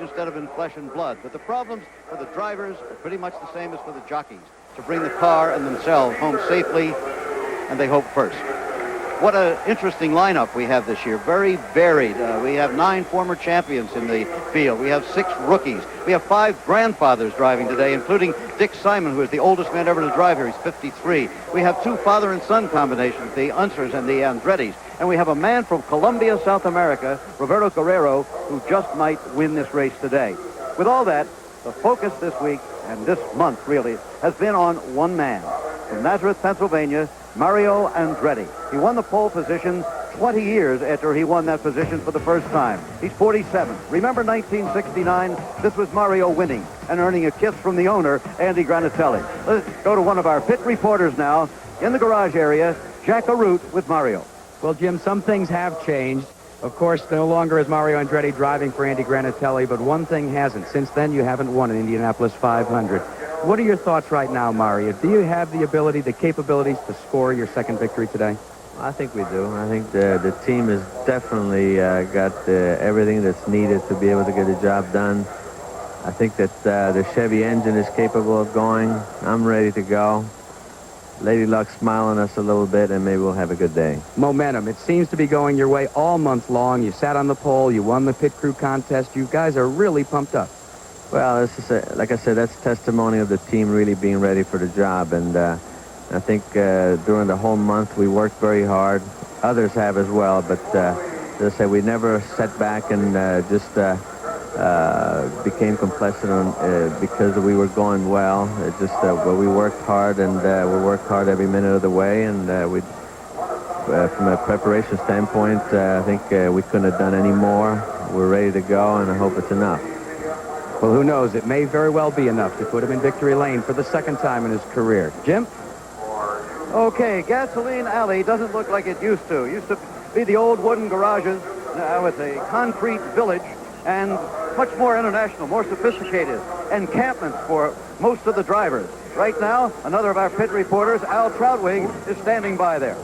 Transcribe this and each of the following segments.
instead of in flesh and blood. But the problems for the drivers are pretty much the same as for the jockeys, to bring the car and themselves home safely, and they hope first. What an interesting lineup we have this year. Very varied. We have 9 former champions in the field. We have 6 rookies. We have 5 grandfathers driving today, including Dick Simon, who is the oldest man ever to drive here. He's 53. We have 2 father and son combinations, the Unsers and the Andrettis. And we have a man from Colombia, South America, Roberto Guerrero, who just might win this race today. With all that, the focus this week, and this month really, has been on one man. From Nazareth, Pennsylvania, Mario Andretti. He won the pole position 20 years after he won that position for the first time. He's 47. Remember 1969? This was Mario winning and earning a kiss from the owner, Andy Granatelli. Let's go to one of our pit reporters now in the garage area, Jack Arute with Mario. Well, Jim, some things have changed. Of course, no longer is Mario Andretti driving for Andy Granatelli, but one thing hasn't. Since then, you haven't won an Indianapolis 500. What are your thoughts right now, Mario? Do you have the ability, the capabilities to score your second victory today? I think we do. I think the team has definitely got everything that's needed to be able to get the job done. I think that the Chevy engine is capable of going. I'm ready to go. Lady Luck's smiling us a little bit, and maybe we'll have a good day. Momentum. It seems to be going your way all month long. You sat on the pole. You won the pit crew contest. You guys are really pumped up. Well, this is like I said, that's testimony of the team really being ready for the job. And I think during the whole month we worked very hard. Others have as well. But as I said, we never sat back and just became complacent because we were going well. It just well, we worked hard, and we worked hard every minute of the way. And from a preparation standpoint, I think we couldn't have done any more. We're ready to go, and I hope it's enough. Well, who knows? It may very well be enough to put him in victory lane for the second time in his career. Jim? Okay, Gasoline Alley doesn't look like it used to. It used to be the old wooden garages. Now it's a concrete village and much more international, more sophisticated encampments for most of the drivers. Right now, another of our pit reporters, Al Troutwig, is standing by there.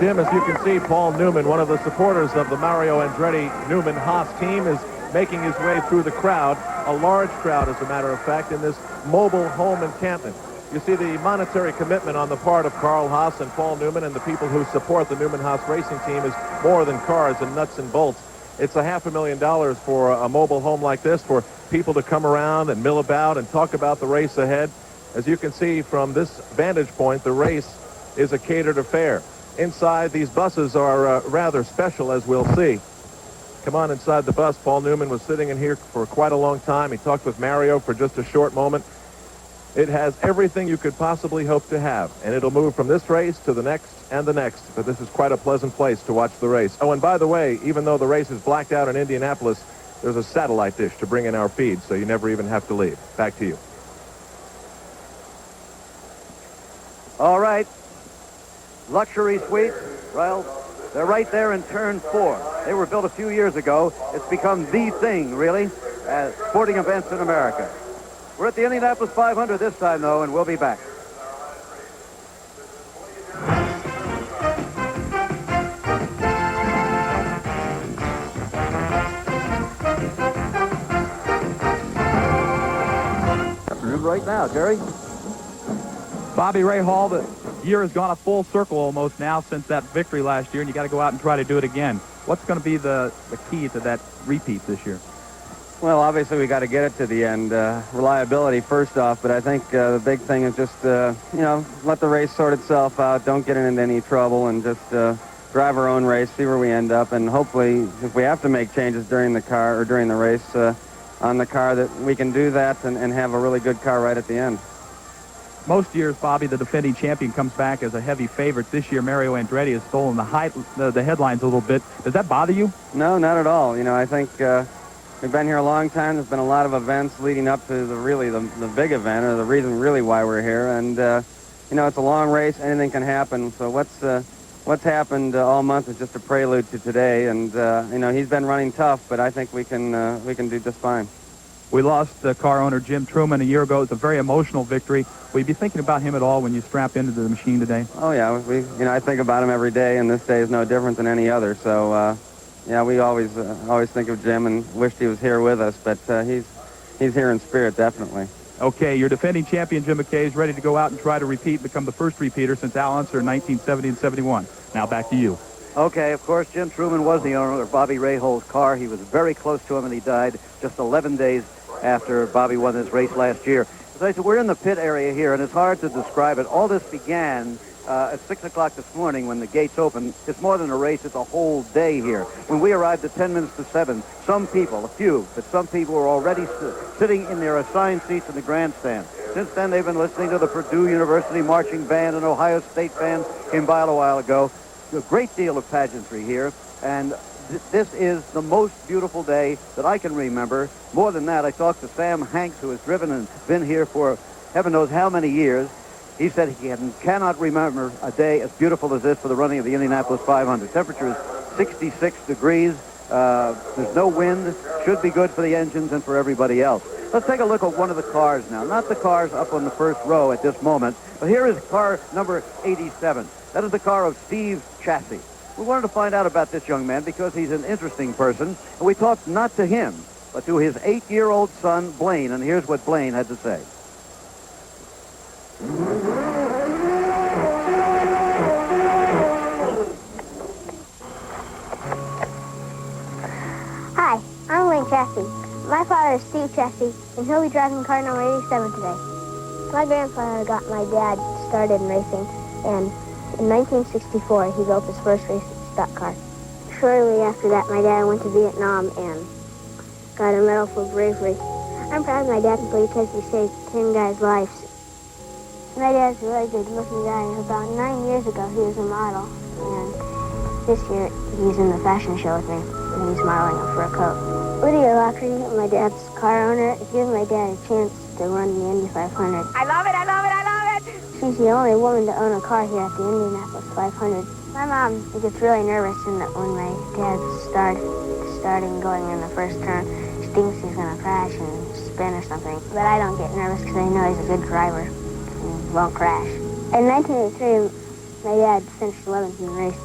Jim, as you can see, Paul Newman, one of the supporters of the Mario Andretti Newman Haas team, is making his way through the crowd, a large crowd, as a matter of fact, in this mobile home encampment. You see the monetary commitment on the part of Carl Haas and Paul Newman and the people who support the Newman Haas racing team is more than cars and nuts and bolts. It's $500,000 for a mobile home like this for people to come around and mill about and talk about the race ahead. As you can see from this vantage point, the race is a catered affair. Inside, these buses are rather special, as we'll see. Come on inside the bus. Paul Newman was sitting in here for quite a long time. He talked with Mario for just a short moment. It has everything you could possibly hope to have, and it'll move from this race to the next and the next. But this is quite a pleasant place to watch the race. Oh, and by the way, even though the race is blacked out in Indianapolis, there's a satellite dish to bring in our feed, so you never even have to leave. Back to you. All right. Luxury suites. Well, they're right there in turn 4. They were built a few years ago. It's become the thing, really, at sporting events in America. We're at the Indianapolis 500 this time, though, and we'll be back. Right now, Jerry. Bobby Ray Hall, the year has gone a full circle almost now since that victory last year, and you got to go out and try to do it again. What's going to be the key to that repeat this year? Well, obviously we got to get it to the end. Reliability first off, but I think the big thing is just, let the race sort itself out. Don't get into any trouble and just drive our own race, see where we end up, and hopefully if we have to make changes during the car or during the race on the car, that we can do that and have a really good car right at the end. Most years, Bobby, the defending champion, comes back as a heavy favorite. This year, Mario Andretti has stolen the headlines a little bit. Does that bother you? No, not at all. I think we've been here a long time. There's been a lot of events leading up to the big event, or the reason really why we're here. And it's a long race. Anything can happen. So what's happened all month is just a prelude to today. And he's been running tough, but I think we can do just fine. We lost car owner Jim Truman a year ago. It's a very emotional victory. Will you be thinking about him at all when you strap into the machine today? Oh yeah, I think about him every day, and this day is no different than any other. So yeah, we always think of Jim and wished he was here with us, but he's here in spirit, definitely. Okay, your defending champion, Jim McKay, is ready to go out and try to repeat and become the first repeater since Al Unser in 1970 and 71. Now back to you. Okay, of course, Jim Truman was the owner of Bobby Rahol's car. He was very close to him, and he died just 11 days after Bobby won his race last year. As I said, we're in the pit area here, and it's hard to describe it. All this began at 6 o'clock this morning when the gates opened. It's more than a race, it's a whole day here. When we arrived at 10 minutes to 7, some people, a few, but some people were already sitting in their assigned seats in the grandstand. Since then, they've been listening to the Purdue University Marching Band, and Ohio State Band came by a while ago. A great deal of pageantry here, and this is the most beautiful day that I can remember. More than that, I talked to Sam Hanks, who has driven and been here for heaven knows how many years. He said he cannot remember a day as beautiful as this for the running of the Indianapolis 500. Temperature is 66 degrees. There's no wind. Should be good for the engines and for everybody else. Let's take a look at one of the cars now. Not the cars up on the first row at this moment, but here is car number 87. That is the car of Steve Chassis. We wanted to find out about this young man because he's an interesting person, and we talked not to him, but to his 8-year-old son, Blaine, and here's what Blaine had to say. Hi, I'm Blaine Chassis. My father is Steve Chassis, and he'll be driving car number 87 today. My grandfather got my dad started in racing, and in 1964, he built his first race stock car. Shortly after that, my dad went to Vietnam and got a medal for bravery. I'm proud of my dad because he saved 10 guys' lives. My dad's a really good-looking guy. About 9 years ago, he was a model, and this year, he's in the fashion show with me, and he's modeling a fur coat. Lydia Lockery, my dad's car owner, gave my dad a chance to run the Indy 500. I love it, I love it, I love it! She's the only woman to own a car here at the Indianapolis 500. My mom gets really nervous when my dad's starting going in the first turn. She thinks he's going to crash and spin or something. But I don't get nervous because I know he's a good driver and won't crash. In 1983, my dad finished 11th in the race,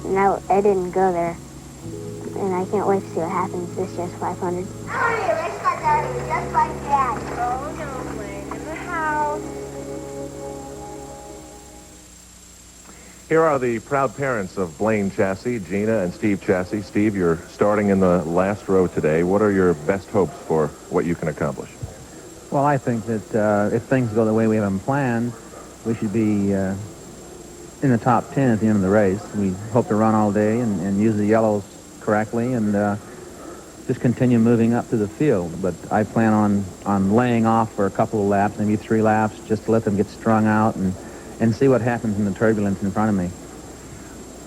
and I didn't go there. And I can't wait to see what happens this year's 500. I want to be a race car driver just like Dad. Oh, no, Blaine, in the house. Here are the proud parents of Blaine Chassis, Gina and Steve Chassis. Steve, you're starting in the last row today. What are your best hopes for what you can accomplish? Well, I think that if things go the way we have them planned, we should be in the top 10 at the end of the race. We hope to run all day and use the yellows correctly and just continue moving up to the field. But I plan on laying off for a couple of laps, maybe 3 laps, just to let them get strung out and see what happens in the turbulence in front of me.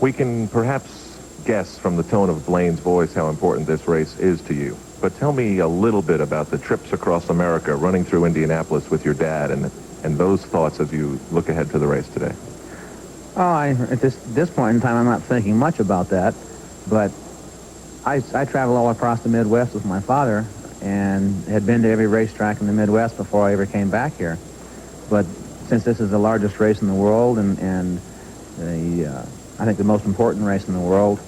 We can perhaps guess from the tone of Blaine's voice how important this race is to you. But tell me a little bit about the trips across America, running through Indianapolis with your dad, and those thoughts as you look ahead to the race today. Oh, at this point in time, I'm not thinking much about that, but I travel all across the Midwest with my father and had been to every racetrack in the Midwest before I ever came back here. But since this is the largest race in the world and I think the most important race in the world,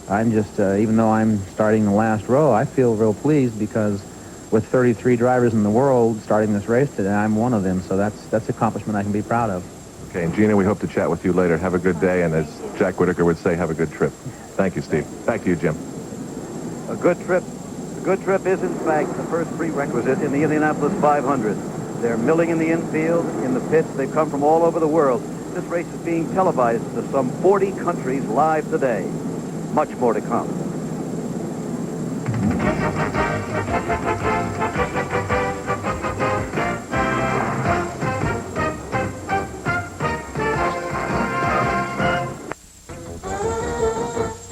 I'm just, even though I'm starting the last row, I feel real pleased because with 33 drivers in the world starting this race today, I'm one of them. So that's an accomplishment I can be proud of. Okay, and Gina, we hope to chat with you later. Have a good day, and as Jack Whitaker would say, have a good trip. Thank you, Steve. Back to you, Jim. A good trip is, in fact, the first prerequisite in the Indianapolis 500. They're milling in the infield, in the pits. They've come from all over the world. This race is being televised to some 40 countries live today. Much more to come.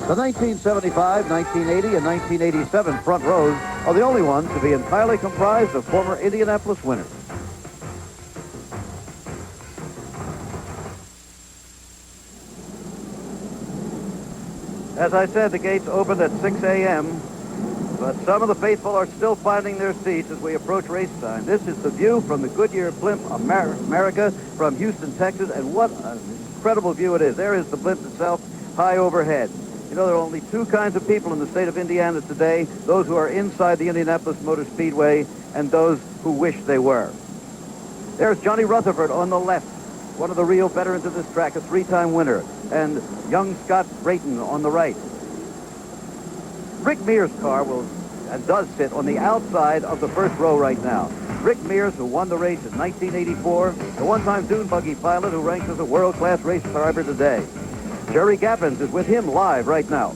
The 1975, 1980, and 1987 front rows are the only ones to be entirely comprised of former Indianapolis winners. As I said, the gates opened at 6 a.m., but some of the faithful are still finding their seats as we approach race time. This is the view from the Goodyear blimp America from Houston, Texas, and what an incredible view it is. There is the blimp itself high overhead. You know, there are only two kinds of people in the state of Indiana today, those who are inside the Indianapolis Motor Speedway and those who wish they were. There's Johnny Rutherford on the left, one of the real veterans of this track, a three-time winner, and young Scott Brayton on the right. Rick Mears' car does sit on the outside of the first row right now. Rick Mears, who won the race in 1984, the one-time dune buggy pilot who ranks as a world-class race driver today. Jerry Gaffins is with him live right now.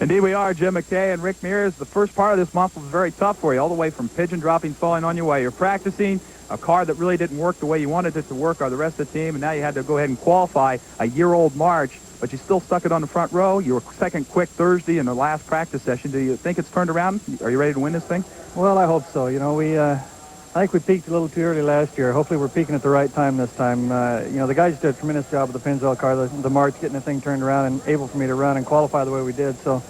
Indeed we are, Jim McKay and Rick Mears. The first part of this month was very tough for you, all the way from pigeon dropping, falling on your way. You're practicing a car that really didn't work the way you wanted it to work, or the rest of the team, and now you had to go ahead and qualify a year-old March, but you still stuck it on the front row. You were second quick Thursday in the last practice session. Do you think it's turned around? Are you ready to win this thing? Well, I hope so. You know, I think we peaked a little too early last year. Hopefully we're peaking at the right time this time. You know, the guys did a tremendous job with the Pennzoil car, the March, getting the thing turned around and able for me to run and qualify the way we did. So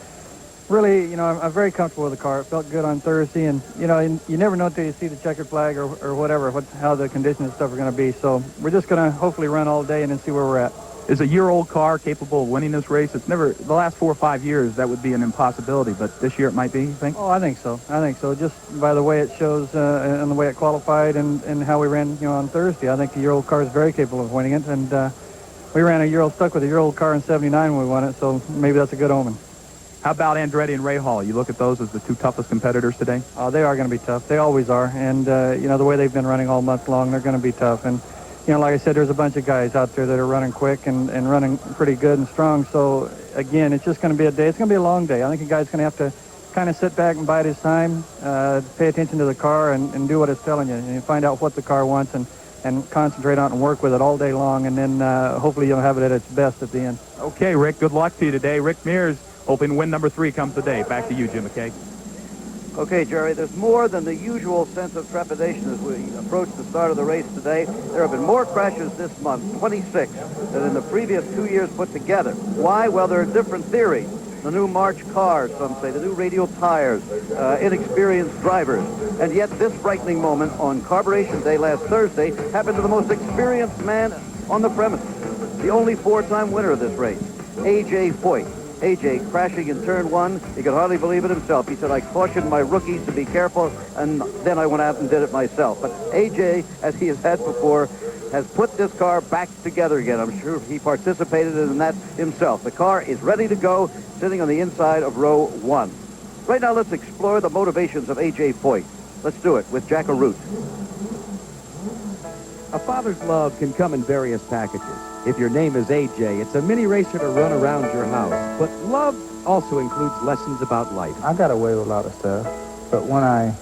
really, you know, I'm very comfortable with the car. It felt good on Thursday, and, you know, you never know until you see the checkered flag or whatever, how the conditions and stuff are going to be. So we're just going to hopefully run all day and then see where we're at. Is a year-old car capable of winning this race? It's never, the last 4 or 5 years, that would be an impossibility, but this year it might be, you think? Oh, I think so. I think so. Just by the way it shows and the way it qualified and how we ran, you know, on Thursday, I think the year-old car is very capable of winning it. And we ran a year-old, stuck with a year-old car in '79 when we won it, so maybe that's a good omen. How about Andretti and Ray Hall? You look at those as the two toughest competitors today? Oh, they are going to be tough. They always are. And, you know, the way they've been running all month long, they're going to be tough. And, you know, like I said, there's a bunch of guys out there that are running quick and running pretty good and strong. So, again, it's just going to be a day. It's going to be a long day. I think a guy's going to have to kind of sit back and bide his time, pay attention to the car and do what it's telling you. And you find out what the car wants and concentrate on it and work with it all day long. And then hopefully you'll have it at its best at the end. Okay, Rick, good luck to you today. Rick Mears, hoping win number 3 comes today. Back to you, Jim McKay. Okay, Jerry, there's more than the usual sense of trepidation as we approach the start of the race today. There have been more crashes this month, 26, than in the previous 2 years put together. Why? Well, there are different theories. The new March cars, some say, the new radial tires, inexperienced drivers. And yet this frightening moment on Carburation Day last Thursday happened to the most experienced man on the premise, the only 4-time winner of this race, A.J. Foyt. A.J. crashing in turn 1, he could hardly believe it himself. He said, I cautioned my rookies to be careful, and then I went out and did it myself. But A.J., as he has had before, has put this car back together again. I'm sure he participated in that himself. The car is ready to go, sitting on the inside of row 1. Right now, let's explore the motivations of A.J. Foyt. Let's do it with Jack Arute. A father's love can come in various packages. If your name is AJ, it's a mini racer to run around your house. But love also includes lessons about life. I got away with a lot of stuff, but when I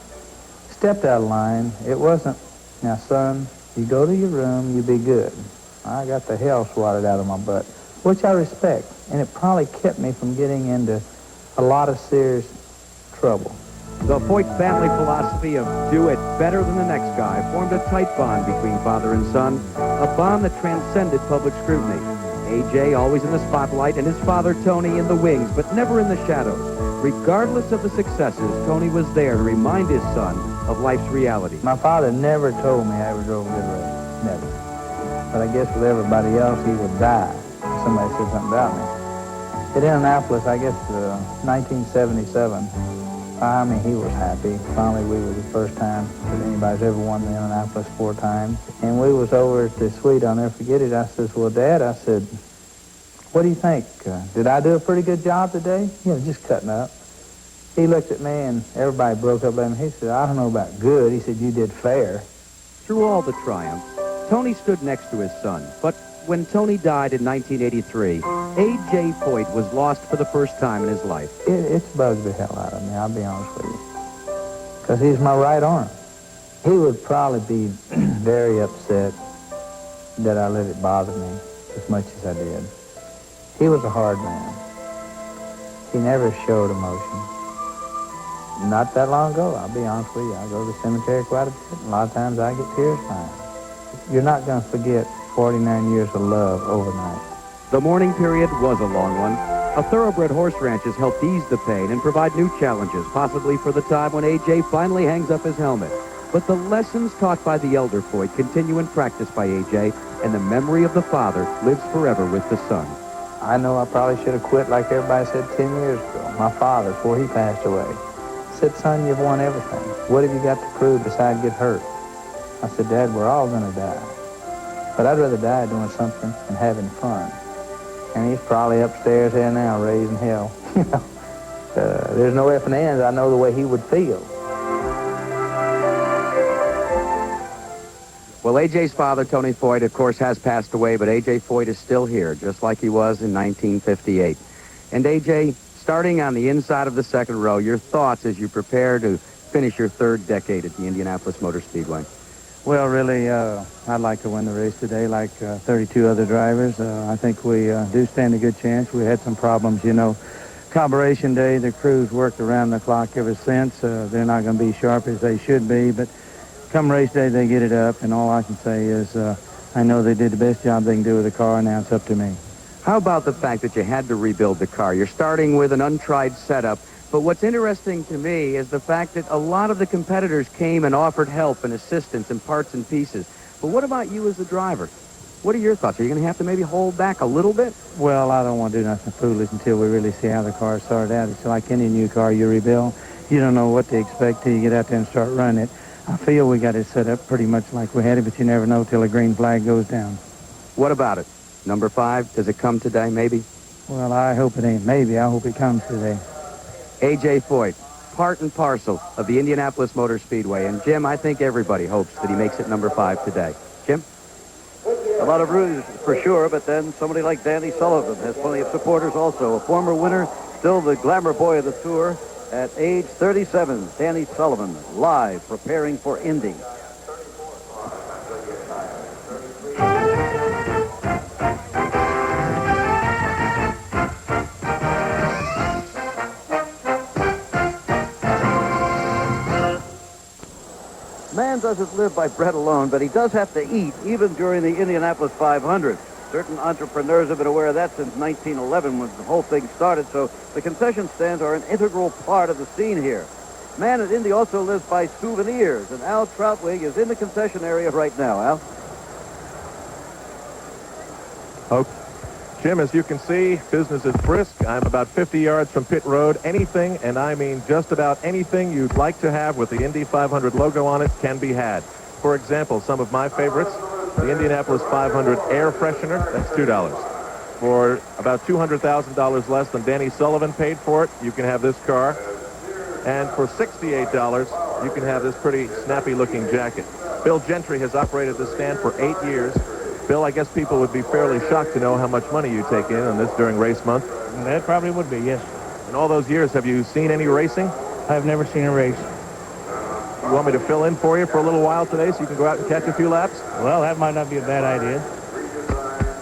stepped out of line, it wasn't, now son, you go to your room, you be good. I got the hell swatted out of my butt, which I respect, and it probably kept me from getting into a lot of serious trouble. The Foyt family philosophy of do it better than the next guy formed a tight bond between father and son, a bond that transcended public scrutiny. AJ always in the spotlight and his father Tony in the wings, but never in the shadows. Regardless of the successes, Tony was there to remind his son of life's reality. My father never told me I ever drove a good race, never. But I guess with everybody else, he would die if somebody said something about me. At Indianapolis, I guess 1977, I mean, he was happy. Finally, we were the first time that anybody's ever won the Indianapolis 4 times. And we was over at the suite, I'll never forget it. I says, well, Dad, I said, what do you think? Did I do a pretty good job today? You know, just cutting up. He looked at me, and everybody broke up at him. He said, I don't know about good. He said, you did fair. Through all the triumphs, Tony stood next to his son. But when Tony died in 1983, A.J. Foyt was lost for the first time in his life. It's bugged the hell out of me, I'll be honest with you. Because he's my right arm. He would probably be very upset that I let it bother me as much as I did. He was a hard man. He never showed emotion. Not that long ago, I'll be honest with you. I go to the cemetery quite a bit. A lot of times I get tears crying. You're not going to forget 49 years of love overnight. The mourning period was a long one. A thoroughbred horse ranch has helped ease the pain and provide new challenges, possibly for the time when A.J. finally hangs up his helmet. But the lessons taught by the elder Foyt continue in practice by A.J., and the memory of the father lives forever with the son. I know I probably should have quit like everybody said 10 years ago. My father, before he passed away, said, son, you've won everything. What have you got to prove besides get hurt? I said, Dad, we're all going to die. But I'd rather die doing something and having fun. And he's probably upstairs here now raising hell. There's no ifs and ands. I know the way he would feel. Well, A.J.'s father, Tony Foyt, of course, has passed away, but A.J. Foyt is still here, just like he was in 1958. And A.J., starting on the inside of the second row, your thoughts as you prepare to finish your third decade at the Indianapolis Motor Speedway. Well, really, I'd like to win the race today like 32 other drivers. I think we do stand a good chance. We had some problems, you know. Carburation day, the crews worked around the clock ever since. They're not going to be sharp as they should be, but come race day, they get it up, and all I can say is I know they did the best job they can do with the car, and now it's up to me. How about the fact that you had to rebuild the car? You're starting with an untried setup, but what's interesting to me is the fact that a lot of the competitors came and offered help and assistance and parts and pieces. But what about you as the driver? What are your thoughts? Are you going to have to maybe hold back a little bit? Well, I don't want to do nothing foolish until we really see how the car started out. It's like any new car you rebuild. You don't know what to expect till you get out there and start running it. I feel we got it set up pretty much like we had it, but you never know till a green flag goes down. What about it? Number 5, does it come today, maybe? Well, I hope it ain't maybe. I hope it comes today. A.J. Foyt, part and parcel of the Indianapolis Motor Speedway. And, Jim, I think everybody hopes that he makes it number 5 today. Jim? A lot of room for sure, but then somebody like Danny Sullivan has plenty of supporters also. A former winner, still the glamour boy of the tour. At age 37, Danny Sullivan, live, preparing for Indy. Man doesn't live by bread alone, but he does have to eat, even during the Indianapolis 500. Certain entrepreneurs have been aware of that since 1911 when the whole thing started, so the concession stands are an integral part of the scene here. Man at Indy also lives by souvenirs, and Al Troutwig is in the concession area right now. Al? Okay. Jim, as you can see, business is brisk. I'm about 50 yards from pit road. Anything, and I mean just about anything you'd like to have with the Indy 500 logo on it can be had. For example, some of my favorites, the Indianapolis 500 air freshener, that's $2. For about $200,000 less than Danny Sullivan paid for it, you can have this car. And for $68, you can have this pretty snappy-looking jacket. Bill Gentry has operated this stand for 8 years. Bill, I guess people would be fairly shocked to know how much money you take in on this during race month. That probably would be, yes. In all those years, have you seen any racing? I've never seen a race. You want me to fill in for you for a little while today so you can go out and catch a few laps? Well, that might not be a bad idea.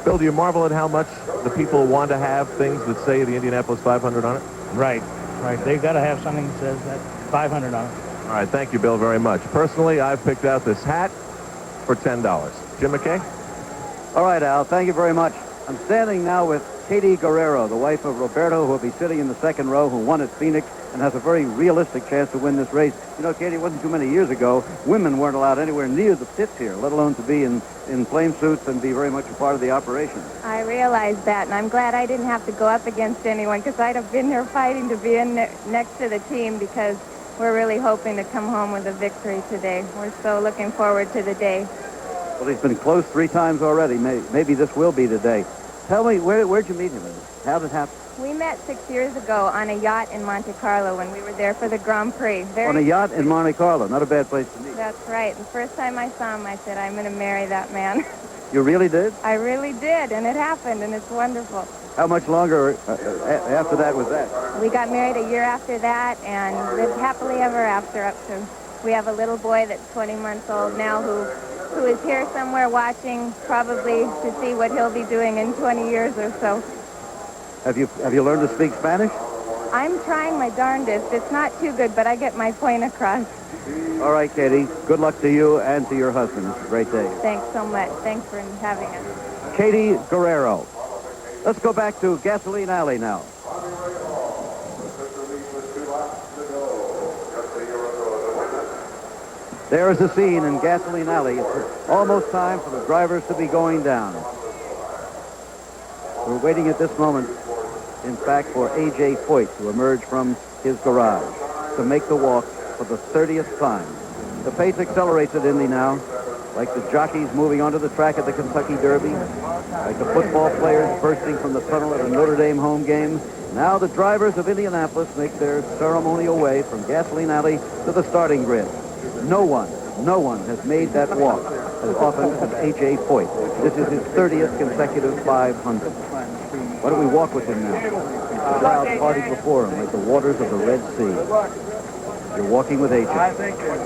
Bill, do you marvel at how much the people want to have things that say the Indianapolis 500 on it? Right. They've got to have something that says that 500 on it. All right, thank you, Bill, very much. Personally, I've picked out this hat for $10. Jim McKay? All right, Al, thank you very much. I'm standing now with Katie Guerrero, the wife of Roberto, who will be sitting in the second row, who won at Phoenix and has a very realistic chance to win this race. You know, Katie, it wasn't too many years ago, women weren't allowed anywhere near the pits here, let alone to be in flame suits and be very much a part of the operation. I realize that, and I'm glad I didn't have to go up against anyone, because I'd have been there fighting to be in next to the team, because we're really hoping to come home with a victory today. We're so looking forward to the day. Well, he's been close 3 times already. Maybe this will be the day. Tell me, where'd you meet him? How did it happen? We met 6 years ago on a yacht in Monte Carlo when we were there for the Grand Prix. On a yacht in Monte Carlo. Not a bad place to meet. That's right. The first time I saw him, I said, I'm going to marry that man. You really did? I really did, and it happened, and it's wonderful. How much longer after that was that? We got married a year after that and lived happily ever after up to... We have a little boy that's 20 months old now who is here somewhere watching, probably to see what he'll be doing in 20 years or so. Have you learned to speak Spanish? I'm trying my darndest. It's not too good, but I get my point across. All right, Katie. Good luck to you and to your husband. It's a great day. Thanks so much. Thanks for having us. Katie Guerrero. Let's go back to Gasoline Alley now. There is the scene in Gasoline Alley. It's almost time for the drivers to be going down. We're waiting at this moment, in fact, for A.J. Foyt to emerge from his garage to make the walk for the 30th time. The pace accelerates at Indy now, like the jockeys moving onto the track at the Kentucky Derby, like the football players bursting from the tunnel at a Notre Dame home game. Now the drivers of Indianapolis make their ceremonial way from Gasoline Alley to the starting grid. No one has made that walk as often as A.J. Foyt. This is his 30th consecutive 500. Why don't we walk with him now? The crowd party before him like the waters of the Red Sea. You're walking with A.J. I think it's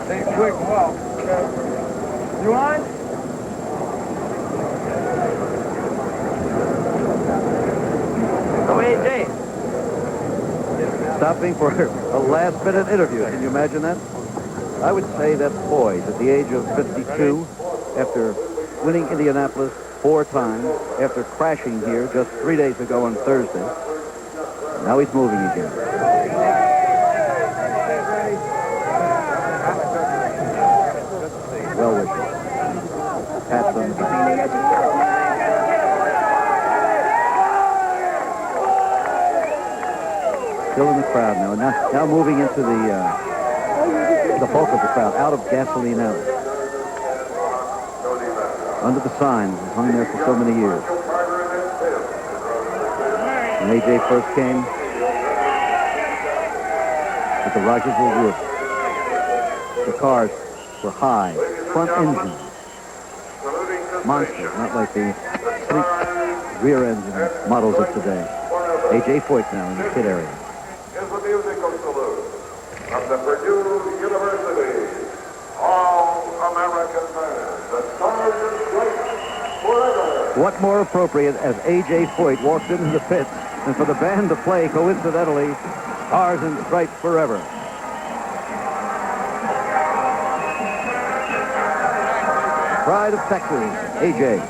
take a quick walk. You on? Oh, A.J. Stopping for a last-minute interview. Can you imagine that? I would say that Poise, at the age of 52, after winning Indianapolis 4 times, after crashing here just 3 days ago on Thursday, now he's moving again. Well wishes. Pats on the back. Still in the crowd now. Now moving into the bulk of the crowd, out of Gasoline Alley. Under the sign that hung there for so many years. When A.J. first came, the garages were wood. The cars were high, front engine. Monsters, not like the sleek rear engine models of today. A.J. Foyt now in the pit area. Is the musical salute from the Purdue University All-American Band, the Sergeant Great forever. What more appropriate as A.J. Foyt walks into the pits than for the band to play, coincidentally, Stars and Stripes Forever. Pride of Texas, A.J.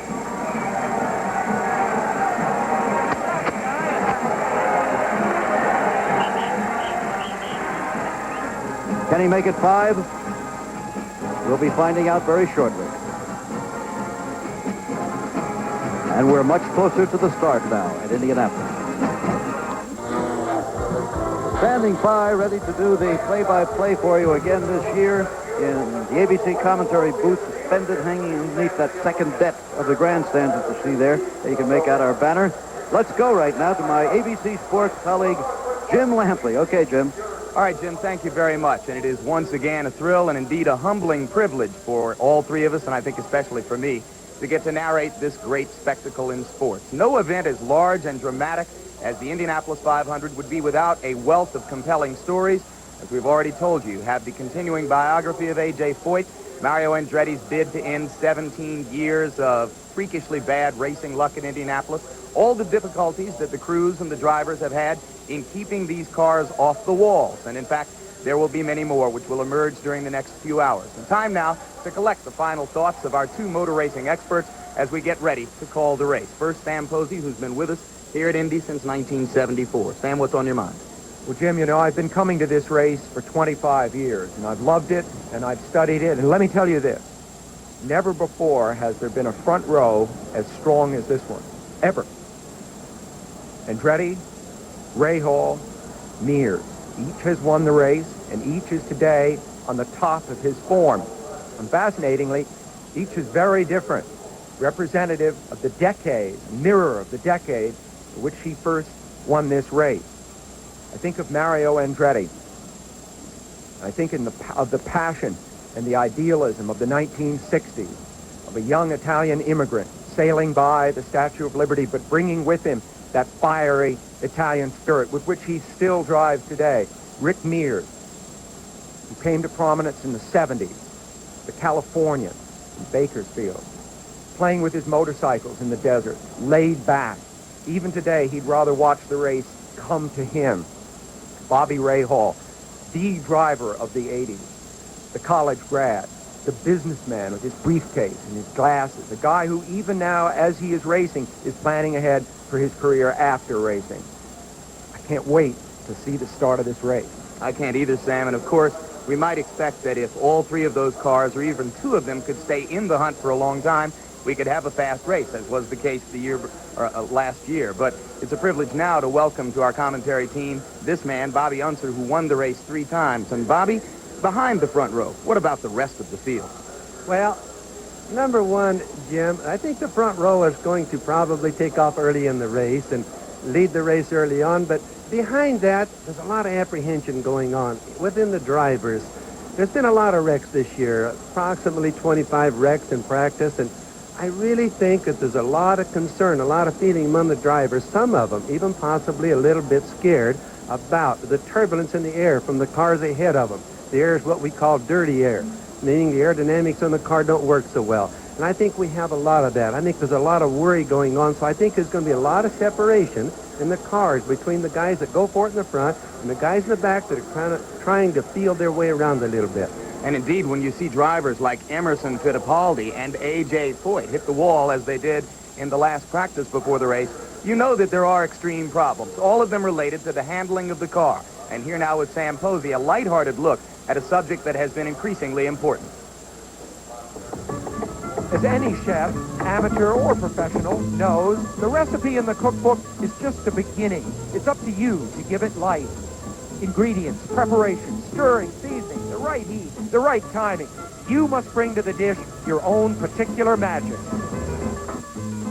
Can he make it 5? We'll be finding out very shortly. And we're much closer to the start now at Indianapolis. Standing by, ready to do the play-by-play for you again this year in the ABC commentary booth, suspended hanging underneath that second deck of the grandstands that you see there. You can make out our banner. Let's go right now to my ABC Sports colleague, Jim Lampley. Okay, Jim. All right, Jim, thank you very much. And it is once again a thrill and indeed a humbling privilege for all three of us, and I think especially for me, to get to narrate this great spectacle in sports. No event as large and dramatic as the Indianapolis 500 would be without a wealth of compelling stories. As we've already told you, have the continuing biography of A.J. Foyt, Mario Andretti's bid to end 17 years of freakishly bad racing luck in Indianapolis, all the difficulties that the crews and the drivers have had in keeping these cars off the walls. And in fact, there will be many more which will emerge during the next few hours. And time now to collect the final thoughts of our 2 motor racing experts as we get ready to call the race. First, Sam Posey, who's been with us here at Indy since 1974. Sam, what's on your mind? Well, Jim, you know, I've been coming to this race for 25 years, and I've loved it, and I've studied it. And let me tell you this. Never before has there been a front row as strong as this one. Ever. Andretti, Rahal, Mears. Each has won the race, and each is today on the top of his form. And fascinatingly, each is very different. Representative of the decade, mirror of the decade for which he first won this race. I think of Mario Andretti. I think of the passion and the idealism of the 1960s, of a young Italian immigrant sailing by the Statue of Liberty, but bringing with him that fiery Italian spirit with which he still drives today. Rick Mears, who came to prominence in the 70s, the Californian in Bakersfield, playing with his motorcycles in the desert, laid back. Even today, he'd rather watch the race come to him. Bobby Rahal, the driver of the 80s, the college grad, the businessman with his briefcase and his glasses, the guy who even now, as he is racing, is planning ahead for his career after racing. I can't wait to see the start of this race. I can't either, Sam, and of course, we might expect that if all 3 of those cars, or even 2 of them, could stay in the hunt for a long time, we could have a fast race, as was the case last year. But it's a privilege now to welcome to our commentary team this man, Bobby Unser, who won the race 3 times. And Bobby, behind the front row, what about the rest of the field? Well, number one, Jim, I think the front row is going to probably take off early in the race and lead the race early on. But behind that, there's a lot of apprehension going on within the drivers. There's been a lot of wrecks this year, approximately 25 wrecks in practice, and I really think that there's a lot of concern, a lot of feeling among the drivers, some of them even possibly a little bit scared about the turbulence in the air from the cars ahead of them. The air is what we call dirty air, meaning the aerodynamics on the car don't work so well. And I think we have a lot of that. I think there's a lot of worry going on, so I think there's going to be a lot of separation in the cars between the guys that go for it in the front and the guys in the back that are trying to feel their way around a little bit. And indeed, when you see drivers like Emerson Fittipaldi and A.J. Foyt hit the wall as they did in the last practice before the race, you know that there are extreme problems, all of them related to the handling of the car. And here now with Sam Posey, a lighthearted look at a subject that has been increasingly important. As any chef, amateur or professional, knows, the recipe in the cookbook is just the beginning. It's up to you to give it life. Ingredients, preparation, stirring, seasoning, the right heat, the right timing. You must bring to the dish your own particular magic.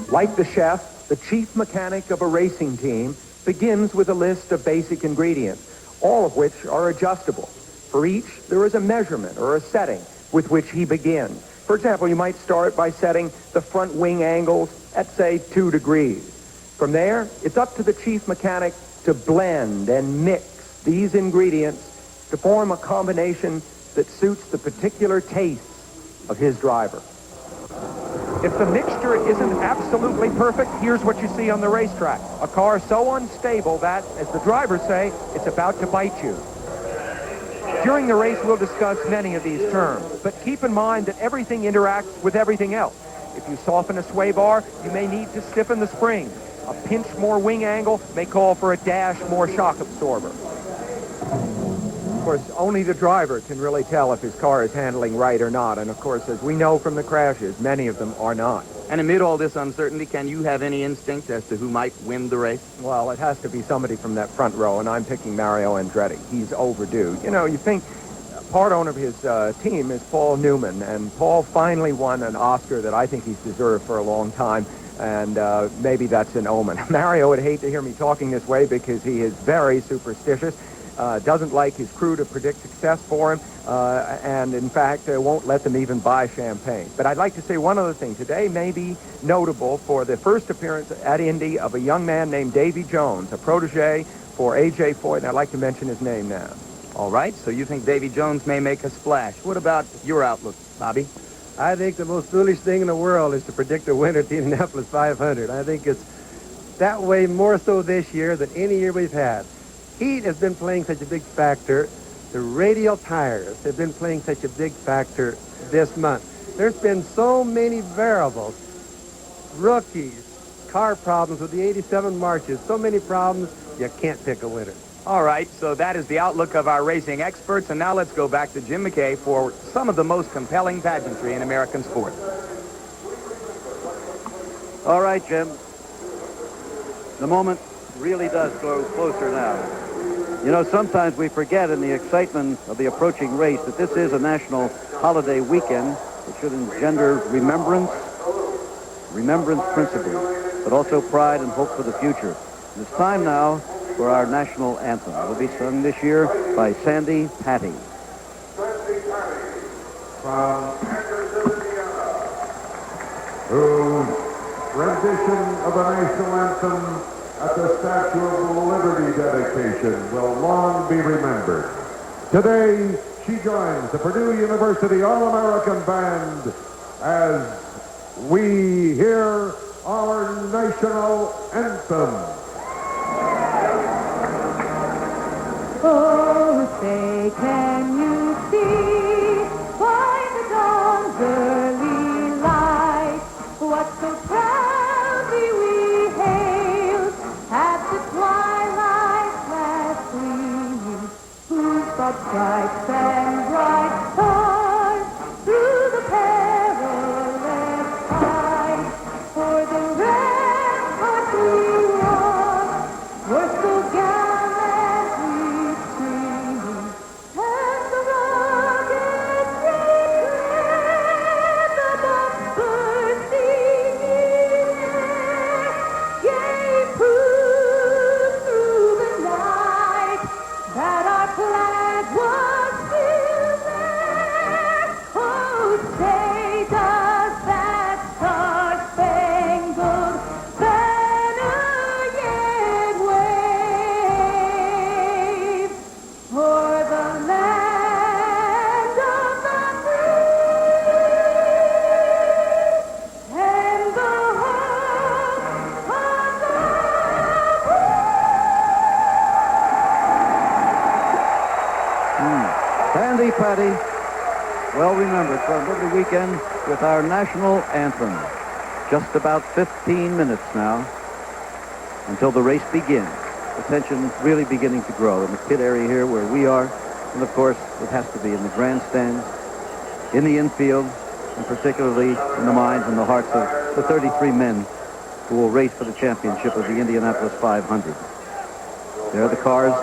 Like the chef, the chief mechanic of a racing team begins with a list of basic ingredients, all of which are adjustable. For each, there is a measurement or a setting with which he begins. For example, you might start by setting the front wing angles at, say, 2 degrees. From there, it's up to the chief mechanic to blend and mix these ingredients to form a combination that suits the particular tastes of his driver. If the mixture isn't absolutely perfect, here's what you see on the racetrack. A car so unstable that, as the drivers say, it's about to bite you. During the race, we'll discuss many of these terms, but keep in mind that everything interacts with everything else. If you soften a sway bar, you may need to stiffen the spring. A pinch more wing angle may call for a dash more shock absorber. Of course, only the driver can really tell if his car is handling right or not. And of course, as we know from the crashes, many of them are not. And amid all this uncertainty, can you have any instinct as to who might win the race? Well, it has to be somebody from that front row, and I'm picking Mario Andretti. He's overdue. You know, you think part owner of his team is Paul Newman, and Paul finally won an Oscar that I think he's deserved for a long time, and maybe that's an omen. Mario would hate to hear me talking this way because he is very superstitious. Doesn't like his crew to predict success for him, and in fact won't let them even buy champagne. But I'd like to say one other thing. Today may be notable for the first appearance at Indy of a young man named Davy Jones, a protege for A.J. Foyt, and I'd like to mention his name now. All right, so you think Davy Jones may make a splash. What about your outlook, Bobby? I think the most foolish thing in the world is to predict a winner at the Indianapolis 500. I think it's that way more so this year than any year we've had. Heat has been playing such a big factor. The radial tires have been playing such a big factor this month. There's been so many variables. Rookies, car problems with the 87 marches, so many problems, you can't pick a winner. All right, so that is the outlook of our racing experts, and now let's go back to Jim McKay for some of the most compelling pageantry in American sport. All right, Jim. The moment really does grow closer now. You know, sometimes we forget in the excitement of the approaching race that this is a national holiday weekend that should engender remembrance principles, but also pride and hope for the future. And it's time now for our national anthem. It will be sung this year by Sandy Patty. From Anderson, Indiana, whose rendition of the national anthem at the Statue of Liberty dedication will long be remembered. Today, she joins the Purdue University All-American Band as we hear our national anthem. Oh, say, can you see by the dawn's early light what so proudly we hailed at the twilight's last gleaming, whose broad stripes and bright stars through the perilous fight Indy, Patty, well remembered from Liberty Weekend with our national anthem. Just about 15 minutes now until the race begins. The tension really beginning to grow in the pit area here where we are. And of course, it has to be in the grandstands, in the infield, and particularly in the minds and the hearts of the 33 men who will race for the championship of the Indianapolis 500. There are the cars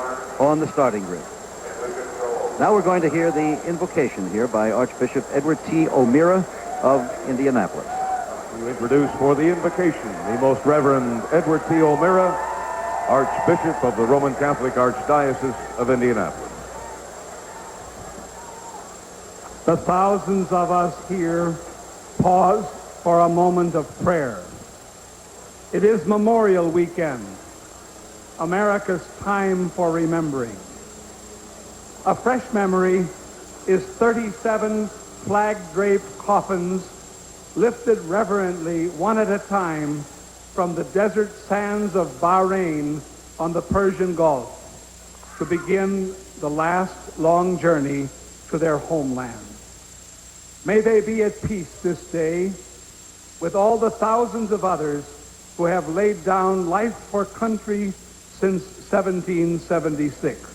on the starting grid. Now we're going to hear the invocation here by Archbishop Edward T. O'Meara of Indianapolis. To introduce for the invocation the Most Reverend Edward T. O'Meara, Archbishop of the Roman Catholic Archdiocese of Indianapolis. The thousands of us here pause for a moment of prayer. It is Memorial Weekend, America's time for remembering. A fresh memory is 37 flag-draped coffins lifted reverently one at a time from the desert sands of Bahrain on the Persian Gulf to begin the last long journey to their homeland. May they be at peace this day with all the thousands of others who have laid down life for country since 1776.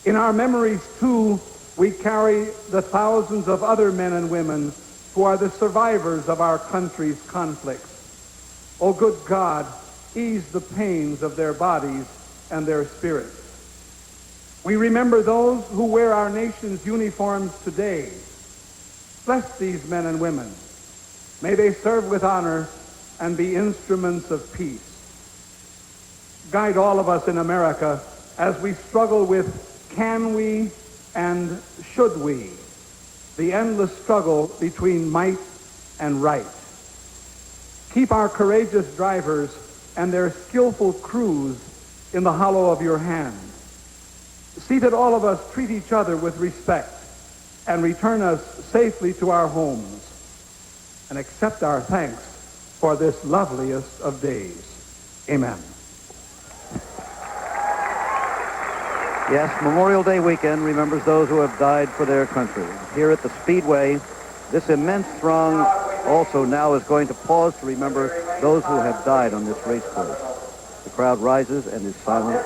In our memories, too, we carry the thousands of other men and women who are the survivors of our country's conflicts. O good God, ease the pains of their bodies and their spirits. We remember those who wear our nation's uniforms today. Bless these men and women. May they serve with honor and be instruments of peace. Guide all of us in America as we struggle with can we and should we, the endless struggle between might and right. Keep our courageous drivers and their skillful crews in the hollow of your hand. See that all of us treat each other with respect and return us safely to our homes, and accept our thanks for this loveliest of days. Amen. Yes, Memorial Day weekend remembers those who have died for their country. Here at the Speedway, this immense throng also now is going to pause to remember those who have died on this race course. The crowd rises and is silent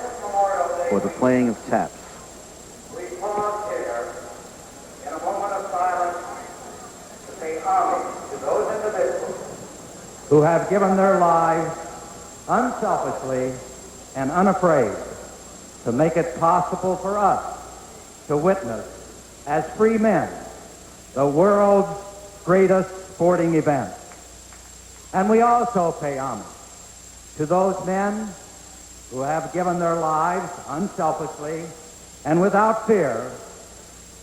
for the playing of taps. We pause here in a moment of silence to pay homage to those individuals who have given their lives unselfishly and unafraid to make it possible for us to witness, as free men, the world's greatest sporting event. And we also pay homage to those men who have given their lives unselfishly and without fear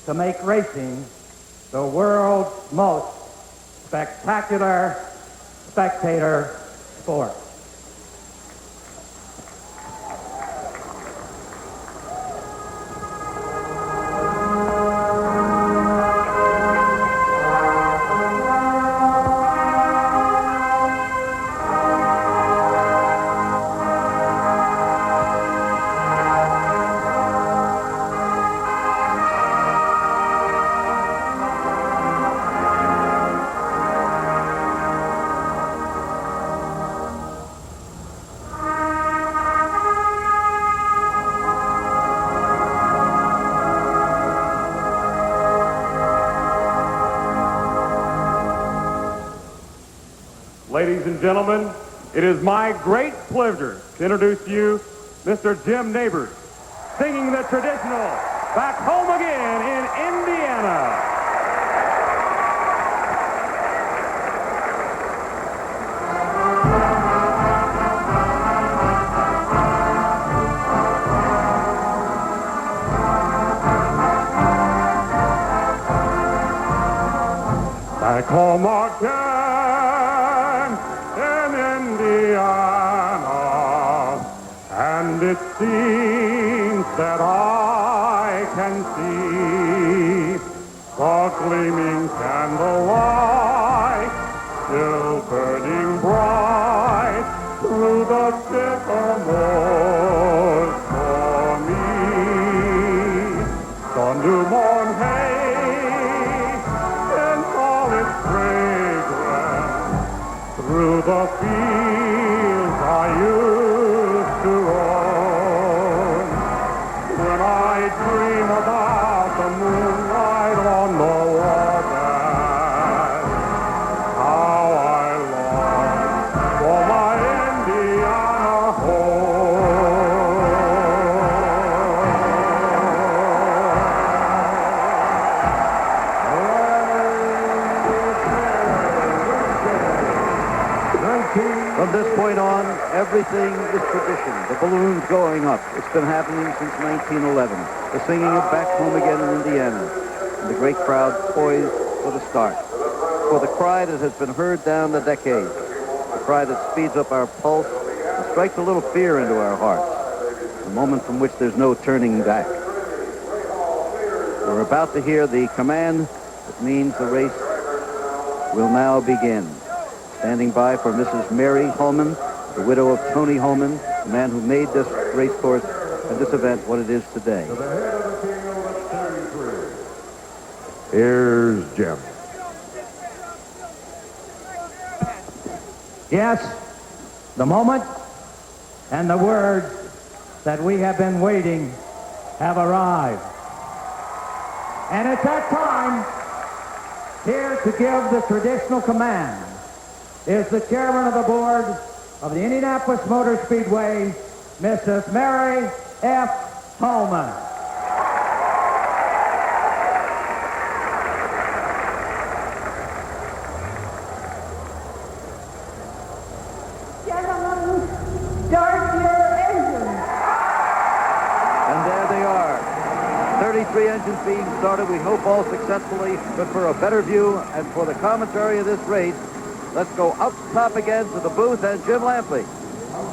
to make racing the world's most spectacular spectator sport. Ladies and gentlemen, it is my great pleasure to introduce to you Mr. Jim Neighbors, singing the traditional Back Home Again in Indiana. Back home again in Indiana, and it seems that I can see the gleaming candlelight still burning bright through the sycamores for me. The new dream about the moonlight on the water. How I long for my Indiana home. From this point on, everything is tradition. The balloons going up. It's been happening since 1911. The singing of Back Home Again in Indiana. And the great crowd poised for the start. For the cry that has been heard down the decades. The cry that speeds up our pulse and strikes a little fear into our hearts. A moment from which there's no turning back. We're about to hear the command that means the race will now begin. Standing by for Mrs. Mary Holman, the widow of Tony Holman, the man who made this race course and this event what it is today. To the head of the field at 33. Here's Jim. Yes, the moment and the words that we have been waiting have arrived. And at that time, here to give the traditional command is the chairman of the board of the Indianapolis Motor Speedway, Mrs. Mary F. Holman. Gentlemen, start your engines. And there they are. 33 engines being started, we hope all successfully, but for a better view and for the commentary of this race, let's go up top again to the booth and Jim Lampley.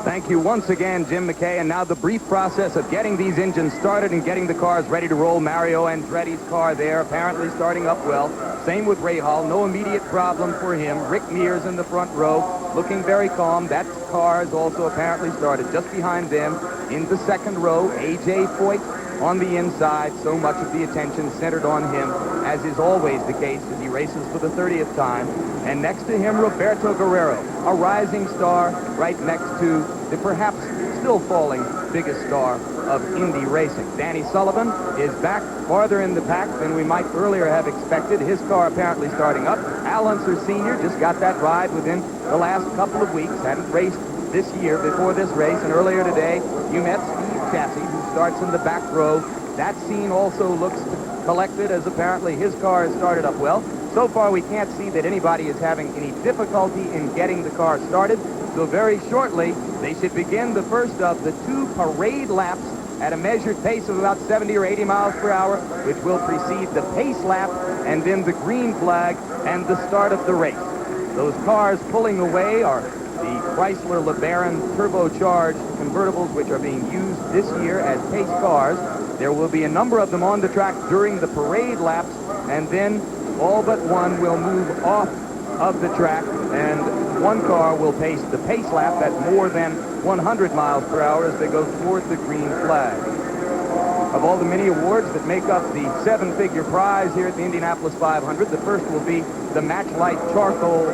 Thank you once again, Jim McKay. And now the brief process of getting these engines started and getting the cars ready to roll. Mario Andretti's car there, apparently starting up well. Same with Ray Hall. No immediate problem for him. Rick Mears in the front row, looking very calm. That car is also apparently started. Just behind them, in the second row, A.J. Foyt on the inside. So much of the attention centered on him, as is always the case as he races for the 30th time. And next to him, Roberto Guerrero, a rising star right next to the perhaps still falling biggest star of Indy racing. Danny Sullivan is back farther in the pack than we might earlier have expected. His car apparently starting up. Al Unser Sr. just got that ride within the last couple of weeks. Hadn't raced this year before this race. And earlier today, you met Steve Chassie, who starts in the back row. That scene also looks collected, as apparently his car has started up well. So far, we can't see that anybody is having any difficulty in getting the car started. So very shortly, they should begin the first of the two parade laps at a measured pace of about 70 or 80 miles per hour, which will precede the pace lap and then the green flag and the start of the race. Those cars pulling away are the Chrysler LeBaron turbocharged convertibles, which are being used this year as pace cars. There will be a number of them on the track during the parade laps, and then all but one will move off of the track, and one car will pace the pace lap at more than 100 miles per hour as they go toward the green flag. Of all the many awards that make up the seven-figure prize here at the Indianapolis 500, the first will be the Matchlight Charcoal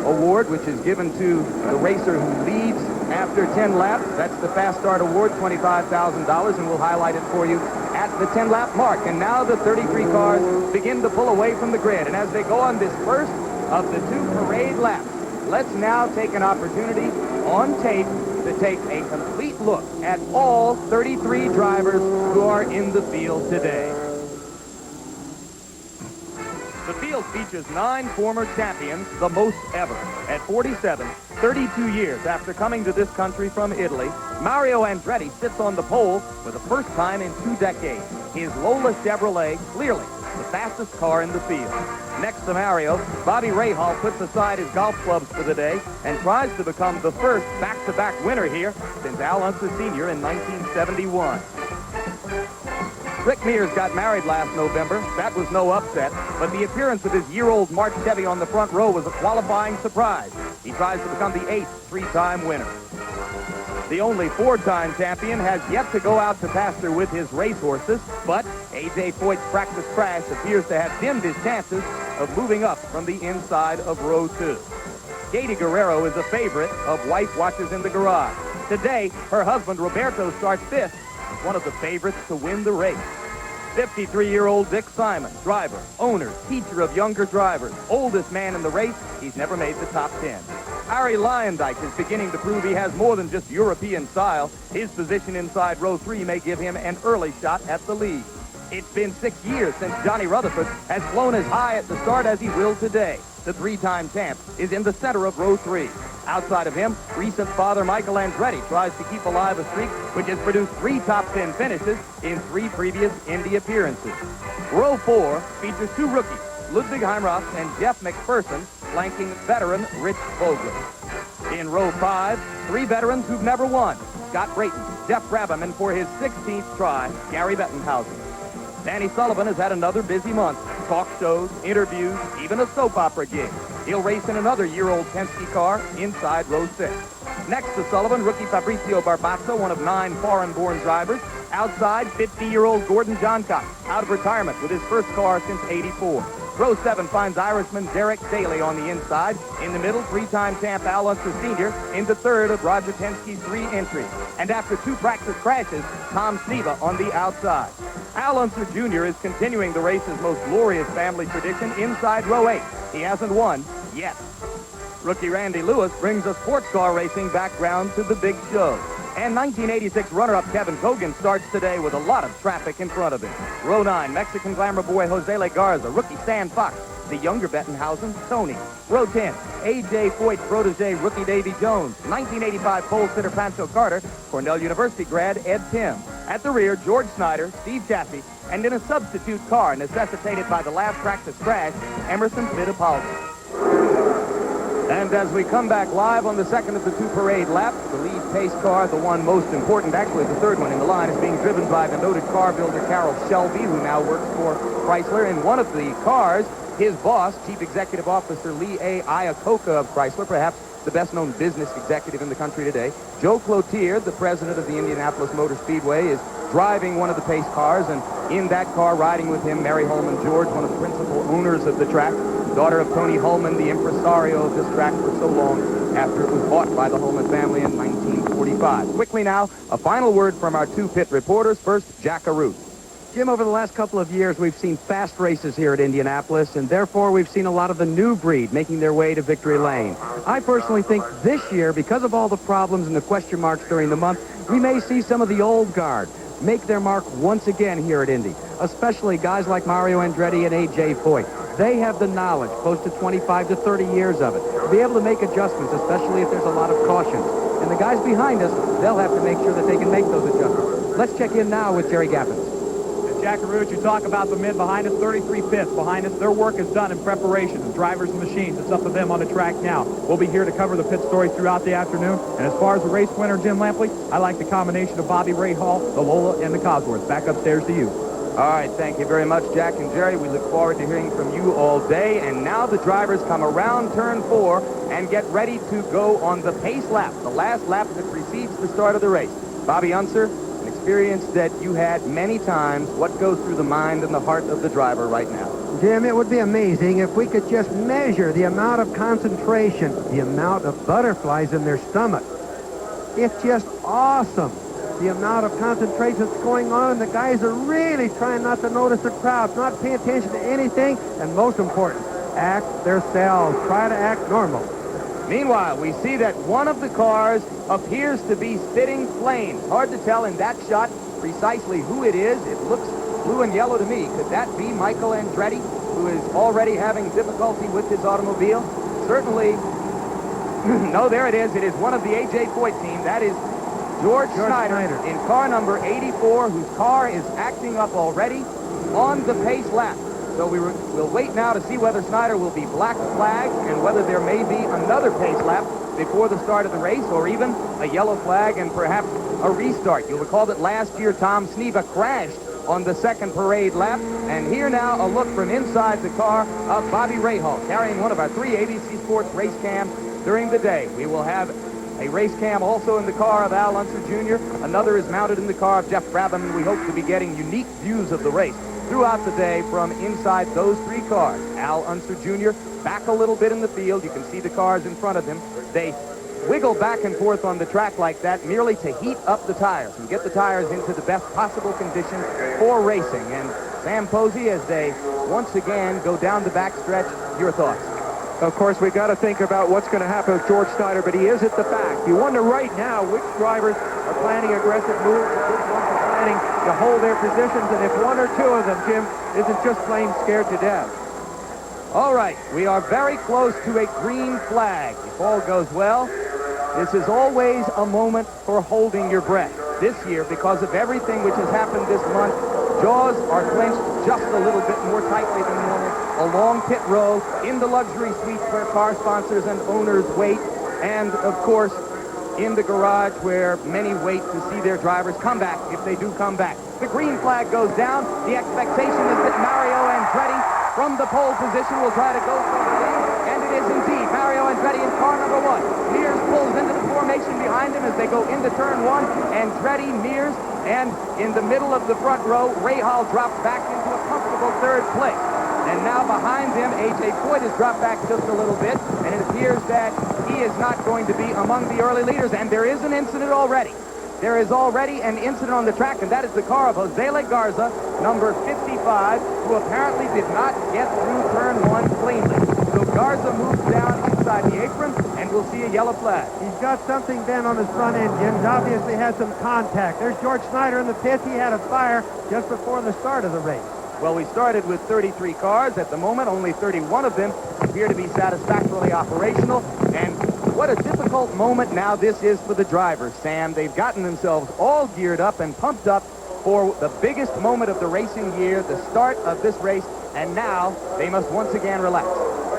Award, which is given to the racer who leads after 10 laps. That's the Fast Start Award, $25,000, and we'll highlight it for you at the 10-lap mark. And now the 33 cars begin to pull away from the grid. And as they go on this first of the two parade laps, let's now take an opportunity on tape to take a complete look at all 33 drivers who are in the field today. The field features 9 former champions, the most ever. At 47, 32 years after coming to this country from Italy, Mario Andretti sits on the pole for the first time in 2 decades. His Lola Chevrolet, clearly the fastest car in the field. Next to Mario, Bobby Rahal puts aside his golf clubs for the day and tries to become the first back-to-back winner here since Al Unser Sr. in 1971. Rick Mears got married last November. That was no upset, but the appearance of his year-old March Chevy on the front row was a qualifying surprise. He tries to become the 8th three-time winner. The only 4-time champion has yet to go out to pasture with his racehorses, but A.J. Foyt's practice crash appears to have dimmed his chances of moving up from the inside of row 2. Katie Guerrero is a favorite of Wife Watches in the Garage. Today, her husband Roberto starts 5th as one of the favorites to win the race. 53-year-old Dick Simon, driver, owner, teacher of younger drivers, oldest man in the race, he's never made the top 10. Harry Lyondike is beginning to prove he has more than just European style. His position inside row 3 may give him an early shot at the lead. It's been 6 years since Johnny Rutherford has flown as high at the start as he will today. The 3-time champ is in the center of row 3. Outside of him, recent father Michael Andretti tries to keep alive a streak which has produced 3 top 10 finishes in 3 previous Indy appearances. Row 4 features 2 rookies, Ludwig Heimroth and Jeff McPherson, flanking veteran Rich Vogler. In row 5, 3 veterans who've never won, Scott Brayton, Jeff Brabham, and for his 16th try, Gary Bettenhausen. Danny Sullivan has had another busy month. Talk shows, interviews, even a soap opera gig. He'll race in another year-old Penske car inside row 6. Next to Sullivan, rookie Fabrizio Barbazza, one of 9 foreign-born drivers. Outside, 50-year-old Gordon Johncock, out of retirement with his first car since '84. Row 7 finds Irishman Derek Daly on the inside. In the middle, 3-time champ Al Unser Sr. into third of Roger Penske's 3 entries. And after 2 practice crashes, Tom Sneva on the outside. Al Unser Jr. is continuing the race's most glorious family tradition inside row 8. He hasn't won yet. Rookie Randy Lewis brings a sports car racing background to the big show. And 1986 runner-up Kevin Cogan starts today with a lot of traffic in front of him. Row 9, Mexican glamour boy Jose Legarza, rookie Stan Fox, the younger Bettenhausen, Tony. Row 10, A.J. Foyt's protege, rookie Davy Jones. 1985 pole sitter Pancho Carter, Cornell University grad Ed Tim. At the rear, George Snyder, Steve Chaffee, and in a substitute car necessitated by the last practice crash, Emerson Fittipaldi. And as we come back live on the second of the 2 parade laps, the lead pace car, the one most important, actually the third one in the line, is being driven by the noted car builder Carroll Shelby, who now works for Chrysler. In one of the cars, his boss, Chief Executive Officer Lee A. Iacocca of Chrysler, perhaps the best-known business executive in the country today. Joe Cloutier, the president of the Indianapolis Motor Speedway, is driving one of the pace cars, and in that car, riding with him, Mary Holman George, one of the principal owners of the track, daughter of Tony Holman, the impresario of this track for so long after it was bought by the Holman family in 1945. Quickly now, a final word from our 2 pit reporters. First, Jack Arute. Jim, over the last couple of years, we've seen fast races here at Indianapolis, and therefore we've seen a lot of the new breed making their way to victory lane. I personally think this year, because of all the problems and the question marks during the month, we may see some of the old guard make their mark once again here at Indy, especially guys like Mario Andretti and A.J. Foyt. They have the knowledge, close to 25 to 30 years of it, to be able to make adjustments, especially if there's a lot of cautions. And the guys behind us, they'll have to make sure that they can make those adjustments. Let's check in now with Jerry Gaffins. Jack Arute, you talk about the men behind us, 33 pits behind us. Their work is done in preparation. The drivers and machines, it's up to them on the track now. We'll be here to cover the pit story throughout the afternoon. And as far as the race winner, Jim Lampley, I like the combination of Bobby Ray Hall, the Lola, and the Cosworth. Back upstairs to you. All right, thank you very much, Jack and Jerry. We look forward to hearing from you all day. And now the drivers come around turn 4 and get ready to go on the pace lap, the last lap that precedes the start of the race. Bobby Unser, an experience that you had many times. What goes through the mind and the heart of the driver right now? Jim, it would be amazing if we could just measure the amount of concentration, the amount of butterflies in their stomach. It's just awesome, the amount of concentration that's going on. The guys are really trying not to notice the crowd, not pay attention to anything, and most important, act themselves. Try to act normal. Meanwhile, we see that one of the cars appears to be spitting flames. Hard to tell in that shot precisely who it is. It looks blue and yellow to me. Could that be Michael Andretti, who is already having difficulty with his automobile? Certainly. No, there it is. It is one of the A.J. Foyt team. That is George Snyder in car number 84, whose car is acting up already on the pace lap. So we'll wait now to see whether Snyder will be black flagged and whether there may be another pace lap before the start of the race, or even a yellow flag and perhaps a restart. You'll recall that last year Tom Sneva crashed on the second parade lap. And here now a look from inside the car of Bobby Rahal, carrying one of our 3 ABC Sports race cams during the day. We will have a race cam also in the car of Al Unser Jr. Another is mounted in the car of Jeff Brabham, and we hope to be getting unique views of the race throughout the day from inside those 3 cars. Al Unser Jr. back a little bit in the field. You can see the cars in front of him. They wiggle back and forth on the track like that merely to heat up the tires and get the tires into the best possible condition for racing. And Sam Posey, as they once again go down the backstretch, your thoughts? Of course, we've got to think about what's going to happen with George Snyder, but he is at the back. You wonder right now which drivers are planning aggressive moves, which ones are planning to hold their positions, and if one or two of them, Jim, isn't just plain scared to death. All right, we are very close to a green flag. If all goes well, this is always a moment for holding your breath. This year, because of everything which has happened this month, jaws are clenched just a little bit more tightly than normal. Along pit row, in the luxury suites where car sponsors and owners wait, and, of course, in the garage where many wait to see their drivers come back, if they do come back. The green flag goes down. The expectation is that Mario Andretti, from the pole position, will try to go for the lead, and it is indeed Mario Andretti in car number 1. Mears pulls into the formation behind him as they go into turn 1. Andretti, Mears, and in the middle of the front row, Rahal drops back into a comfortable third place. And now behind him, A.J. Foyt has dropped back just a little bit, and it appears that he is not going to be among the early leaders, and there is an incident already. There is already an incident on the track, and that is the car of Jose Garza, number 55, who apparently did not get through turn 1 cleanly. So Garza moves down inside the apron, and we'll see a yellow flag. He's got something bent on his front end, Jim. He's obviously had some contact. There's George Snyder in the pits. He had a fire just before the start of the race. Well, we started with 33 cars. At the moment, only 31 of them appear to be satisfactorily operational. And what a difficult moment now this is for the drivers, Sam. They've gotten themselves all geared up and pumped up for the biggest moment of the racing year, the start of this race, and now they must once again relax.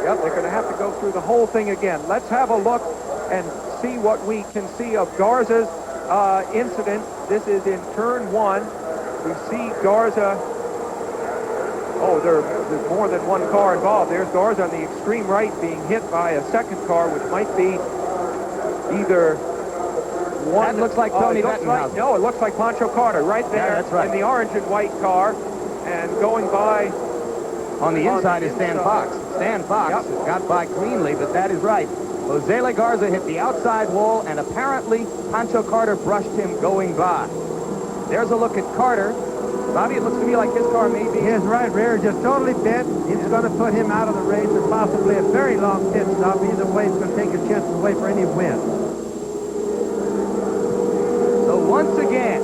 Yep, they're going to have to go through the whole thing again. Let's have a look and see what we can see of Garza's incident. This is in turn 1. We see Garza. Oh, there's more than one car involved. There's Garza on the extreme right being hit by a second car, which might be either one. That looks like Tony Bettenhausen. No, it looks like Pancho Carter right there. Yeah, that's right. In the orange and white car, and going by. On the inside is Stan Fox. Stan Fox got by cleanly, but that is right. Jose Garza hit the outside wall, and apparently Pancho Carter brushed him going by. There's a look at Carter. Bobby, it looks to me like his car may be... His right rear is just totally bent. It's going to put him out of the race and possibly a very long pit stop. Either way, it's going to take his chances away for any win. So once again,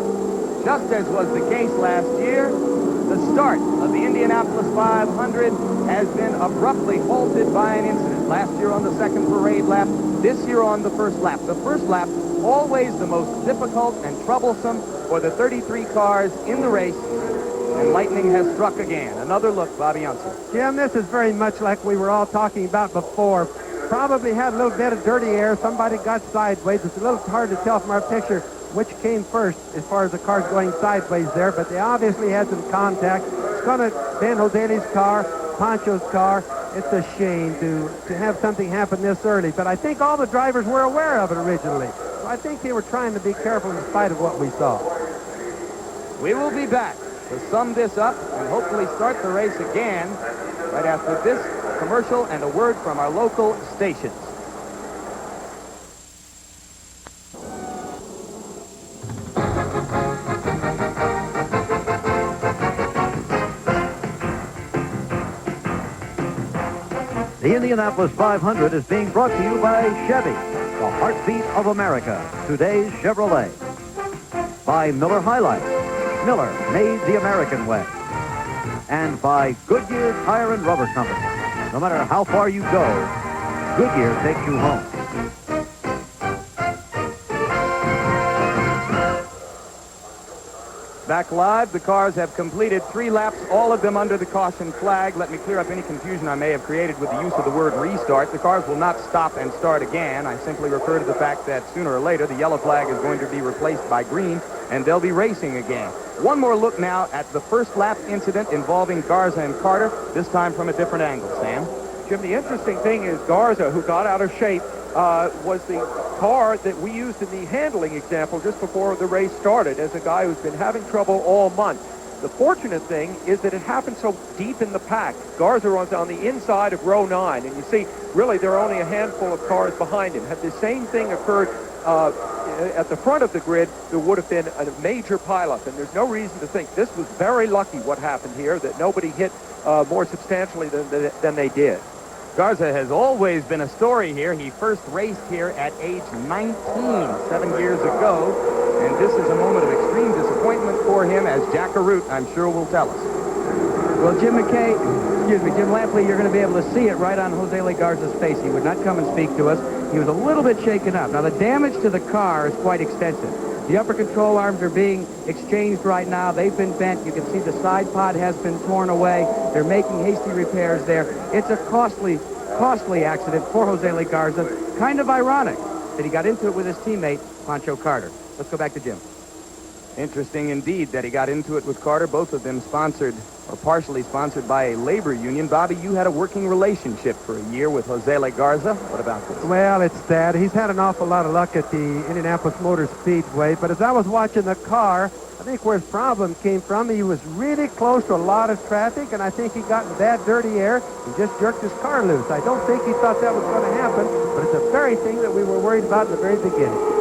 just as was the case last year, the start of the Indianapolis 500 has been abruptly halted by an incident. Last year on the second parade lap, this year on the first lap. The first lap, always the most difficult and troublesome for the 33 cars in the race, and lightning has struck again. Another look, Bobby Unser. Jim, this is very much like we were all talking about before. Probably had a little bit of dirty air. Somebody got sideways. It's a little hard to tell from our picture which came first as far as the cars going sideways there, but they obviously had some contact. It's going to Ben Joseli's car, Pancho's car. It's a shame to have something happen this early, but I think all the drivers were aware of it originally. So I think they were trying to be careful in spite of what we saw. We will be back to sum this up and hopefully start the race again right after this commercial and a word from our local stations. The Indianapolis 500 is being brought to you by Chevy, the heartbeat of America, today's Chevrolet. By Miller High Life, Miller made the American way. And by Goodyear Tire and Rubber Company. No matter how far you go, Goodyear takes you home. Back live, the cars have completed 3 laps, all of them under the caution flag. Let me clear up any confusion I may have created with the use of the word restart. The cars will not stop and start again. I simply refer to the fact that sooner or later the yellow flag is going to be replaced by green, and they'll be racing again. One more look now at the first lap incident involving Garza and Carter, this time from a different angle. Sam? Jim, the interesting thing is Garza, who got out of shape, was the car that we used in the handling example just before the race started as a guy who's been having trouble all month. The fortunate thing is that it happened so deep in the pack. Garza was on the inside of row 9, and you see, really, there are only a handful of cars behind him. Had the same thing occurred at the front of the grid, there would have been a major pileup, and there's no reason to think this was very lucky what happened here, that nobody hit more substantially than they did. Garza has always been a story here. He first raced here at age 19, 7 years ago, and this is a moment of extreme disappointment for him, as Jack Arute, I'm sure, will tell us. Well, Jim Lampley, you're going to be able to see it right on Jose Le Garza's face. He would not come and speak to us. He was a little bit shaken up. Now, the damage to the car is quite extensive. The upper control arms are being exchanged right now. They've been bent. You can see the side pod has been torn away. They're making hasty repairs there. It's a costly accident for Jose Le Garza. Kind of ironic that he got into it with his teammate, Pancho Carter. Let's go back to Jim. Interesting indeed that he got into it with Carter, both of them sponsored or partially sponsored by a labor union. Bobby, you had a working relationship for a year with Jose Le Garza. What about this? Well, it's sad. He's had an awful lot of luck at the Indianapolis Motor Speedway, but as I was watching the car, I think where his problem came from, he was really close to a lot of traffic, and I think he got in bad, dirty air and just jerked his car loose. I don't think he thought that was going to happen, but it's the very thing that we were worried about in the very beginning.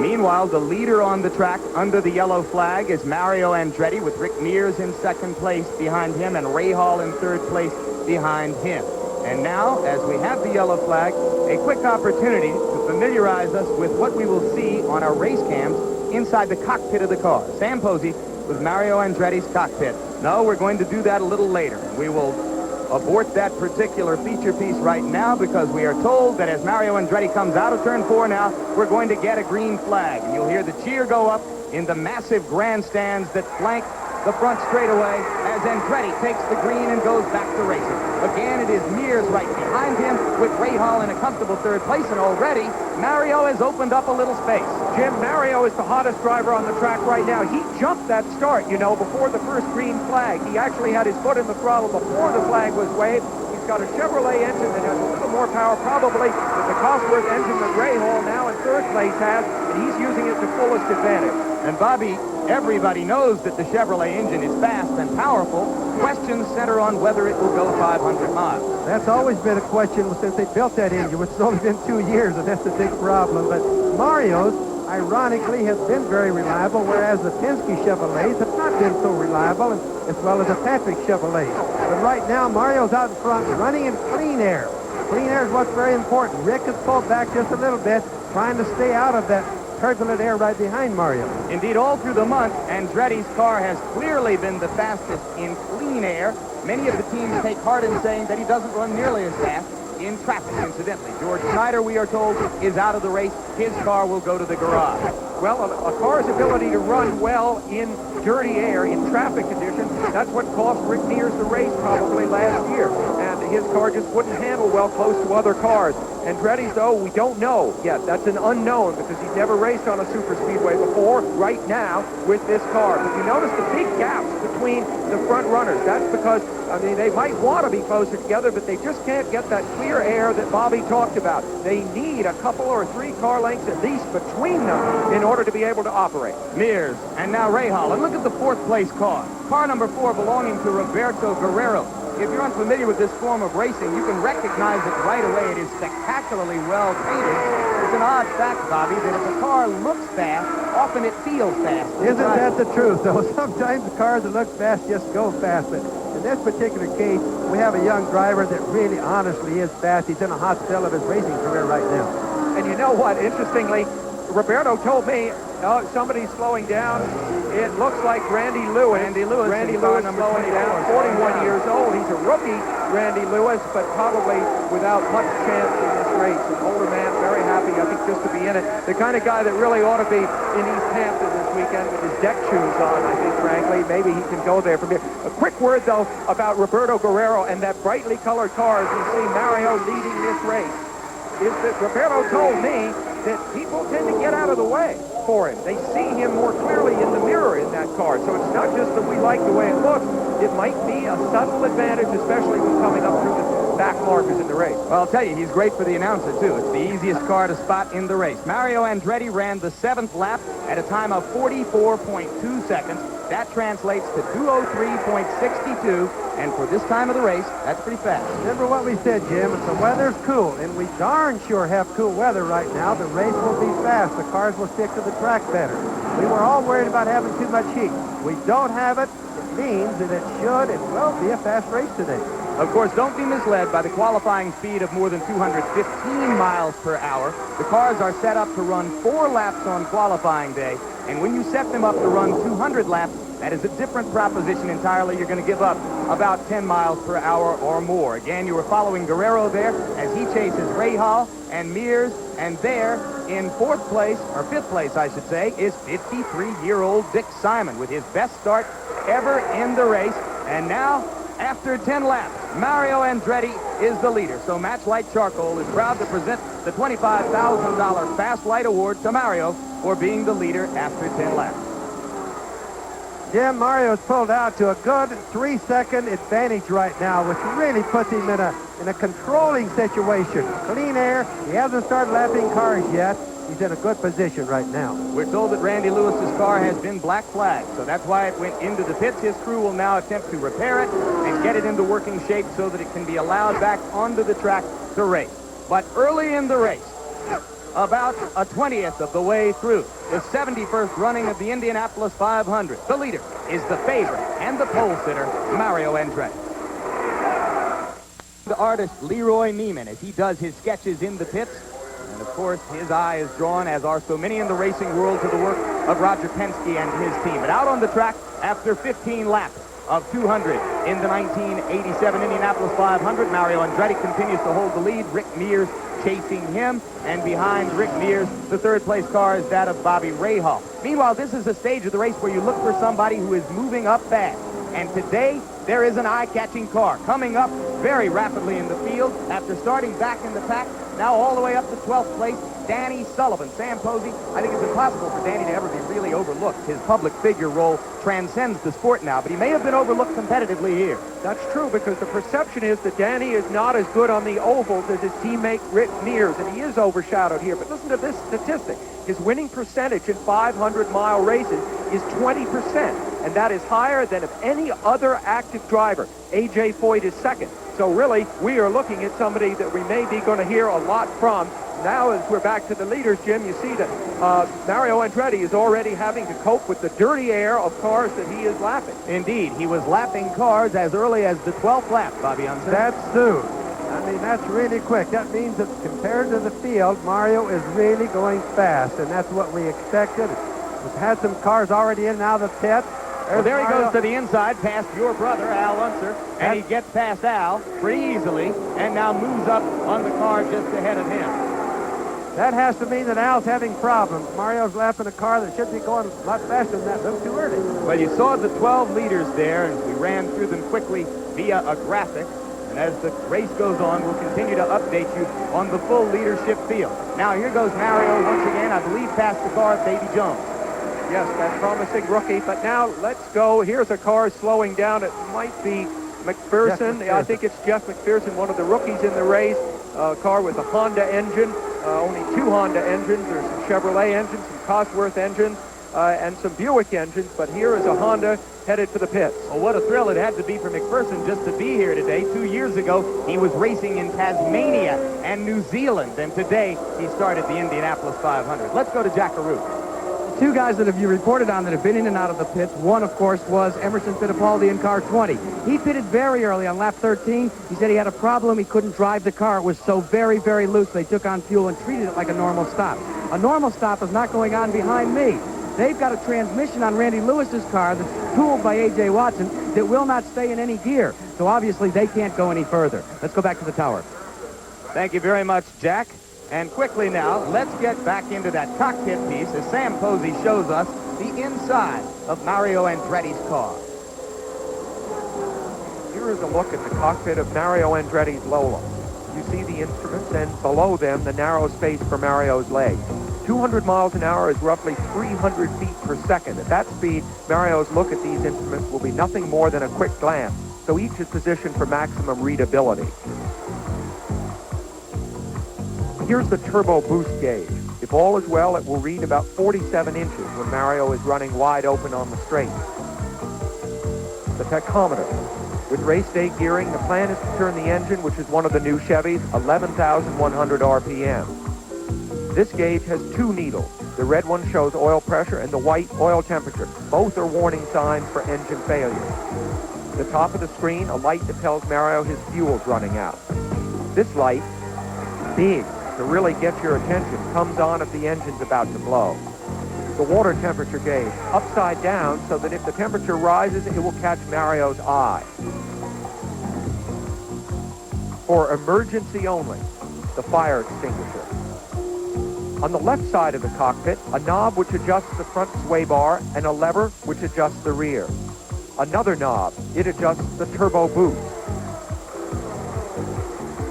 Meanwhile, the leader on the track under the yellow flag is Mario Andretti, with Rick Mears in second place behind him and Ray Hall in third place behind him. And now, as we have the yellow flag, a quick opportunity to familiarize us with what we will see on our race cams inside the cockpit of the car. Sam Posey with Mario Andretti's cockpit. No, we're going to do that a little later. We will abort that particular feature piece right now because we are told that as Mario Andretti comes out of turn 4 now, we're going to get a green flag. And you'll hear the cheer go up in the massive grandstands that flank the front straightaway as Andretti takes the green and goes back to racing. Again, it is Mears right behind him with Ray Hall in a comfortable third place, and already Mario has opened up a little space. Jim, Mario is the hottest driver on the track right now. He jumped that start, you know, before the first green flag. He actually had his foot in the throttle before the flag was waved. He's got a Chevrolet engine that has a little more power, probably, than the Cosworth engine that Ray Hall now in third place has, and he's using it to fullest advantage. And Bobby, everybody knows that the Chevrolet engine is fast and powerful. Questions center on whether it will go 500 miles. That's always been a question since they built that engine, which has only been 2 years, and that's a big problem. But Mario's, ironically, has been very reliable, whereas the Penske Chevrolets have not been so reliable, as well as the Patrick Chevrolet. But right now, Mario's out in front, running in clean air. Clean air is what's very important. Rick has pulled back just a little bit, trying to stay out of that turbulent air right behind Mario. Indeed, all through the month, Andretti's car has clearly been the fastest in clean air. Many of the teams take heart in saying that he doesn't run nearly as fast in traffic, incidentally. George Snyder, we are told, is out of the race. His car will go to the garage. Well, a car's ability to run well in dirty air, in traffic conditions, that's what cost Rick Mears the race probably last year. And his car just wouldn't handle well close to other cars. Andretti's, though, we don't know yet. That's an unknown because he's never raced on a super speedway before right now with this car. But you notice the big gaps between the front runners. That's because, I mean, they might want to be closer together, but they just can't get that clear air that Bobby talked about. They need a couple or 3 car lengths at least between them in order to be able to operate. Mears, and now Ray Hall. And look at the 4th place car. Car number 4 belonging to Roberto Guerrero. If you're unfamiliar with this form of racing, you can recognize it right away. It is spectacularly well painted. It's an odd fact, Bobby, that if a car looks fast, often it feels fast. Isn't that the truth, though? Sometimes the cars that look fast just go fast. But in this particular case, we have a young driver that really honestly is fast. He's in a hot spell of his racing career right now. And you know what? Interestingly, Roberto told me, somebody's slowing down. It looks like Randy Lewis. Randy Lewis slowing down, 41 years old. He's a rookie, Randy Lewis, but probably without much chance in this race. An older man, very happy, I think, just to be in it. The kind of guy that really ought to be in East Hampton this weekend with his deck shoes on, I think, frankly. Maybe he can go there from here. A quick word, though, about Roberto Guerrero and that brightly colored car as we see Mario leading this race. Is that Roberto told me that people tend to get out of the way for him. They see him more clearly in the mirror in that car. So it's not just that we like the way it looks. It might be a subtle advantage, especially when coming up through the back markers in the race. Well, I'll tell you, he's great for the announcer, too. It's the easiest car to spot in the race. Mario Andretti ran the 7th lap at a time of 44.2 seconds. That translates to 2:03.62, and for this time of the race, that's pretty fast. Remember what we said, Jim, if the weather's cool, and we darn sure have cool weather right now, the race will be fast. The cars will stick to the track better. We were all worried about having too much heat. We don't have it. It means that it should and will be a fast race today. Of course, don't be misled by the qualifying speed of more than 215 miles per hour. The cars are set up to run 4 laps on qualifying day, and when you set them up to run 200 laps, that is a different proposition entirely. You're going to give up about 10 miles per hour or more. Again, you were following Guerrero there as he chases Rahal and Mears, and there in 4th place, or 5th place, I should say, is 53-year-old Dick Simon with his best start ever in the race. And now, after 10 laps, Mario Andretti is the leader. So Matchlight Charcoal is proud to present the $25,000 Fast Light Award to Mario for being the leader after 10 laps. Jim, Mario's pulled out to a good 3-second advantage right now, which really puts him in a controlling situation. Clean air. He hasn't started lapping cars yet. He's in a good position right now. We're told that Randy Lewis's car has been black flagged, so that's why it went into the pits. His crew will now attempt to repair it and get it into working shape so that it can be allowed back onto the track to race. But early in the race, about a 20th of the way through the 71st running of the Indianapolis 500, the leader is the favorite and the pole sitter, Mario Andretti. The artist Leroy Neiman as he does his sketches in the pits. And, of course, his eye is drawn, as are so many in the racing world, to the work of Roger Penske and his team. But out on the track, after 15 laps of 200 in the 1987 Indianapolis 500, Mario Andretti continues to hold the lead. Rick Mears chasing him, and behind Rick Mears, the third-place car is that of Bobby Rahal. Meanwhile, this is a stage of the race where you look for somebody who is moving up fast. And today, there is an eye-catching car coming up very rapidly in the field after starting back in the pack, now all the way up to 12th place, Danny Sullivan. Sam Posey, I think it's impossible for Danny to ever be really overlooked. His public figure role transcends the sport now, but he may have been overlooked competitively here. That's true, because the perception is that Danny is not as good on the ovals as his teammate Rick Mears, and he is overshadowed here. But listen to this statistic. His winning percentage in 500-mile races is 20%, and that is higher than of any other active driver. A.J. Foyt is second. So really, we are looking at somebody that we may be going to hear a lot from. Now, as we're back to the leaders, Jim, you see that Mario Andretti is already having to cope with the dirty air of cars that he is lapping. Indeed, he was lapping cars as early as the 12th lap, Bobby Unser. That's soon. I mean, that's really quick. That means that compared to the field, Mario is really going fast, and that's what we expected. We've had some cars already in and out of the pit. Well, there he goes to the inside, past your brother, Al Unser, and he gets past Al pretty easily, and now moves up on the car just ahead of him. That has to mean that Al's having problems. Mario's lapping a car that should be going a lot faster than that. A little too early. Well, you saw the 12 leaders there, and we ran through them quickly via a graphic. And as the race goes on, we'll continue to update you on the full leadership field. Now, here goes Mario once again, I believe, past the car of Davy Jones. Yes, that promising rookie. But now let's go. Here's a car slowing down. It might be McPherson. I think it's Jeff McPherson, one of the rookies in the race. A car with a Honda engine. Only 2 Honda engines. There's some Chevrolet engines, some Cosworth engines, and some Buick engines. But here is a Honda headed for the pits. Well, what a thrill it had to be for McPherson just to be here today. 2 years ago, he was racing in Tasmania and New Zealand. And today, he started the Indianapolis 500. Let's go to Jack Carew. 2 guys that you reported on that have been in and out of the pits. One, of course, was Emerson Fittipaldi in car 20. He pitted very early on lap 13. He said he had a problem. He couldn't drive the car. It was so very, very loose. They took on fuel and treated it like a normal stop. A normal stop is not going on behind me. They've got a transmission on Randy Lewis's car that's tooled by A.J. Watson that will not stay in any gear. So obviously they can't go any further. Let's go back to the tower. Thank you very much, Jack. And quickly now, let's get back into that cockpit piece as Sam Posey shows us the inside of Mario Andretti's car. Here is a look at the cockpit of Mario Andretti's Lola. You see the instruments, and below them, the narrow space for Mario's leg. 200 miles an hour is roughly 300 feet per second. At that speed, Mario's look at these instruments will be nothing more than a quick glance. so each is positioned for maximum readability. Here's the turbo boost gauge. If all is well, it will read about 47 inches when Mario is running wide open on the straight. The tachometer. With race day gearing, the plan is to turn the engine, which is one of the new Chevys, 11,100 RPM. This gauge has two needles. The red one shows oil pressure and the white oil temperature. Both are warning signs for engine failure. At the top of the screen, a light that tells Mario his fuel's running out. This light, big, to really get your attention, comes on if the engine's about to blow. The water temperature gauge, upside down so that if the temperature rises, it will catch Mario's eye. For emergency only, the fire extinguisher. On the left side of the cockpit, a knob which adjusts the front sway bar and a lever which adjusts the rear. Another knob, it adjusts the turbo boost.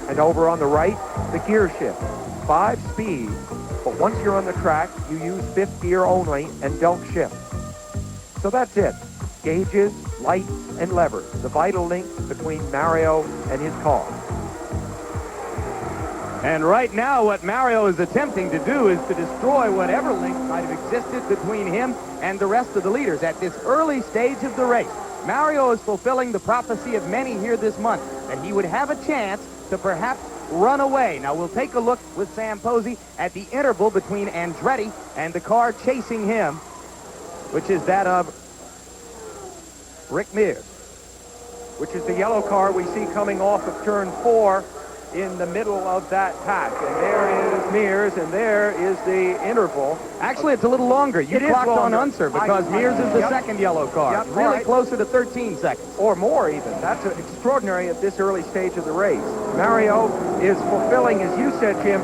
And over on the right, the gear shift. 5 speeds, but once you're on the track, you use 5th gear only and don't shift. So that's it. Gauges, lights, and levers, the vital link between Mario and his car. And right now, what Mario is attempting to do is to destroy whatever link might have existed between him and the rest of the leaders at this early stage of the race. Mario is fulfilling the prophecy of many here this month, that he would have a chance to perhaps run away. Now, we'll take a look with Sam Posey at the interval between Andretti and the car chasing him, which is that of Rick Mears, which is the yellow car we see coming off of turn 4 in the middle of that pack. And there is Mears, and there is the interval. Actually, it's a little longer. You clocked on Unser because Mears is the yep. second yellow car. Yep, really right. closer to 13 seconds. Or more, even. That's extraordinary at this early stage of the race. Mario is fulfilling, as you said, Jim,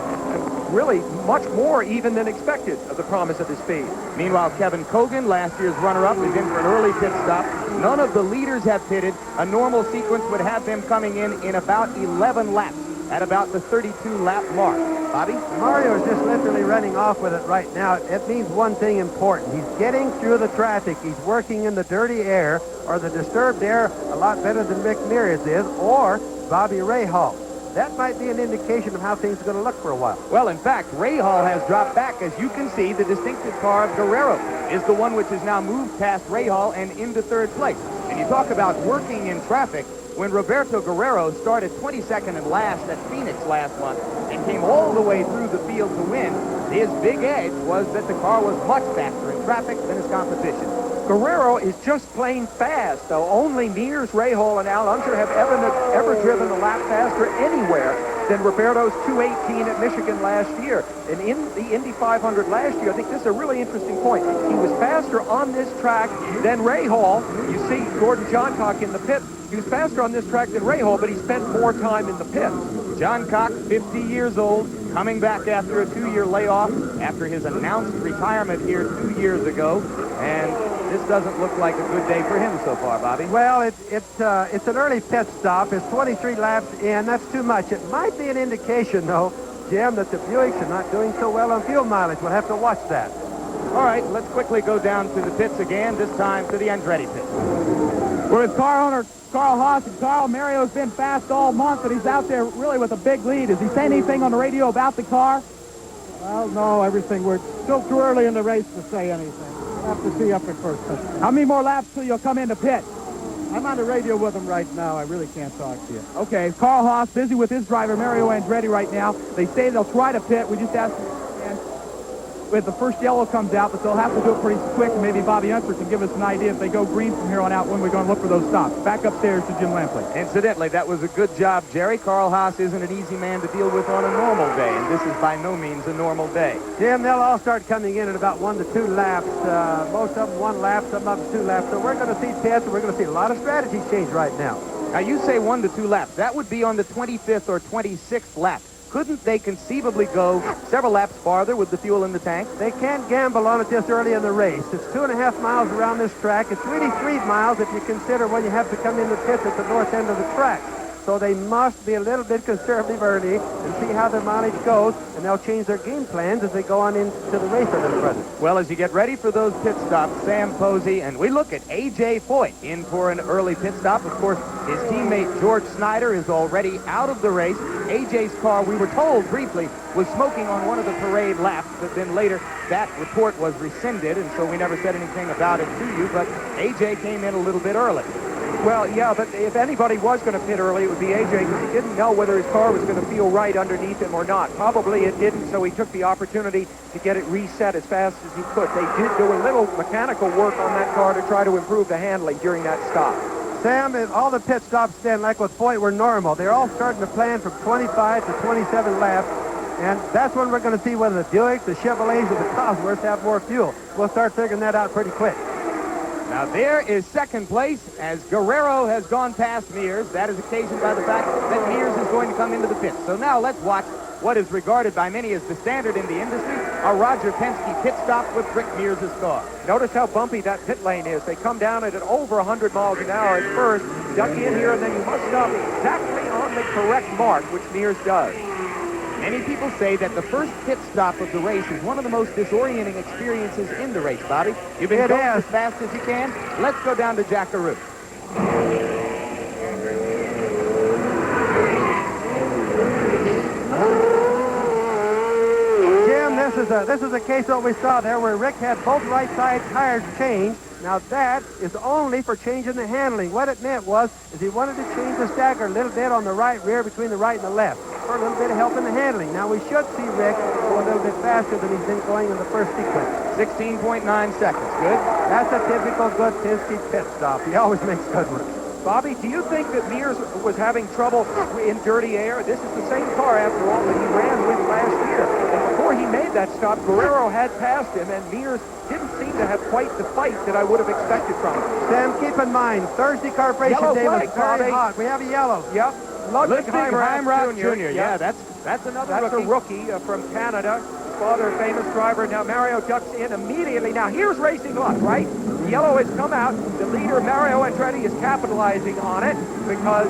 really much more even than expected of the promise of his speed. Meanwhile, Kevin Kogan, last year's runner-up, is in for an early pit stop. None of the leaders have pitted. A normal sequence would have them coming in about 11 laps at about the 32-lap mark. Bobby? Mario is just literally running off with it right now. It means one thing important. He's getting through the traffic. He's working in the dirty air or the disturbed air a lot better than Rick Mears is, or Bobby Rahal. That might be an indication of how things are going to look for a while. Well, in fact, Rahal has dropped back. As you can see, the distinctive car of Guerrero is the one which has now moved past Rahal and into third place. And you talk about working in traffic. When Roberto Guerrero started 22nd and last at Phoenix last month and came all the way through the field to win, his big edge was that the car was much faster in traffic than his competition. Guerrero is just plain fast, though. Only Mears, Rahal, and Al Unser have ever driven a lap faster anywhere than Roberto's 2:18 at Michigan last year. And in the Indy 500 last year, I think this is a really interesting point. He was faster on this track than Rahal. You see Gordon Johncock in the pit. He was faster on this track than Rahal, but he spent more time in the pit. Johncock, 50 years old, coming back after a 2-year layoff after his announced retirement here 2 years ago. And this doesn't look like a good day for him so far, Bobby. Well, it's an early pit stop. It's 23 laps in. That's too much. It might be an indication, though, Jim, that the Buicks are not doing so well on fuel mileage. We'll have to watch that. All right, let's quickly go down to the pits again, this time to the Andretti pit. We're with car owner Carl Haas. And Carl, Mario's been fast all month, and he's out there really with a big lead. Is he saying anything on the radio about the car? Well, no, everything. We're still too early in the race to say anything. We'll have to see up at first. How many more laps till you'll come into pit? I'm on the radio with him right now. I really can't talk to you. Okay, Carl Haas busy with his driver, Mario Andretti, right now. They say they'll try to pit. We just asked him if the first yellow comes out, but they'll have to do it pretty quick. Maybe Bobby Unser can give us an idea if they go green from here on out when we're going to look for those stops. Back upstairs to Jim Lampley. Incidentally, that was a good job, Jerry. Carl Haas isn't an easy man to deal with on a normal day, and this is by no means a normal day. Jim, they'll all start coming in at about 1 to 2 laps. Most of them 1 lap, some of them 2 laps. So we're going to see pits, and we're going to see a lot of strategy change right now. Now, you say 1 to 2 laps. That would be on the 25th or 26th lap. Couldn't they conceivably go several laps farther with the fuel in the tank? They can't gamble on it this early in the race. It's 2.5 miles around this track. It's really 3 miles if you consider when you have to come in the pits at the north end of the track. so they must be a little bit conservative early and see how their mileage goes, and they'll change their game plans as they go on into the race at the present. Well, as you get ready for those pit stops, Sam Posey, and we look at A.J. Foyt in for an early pit stop. Of course, his teammate George Snyder is already out of the race. A.J.'s car, we were told briefly, was smoking on one of the parade laps, but then later that report was rescinded, and so we never said anything about it to you, but A.J. came in a little bit early. Well, yeah, but if anybody was going to pit early, it would be A.J. because he didn't know whether his car was going to feel right underneath him or not. Probably it didn't, so he took the opportunity to get it reset as fast as he could. They did do a little mechanical work on that car to try to improve the handling during that stop. Sam, all the pit stops then, like with Foyt, were normal. They're all starting to plan from 25 to 27 laps, and that's when we're going to see whether the Buicks, the Chevrolets, or the Cosworths have more fuel. We'll start figuring that out pretty quick. Now there is second place as Guerrero has gone past Mears. That is occasioned by the fact that Mears is going to come into the pit. So now let's watch what is regarded by many as the standard in the industry, a Roger Penske pit stop with Rick Mears' car. Notice how bumpy that pit lane is. They come down at over 100 miles an hour at first, duck in here, and then you must stop exactly on the correct mark, which Mears does. Many people say that the first pit stop of the race is one of the most disorienting experiences in the race, Bobby. You've been going as fast as you can. Let's go down to Jackaroo. Jim, this is a case of what we saw there where Rick had both right side tires changed. Now that is only for changing the handling. What it meant was he wanted to change the stacker a little bit on the right rear between the right and the left for a little bit of help in the handling. Now we should see Rick go a little bit faster than he's been going in the first sequence. 16.9 seconds. Good. That's a typical good Penske pit stop. He always makes good ones. Bobby, do you think that Mears was having trouble in dirty air? This is the same car, after all, that he ran with last year. And before he made that stop, Guerrero had passed him, and Mears didn't seem to have quite the fight that I would have expected from him. Sam, keep in mind, Thursday Corporation Yellow Day was flag, very Bobby. hot. We have a yellow. Yep. Ludwig Heimrock Jr. Yep. Yeah, that's another That's rookie. a rookie from Canada. His father, a famous driver. Now Mario ducks in immediately. Now here's racing luck, right? Yellow has come out. The leader, Mario Andretti, is capitalizing on it because,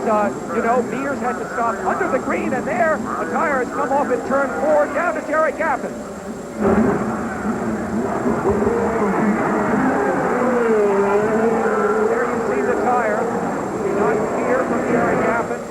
Mears had to stop under the green, and there a tire has come off in turn 4 down to Jerry Gaffin. There you see the tire. Not here from Jerry Gaffin.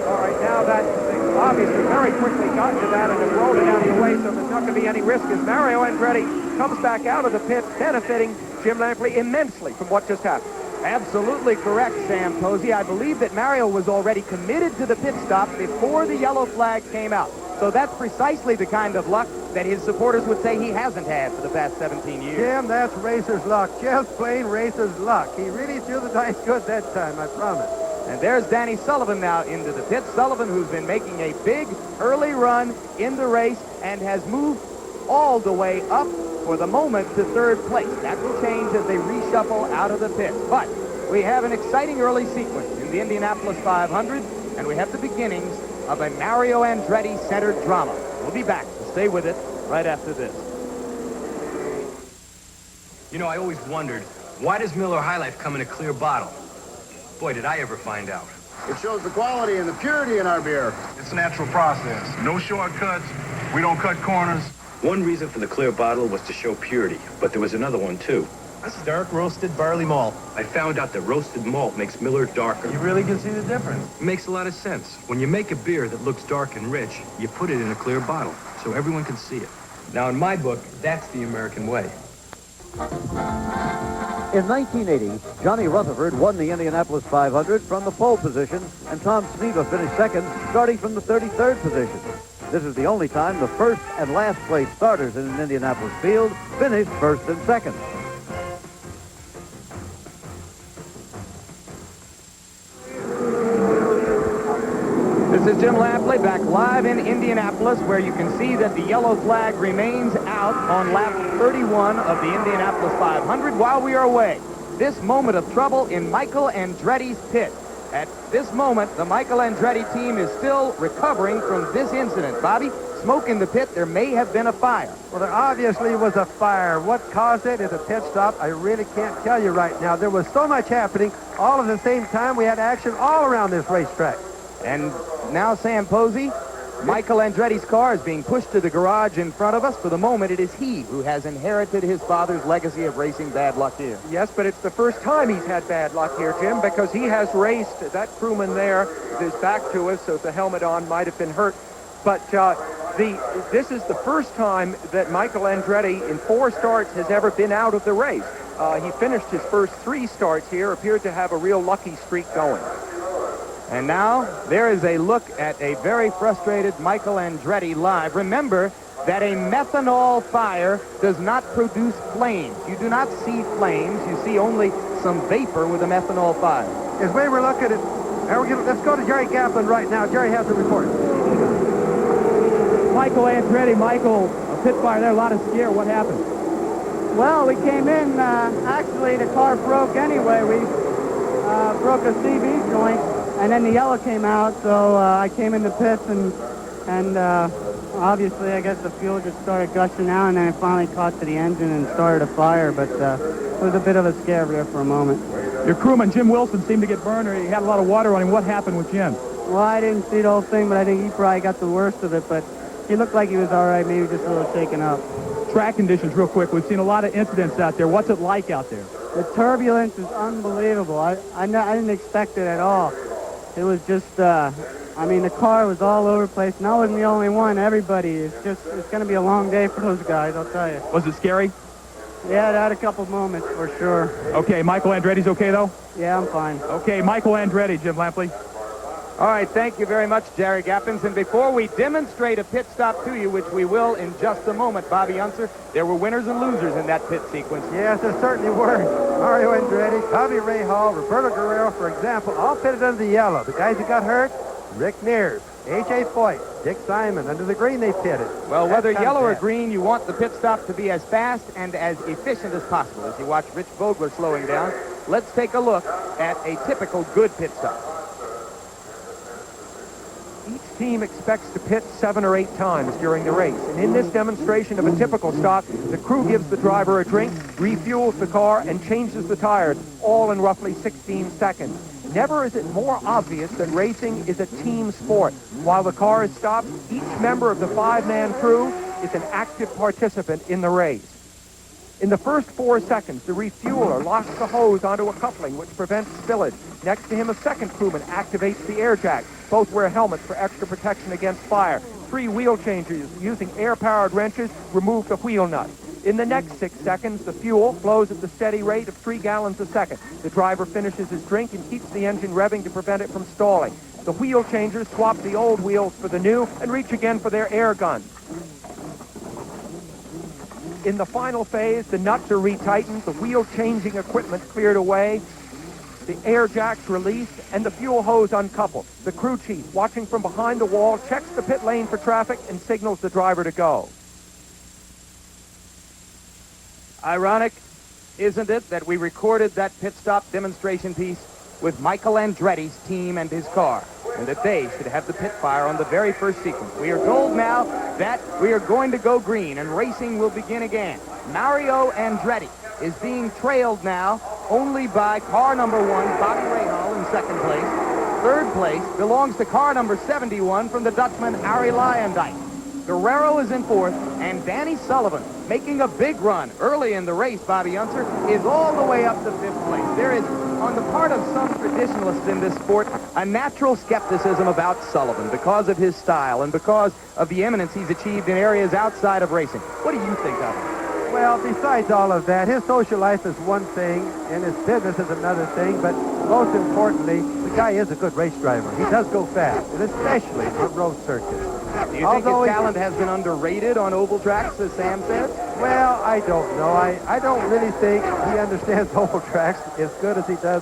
All right, now that thing obviously very quickly got to that and it rolled it out of the way, so there's not going to be any risk as Mario Andretti comes back out of the pit, benefiting Jim Lampley immensely from what just happened. Absolutely correct, Sam Posey. I believe that Mario was already committed to the pit stop before the yellow flag came out. So that's precisely the kind of luck that his supporters would say he hasn't had for the past 17 years. Jim, that's racer's luck. Just plain racer's luck. He really threw the dice good that time, I promise. And there's Danny Sullivan now into the pit. Sullivan, who's been making a big early run in the race and has moved all the way up for the moment to third place. That will change as they reshuffle out of the pit. But we have an exciting early sequence in the Indianapolis 500, and we have the beginnings of a Mario Andretti-centered drama. We'll be back to stay with it right after this. You know, I always wondered, why does Miller High Life come in a clear bottle? Boy, did I ever find out. It shows the quality and the purity in our beer. It's a natural process. No shortcuts. We don't cut corners. One reason for the clear bottle was to show purity, but there was another one, too. That's dark roasted barley malt. I found out that roasted malt makes Miller darker. You really can see the difference. It makes a lot of sense. When you make a beer that looks dark and rich, you put it in a clear bottle, so everyone can see it. Now, in my book, that's the American way. In 1980, Johnny Rutherford won the Indianapolis 500 from the pole position, and Tom Sneva finished second, starting from the 33rd position. This is the only time the first and last place starters in an Indianapolis field finished first and second. This is Jim Lampley back live in Indianapolis, where you can see that the yellow flag remains out on lap 31 of the Indianapolis 500 while we are away. This moment of trouble in Michael Andretti's pit. At this moment, the Michael Andretti team is still recovering from this incident. Bobby, smoke in the pit. There may have been a fire. Well, there obviously was a fire. What caused it is a pit stop. I really can't tell you right now. There was so much happening all at the same time. We had action all around this racetrack. And now, Sam Posey, Michael Andretti's car is being pushed to the garage in front of us. For the moment, it is he who has inherited his father's legacy of racing bad luck here. Yes, but it's the first time he's had bad luck here, Jim, because he has raced. That crewman there with his back to us, so the helmet on might have been hurt. But this is the first time that Michael Andretti in 4 starts has ever been out of the race. He finished his first 3 starts here, appeared to have a real lucky streak going. And now there is a look at a very frustrated Michael Andretti live. Remember that a methanol fire does not produce flames. You do not see flames. You see only some vapor with a methanol fire. As we were looking at, let's go to Jerry Gaplin right now. Jerry has the report. Michael Andretti, Michael, a pit fire there, a lot of scare. What happened? Well, we came in, actually the car broke anyway. We broke a CV joint, and then the yellow came out, so I came in the pits, and obviously I guess the fuel just started gushing out, and then it finally caught to the engine and started a fire, but it was a bit of a scare there for a moment. Your crewman, Jim Wilson, seemed to get burned, or he had a lot of water on him. What happened with Jim? Well, I didn't see the whole thing, but I think he probably got the worst of it, but he looked like he was all right, maybe just a little shaken up. Track conditions, real quick. We've seen a lot of incidents out there. What's it like out there? The turbulence is unbelievable. I didn't expect it at all. It was just, I mean, the car was all over the place, and I wasn't the only one. Everybody, it's going to be a long day for those guys, I'll tell you. Was it scary? Yeah, it had a couple moments for sure. Okay, Michael Andretti's okay, though? Yeah, I'm fine. Okay, Michael Andretti, Jim Lampley. All right, thank you very much, Jerry Gappins. And before we demonstrate a pit stop to you, which we will in just a moment, Bobby Unser, there were winners and losers in that pit sequence. Yes, there certainly were. Mario Andretti, Bobby Rahal, Roberto Guerrero, for example, all pitted under the yellow. The guys who got hurt, Rick Mears, A.J. Foyt, Dick Simon. Under the green, they pitted. Well, whether yellow or green, you want the pit stop to be as fast and as efficient as possible. As you watch Rich Vogler slowing down, let's take a look at a typical good pit stop. Each team expects to pit 7 or 8 times during the race. And in this demonstration of a typical stop, the crew gives the driver a drink, refuels the car, and changes the tires, all in roughly 16 seconds. Never is it more obvious that racing is a team sport. While the car is stopped, each member of the 5-man crew is an active participant in the race. In the first 4 seconds, the refueler locks the hose onto a coupling, which prevents spillage. Next to him, a second crewman activates the air jack. Both wear helmets for extra protection against fire. 3 wheel changers using air-powered wrenches remove the wheel nut. In the next 6 seconds, the fuel flows at the steady rate of 3 gallons a second. The driver finishes his drink and keeps the engine revving to prevent it from stalling. The wheel changers swap the old wheels for the new and reach again for their air guns. In the final phase, the nuts are retightened, the wheel-changing equipment cleared away, the air jacks released, and the fuel hose uncoupled. The crew chief, watching from behind the wall, checks the pit lane for traffic and signals the driver to go. Ironic, isn't it, that we recorded that pit stop demonstration piece with Michael Andretti's team and his car, and that they should have the pit fire on the very first sequence. We are told now that we are going to go green and racing will begin again. Mario Andretti is being trailed now only by car number 1, Bobby Rahal, in second place. Third place belongs to car number 71 from the Dutchman, Arie Luyendyk. Guerrero is in fourth, and Danny Sullivan, making a big run early in the race, Bobby Unser, is all the way up to 5th place. There is, on the part of some traditionalists in this sport, a natural skepticism about Sullivan because of his style and because of the eminence he's achieved in areas outside of racing. What do you think of him? Well, besides all of that, his social life is one thing, and his business is another thing, but most importantly, the guy is a good race driver. He does go fast, and especially on road circuits. Do you think his talent has been underrated on oval tracks, as Sam said? Well, I don't know. I don't really think he understands oval tracks as good as he does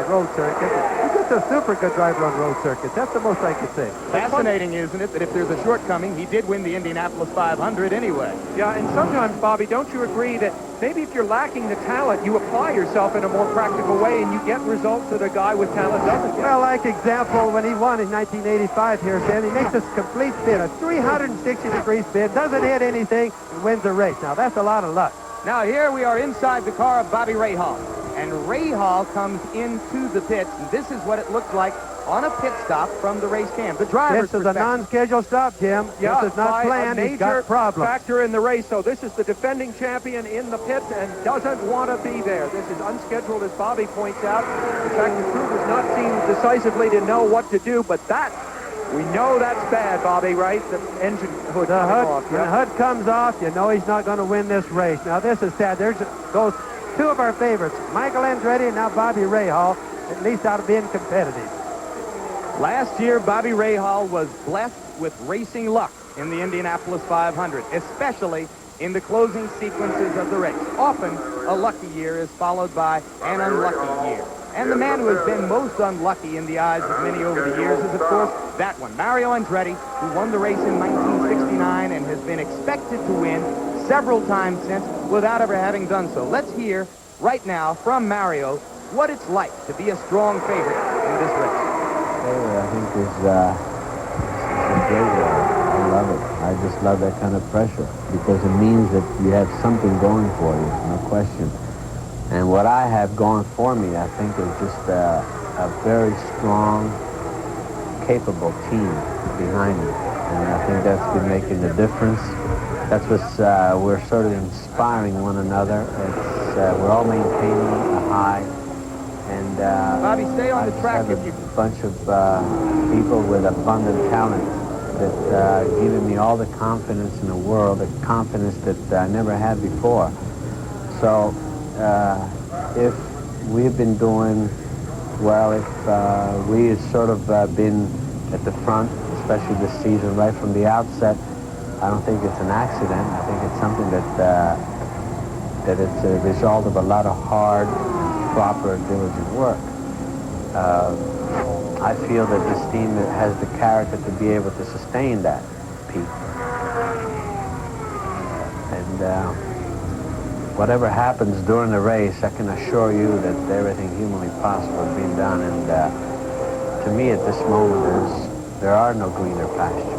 road circuits. He's just a super good driver on road circuits. That's the most I could say. Fascinating, isn't it, that if there's a shortcoming, he did win the Indianapolis 500 anyway. Yeah, and sometimes, Bobby, don't you agree that maybe if you're lacking the talent, you apply yourself in a more practical way and you get results that a guy with talent doesn't get? Well, like example, when he won in 1985 here, Sam, he makes this complete spin, a 360-degree spin, doesn't hit anything, and wins the race. Now, that's a lot of luck. Now, here we are inside the car of Bobby Rahal. And And Ray Hall comes into the pits, and this is what it looks like on a pit stop from the race cam. The driver's This is a non-scheduled stop, Jim. Yeah, this is not by planned. a He's got major problems. factor in the race. So this is the defending champion in the pits and doesn't want to be there. This is unscheduled, as Bobby points out. In fact, the crew does not seem decisively to know what to do, but that, we know that's bad, Bobby, right? The engine hood coming off. When the hood comes off, you know he's not going to win this race. Now, this is sad. There's those two of our favorites, Michael Andretti and now Bobby Rahal, at least out of being competitive. Last year, Bobby Rahal was blessed with racing luck in the Indianapolis 500, especially in the closing sequences of the race. Often, a lucky year is followed by an unlucky year. And the man who has been most unlucky in the eyes of many over the years is, of course, that one, Mario Andretti, who won the race in 1969 and has been expected to win several times since without ever having done so. Let's hear right now from Mario what it's like to be a strong favorite in this race. I think it's a great ride. I love it. I just love that kind of pressure because it means that you have something going for you, no question. And what I have going for me, I think, is just a very strong, capable team behind me. And I think that's been making the difference. That's what's, we're sort of inspiring one another. It's, we're all maintaining a high. And Bobby, stay on the track if you... a bunch of people with abundant talent that given me all the confidence in the world, the confidence that I never had before. So if we've been doing well, if we had sort of been at the front, especially this season, right from the outset, I don't think it's an accident. I think it's something that it's a result of a lot of hard, proper, diligent work. I feel that this team has the character to be able to sustain that peak. And whatever happens during the race, I can assure you that everything humanly possible has been done. And to me, at this moment, there are no greener pastures.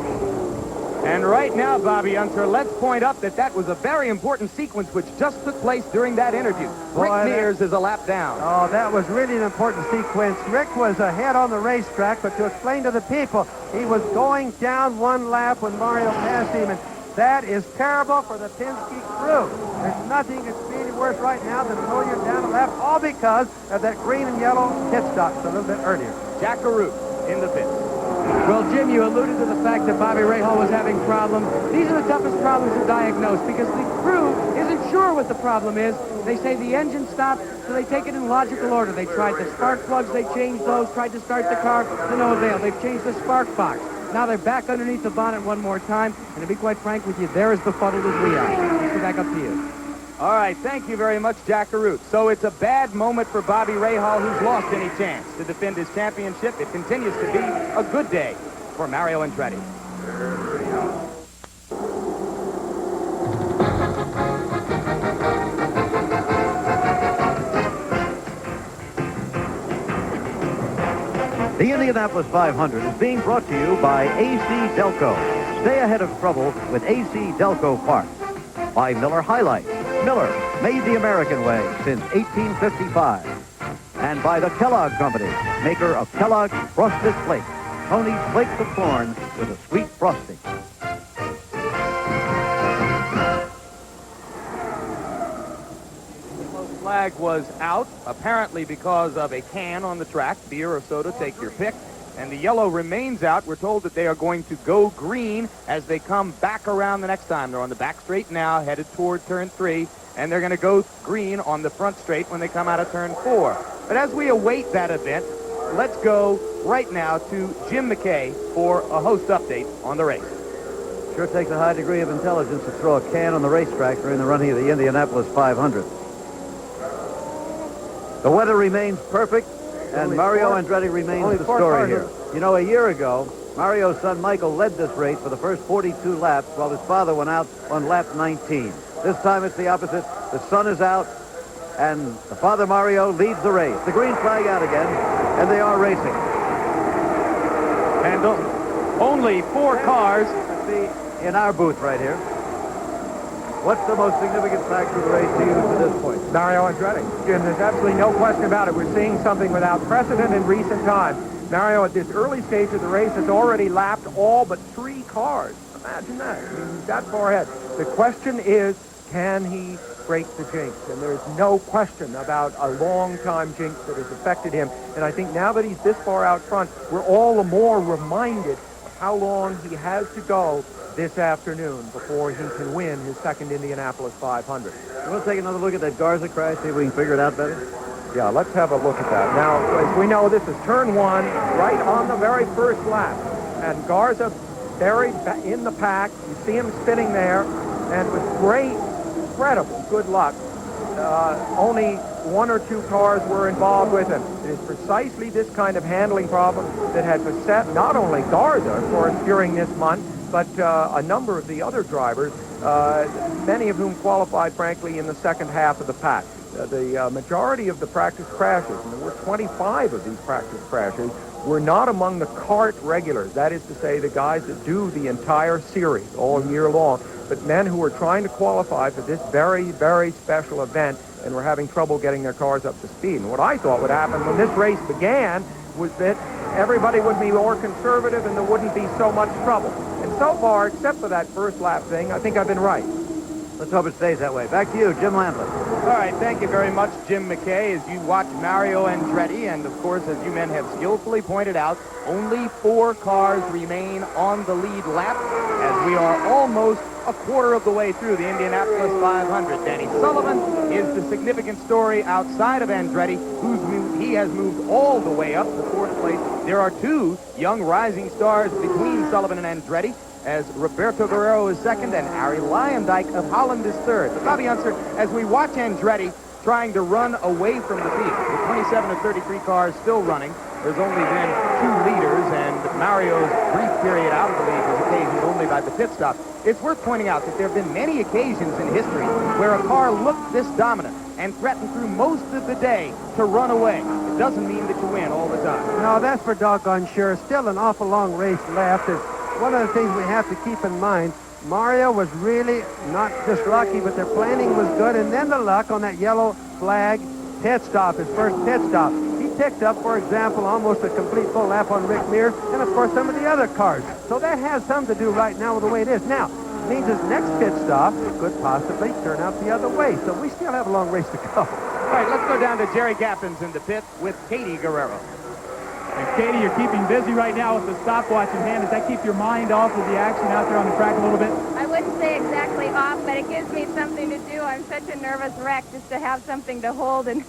And right now, Bobby Unser, let's point up that was a very important sequence which just took place during that interview. Rick Mears is a lap down. Oh, that was really an important sequence. Rick was ahead on the racetrack, but to explain to the people, he was going down one lap when Mario passed him, and that is terrible for the Penske crew. There's nothing that's really worse right now than to know you're down a lap, all because of that green and yellow pit stops a little bit earlier. Jack Caruth in the pits. Well, Jim, you alluded to the fact that Bobby Rahal was having problems. These are the toughest problems to diagnose because the crew isn't sure what the problem is. They say the engine stopped, so they take it in logical order. They tried the spark plugs, they changed those, tried to start the car, to no avail. They've changed the spark box. Now they're back underneath the bonnet one more time, and to be quite frank with you, they're as befuddled as we are. Let's go back up to you. All right, thank you very much, Jack Caruth. So it's a bad moment for Bobby Rahal, who's lost any chance to defend his championship. It continues to be a good day for Mario Andretti. The Indianapolis 500 is being brought to you by AC Delco. Stay ahead of trouble with AC Delco parts. By Miller High Life. Miller, made the American way since 1855. And by the Kellogg Company, maker of Kellogg's Frosted Flakes. Tony's Flakes of Corn with a sweet frosting. The flag was out, apparently because of a can on the track, beer or soda, take your pick. And the yellow remains out. We're told that they are going to go green as they come back around the next time. They're on the back straight now, headed toward turn 3, and they're going to go green on the front straight when they come out of turn 4. But as we await that event, let's go right now to Jim McKay for a host update on the race. Sure takes a high degree of intelligence to throw a can on the racetrack during the running of the Indianapolis 500. The weather remains perfect, and Mario Andretti remains the story here. You know, a year ago, Mario's son Michael led this race for the first 42 laps while his father went out on lap 19. This time it's the opposite. The sun is out, and the father Mario leads the race. The green flag out again, and they are racing. And only 4 cars in our booth right here. What's the most significant factor of the race to you to this point? Mario Andretti. Jim, there's absolutely no question about it. We're seeing something without precedent in recent time. Mario, at this early stage of the race, has already lapped all but 3 cars. Imagine that. I mean, he's that far ahead. The question is, can he break the jinx? And there's no question about a long-time jinx that has affected him. And I think now that he's this far out front, we're all the more reminded of how long he has to go this afternoon before he can win his second Indianapolis 500. You want to take another look at that Garza crash, see if we can figure it out better? Yeah, let's have a look at that. Now, as we know, this is turn 1, right on the very first lap. And Garza buried in the pack. You see him spinning there. And with great, incredible good luck, only 1 or 2 cars were involved with him. It is precisely this kind of handling problem that had beset not only Garza, of course, during this month, but a number of the other drivers, many of whom qualified, frankly, in the second half of the pack. The majority of the practice crashes, and there were 25 of these practice crashes, were not among the kart regulars. That is to say, the guys that do the entire series all year long, but men who were trying to qualify for this very, very special event and were having trouble getting their cars up to speed. And what I thought would happen when this race began was that everybody would be more conservative and there wouldn't be so much trouble. And so far, except for that first lap thing, I think I've been right. Let's hope it stays that way. Back to you, Jim Lampley. All right, thank you very much, Jim McKay, as you watch Mario Andretti. And, of course, as you men have skillfully pointed out, only 4 cars remain on the lead lap as we are almost a quarter of the way through the Indianapolis 500. Danny Sullivan is the significant story outside of Andretti, he has moved all the way up to 4th place. There are 2 young rising stars between Sullivan and Andretti, as Roberto Guerrero is 2nd and Arie Luyendyk of Holland is 3rd. But Bobby Unser, as we watch Andretti trying to run away from the field, with 27 of 33 cars still running, there's only been 2 leaders, and Mario's brief period out of the lead was occasioned only by the pit stop. It's worth pointing out that there have been many occasions in history where a car looked this dominant and threatened through most of the day to run away. It doesn't mean that you win all the time. No, that's for doggone sure. Still an awful long race left. And one of the things we have to keep in mind, Mario was really not just lucky, but their planning was good. And then the luck on that yellow flag pit stop, his first pit stop. He picked up, for example, almost a complete full lap on Rick Mears and, of course, some of the other cars. So that has something to do right now with the way it is. Now, it means his next pit stop could possibly turn out the other way. So we still have a long race to go. All right, let's go down to Jerry Gaffins in the pit with Katie Guerrero. And Katie, you're keeping busy right now with the stopwatch in hand. Does that keep your mind off of the action out there on the track a little bit? I wouldn't say exactly off, but it gives me something to do. I'm such a nervous wreck. Just to have something to hold and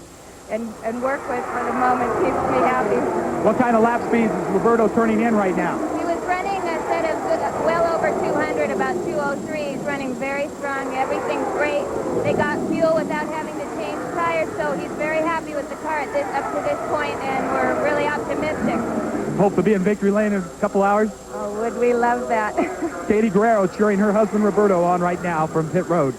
work with for the moment keeps me happy. What kind of lap speeds is Roberto turning in right now? He was running a set of well over 200, about 203. He's running very strong. Everything's great. They got fuel without having to change tires, so he's very happy with the car up to this point, and we're really optimistic. Hope to be in victory lane in a couple hours. Oh, would we love that. Katie Guerrero cheering her husband Roberto on right now from pit road.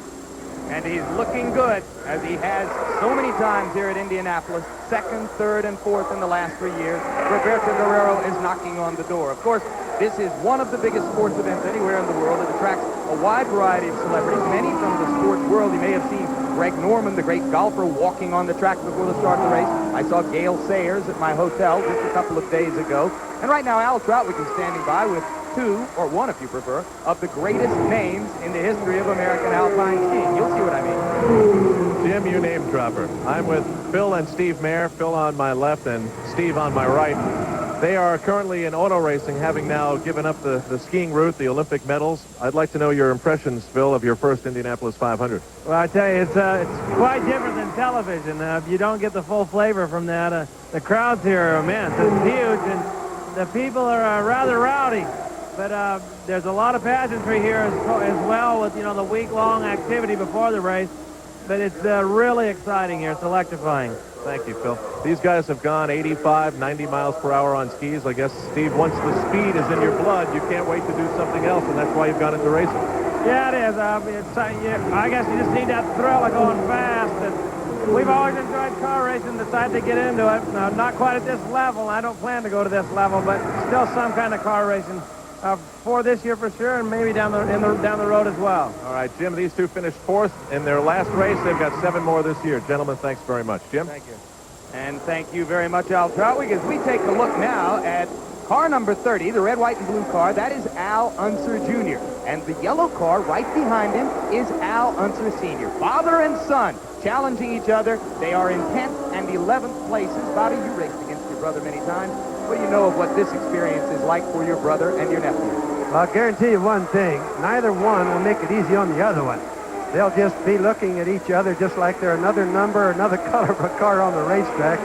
And he's looking good, as he has so many times here at Indianapolis, 2nd, 3rd, and 4th in the last 3 years. Roberto Guerrero is knocking on the door. Of course, this is one of the biggest sports events anywhere in the world. It attracts a wide variety of celebrities, many from the sports world. You may have seen Greg Norman, the great golfer, walking on the track before the start of the race. I saw Gail Sayers at my hotel just a couple of days ago. And right now, Al Trautwig is standing by with 2, or 1 if you prefer, of the greatest names in the history of American alpine skiing. You'll see what I mean. Jim, you name dropper. I'm with Phil and Steve Mayer, Phil on my left and Steve on my right. They are currently in auto racing, having now given up the skiing route, the Olympic medals. I'd like to know your impressions, Phil, of your first Indianapolis 500. Well, I tell you, it's quite different than television. You don't get the full flavor from that. The crowds here are immense. It's huge, and the people are rather rowdy. But there's a lot of pageantry here as well with, the week-long activity before the race. But it's really exciting here. It's electrifying. Thank you, Phil. These guys have gone 85, 90 miles per hour on skis. I guess, Steve, once the speed is in your blood, you can't wait to do something else, and that's why you've gone into racing. Yeah, it is. I guess you just need that thrill of going fast. And we've always enjoyed car racing, decided to get into it. Now, not quite at this level. I don't plan to go to this level, but still some kind of car racing. for this year for sure, and maybe down the road as well. All right, Jim, these two finished fourth in their last race. They've got 7 more this year. Gentlemen, thanks very much. Jim? Thank you. And thank you very much, Al Troutwig, as we take a look now at car number 30, the red, white, and blue car. That is Al Unser Jr. And the yellow car right behind him is Al Unser Sr. Father and son challenging each other. They are in 10th and 11th places. Bobby, you raced against your brother many times. What do you know of what this experience is like for your brother and your nephew? Well, I'll guarantee you one thing. Neither one will make it easy on the other one. They'll just be looking at each other just like they're another number, another color of a car on the racetrack.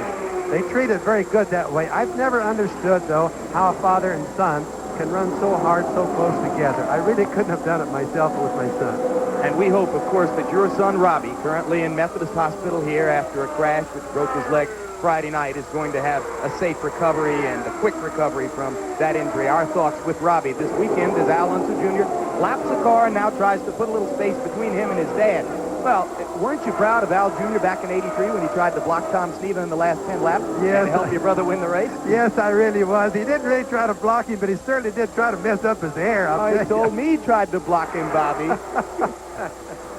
They treat it very good that way. I've never understood, though, how a father and son can run so hard, so close together. I really couldn't have done it myself with my son. And we hope, of course, that your son, Robbie, currently in Methodist Hospital here after a crash which broke his leg Friday night, is going to have a safe recovery and a quick recovery from that injury. Our thoughts with Robbie this weekend as Al Unser Jr. laps the car and now tries to put a little space between him and his dad. Well, weren't you proud of Al Jr. back in '83 when he tried to block Tom Stephen in the last 10 laps and help your brother win the race? Yes, I really was. He didn't really try to block him, but he certainly did try to mess up his hair. He told me he tried to block him, Bobby.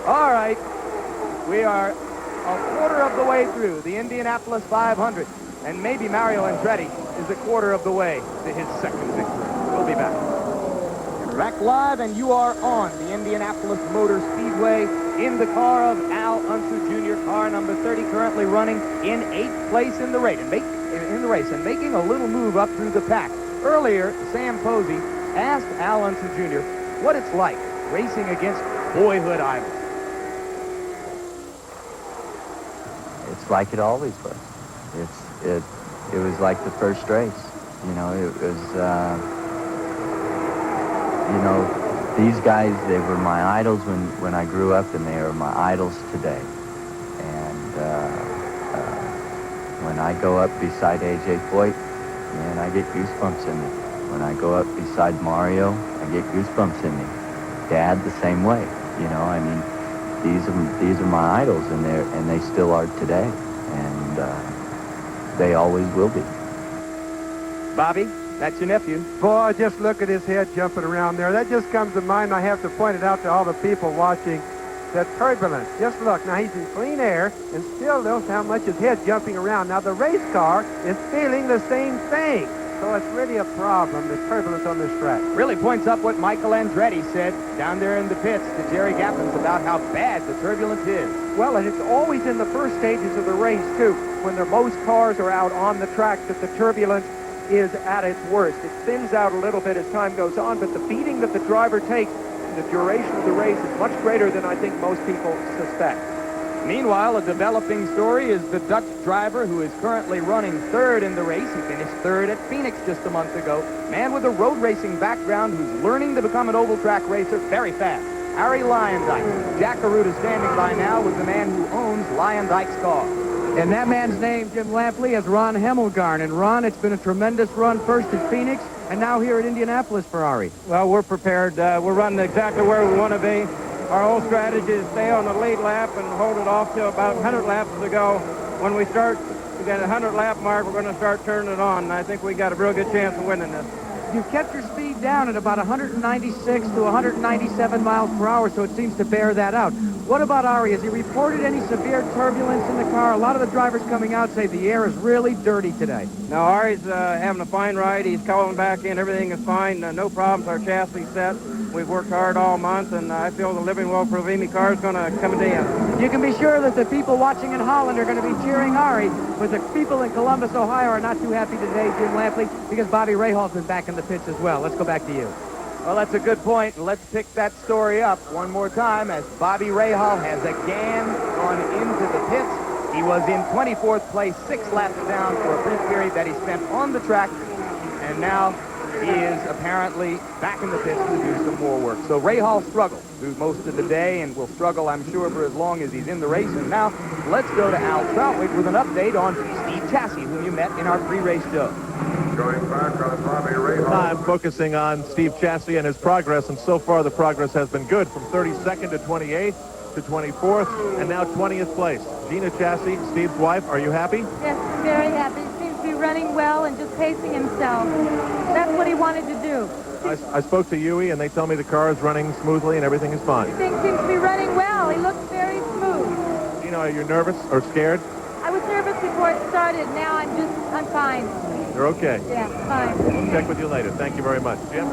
All right. We are a quarter of the way through the Indianapolis 500, and maybe Mario Andretti is a quarter of the way to his second victory. We'll be back. Back live, and you are on the Indianapolis Motor Speedway in the car of Al Unser Jr., car number 30, currently running in 8th place in the race, and making a little move up through the pack. Earlier, Sam Posey asked Al Unser Jr. what it's like racing against boyhood idols. It's like it always was. It was like the first race. You know, it was. You know, these guys, they were my idols when I grew up, and they are my idols today. And when I go up beside A.J. Foyt, man, I get goosebumps in me. When I go up beside Mario, I get goosebumps in me. Dad, the same way. You know, I mean, these are my idols, and they still are today, and they always will be. Bobby? That's your nephew. Boy, just look at his head jumping around there. That just comes to mind. I have to point it out to all the people watching. The turbulence. Just look. Now, he's in clean air, and still notice how much his head jumping around. Now, the race car is feeling the same thing. So it's really a problem, the turbulence on this track. Really points up what Michael Andretti said down there in the pits to Jerry Gappens about how bad the turbulence is. Well, and it's always in the first stages of the race, too, when most cars are out on the track, that the turbulence is at its worst. It thins out a little bit as time goes on, but the beating that the driver takes in the duration of the race is much greater than I think most people suspect. Meanwhile, a developing story is the Dutch driver who is currently running third in the race. He finished third at Phoenix just a month ago. Man with a road racing background who's learning to become an oval track racer very fast. Harry Lyondike. Jack Arute is standing by now with the man who owns Lyondike's car. And that man's name, Jim Lampley, is Ron Hemmelgarn. And Ron, it's been a tremendous run, first at Phoenix and now here at Indianapolis for Ari. Well, we're prepared. We're running exactly where we want to be. Our whole strategy is stay on the lead lap and hold it off till about 100 laps to go. When we get a 100 lap mark, we're going to start turning it on. And I think we got a real good chance of winning this. You've kept your speed down at about 196 to 197 miles per hour, so it seems to bear that out. What about Ari? Has he reported any severe turbulence in the car? A lot of the drivers coming out say the air is really dirty today. No, Ari's having a fine ride. He's calling back in. Everything is fine. No problems. Our chassis set. We've worked hard all month, and I feel the Living Well Provimi car is going to come to the end. You can be sure that the people watching in Holland are going to be cheering Ari, but the people in Columbus, Ohio are not too happy today, Jim Lampley, because Bobby Rahal's been back in the pits as well. Let's go back to you. Well, that's a good point. Let's pick that story up one more time as Bobby Rahal has again gone into the pits. He was in 24th place, 6 laps down for a brief period that he spent on the track, and now he is apparently back in the pits to do some more work. So Rahal struggled through most of the day and will struggle, I'm sure, for as long as he's in the race. And now let's go to Al Troutwig with an update on Steve Chassie, whom you met in our pre-race show. Going back on Bobby Rahal. I'm focusing on Steve Chassie and his progress, and so far the progress has been good, from 32nd to 28th to 24th, and now 20th place. Gina Chassie, Steve's wife, are you happy? Yes, very happy. He seems to be running well and just pacing himself. That's what what he wanted to do. I spoke to Huey, and they tell me the car is running smoothly and everything is fine. Things seem to be running well. He looks very smooth. You know, are you nervous or scared? I was nervous before it started. Now I'm fine. You're okay. Yeah, fine. We'll check with you later. Thank you very much. Jim?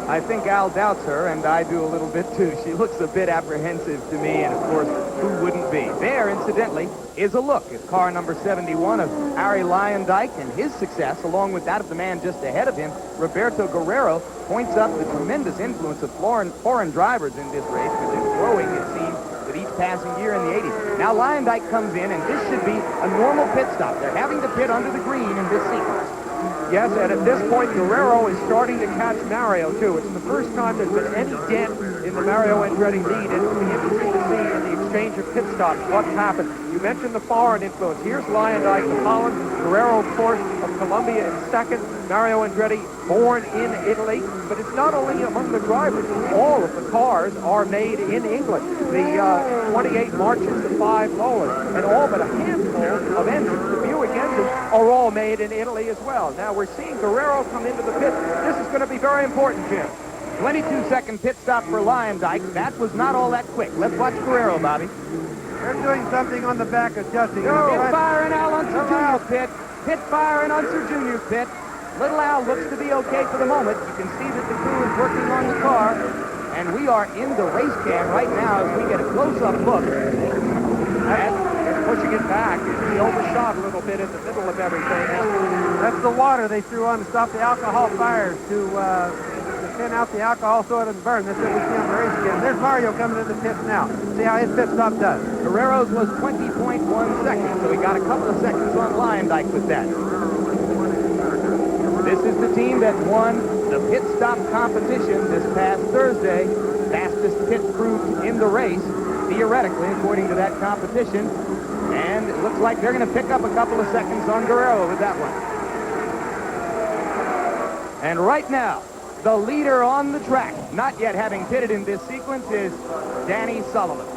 I think Al doubts her, and I do a little bit too. She looks a bit apprehensive to me, and of course, who wouldn't be? There, incidentally, is a look at car number 71 of Harry Lyondike, and his success, along with that of the man just ahead of him, Roberto Guerrero, points up the tremendous influence of foreign drivers in this race, which is growing, it seems, with each passing year in the 80s. Now Lyondike comes in, and this should be a normal pit stop. They're having to pit under the green in this sequence. Yes, and at this point, Guerrero is starting to catch Mario, too. It's the first time there's been any dent in the Mario Andretti lead, and it'll be interesting to see in the exchange of pit stops what's happened. You mentioned the foreign influence. Here's Lyondike of Holland, Guerrero, of course, of Colombia in second, Mario Andretti, born in Italy. But it's not only among the drivers. All of the cars are made in England. The 28 Marches, the 5 Lolas, and all but a handful of engines, the Buick engines, are all made in Italy as well. Now, we're seeing Guerrero come into the pit. This is going to be very important, Jim. 22-second pit stop for Lyondike. That was not all that quick. Let's watch Guerrero, Bobby. They're doing something on the back, adjusting. Pit fire in Al Unser Jr.'s pit. Pit fire in Unser Jr.'s pit. Little Al looks to be okay for the moment. You can see that the crew is working on the car. And we are in the race cam right now as we get a close-up look It's pushing it back. He overshot a little bit in the middle of everything. That's the water they threw on to stop the alcohol fires, to thin out the alcohol so it doesn't burn. That's what we see on the race cam. There's Mario coming to the pits now. See how his pit stop does. Guerrero's was 20.1 seconds, so he got a couple of seconds on Lyondike with that. This is the team that won the pit stop competition this past Thursday. Fastest pit crew in the race, theoretically, according to that competition. And it looks like they're going to pick up a couple of seconds on Guerrero with that one. And right now, the leader on the track, not yet having pitted in this sequence, is Danny Sullivan.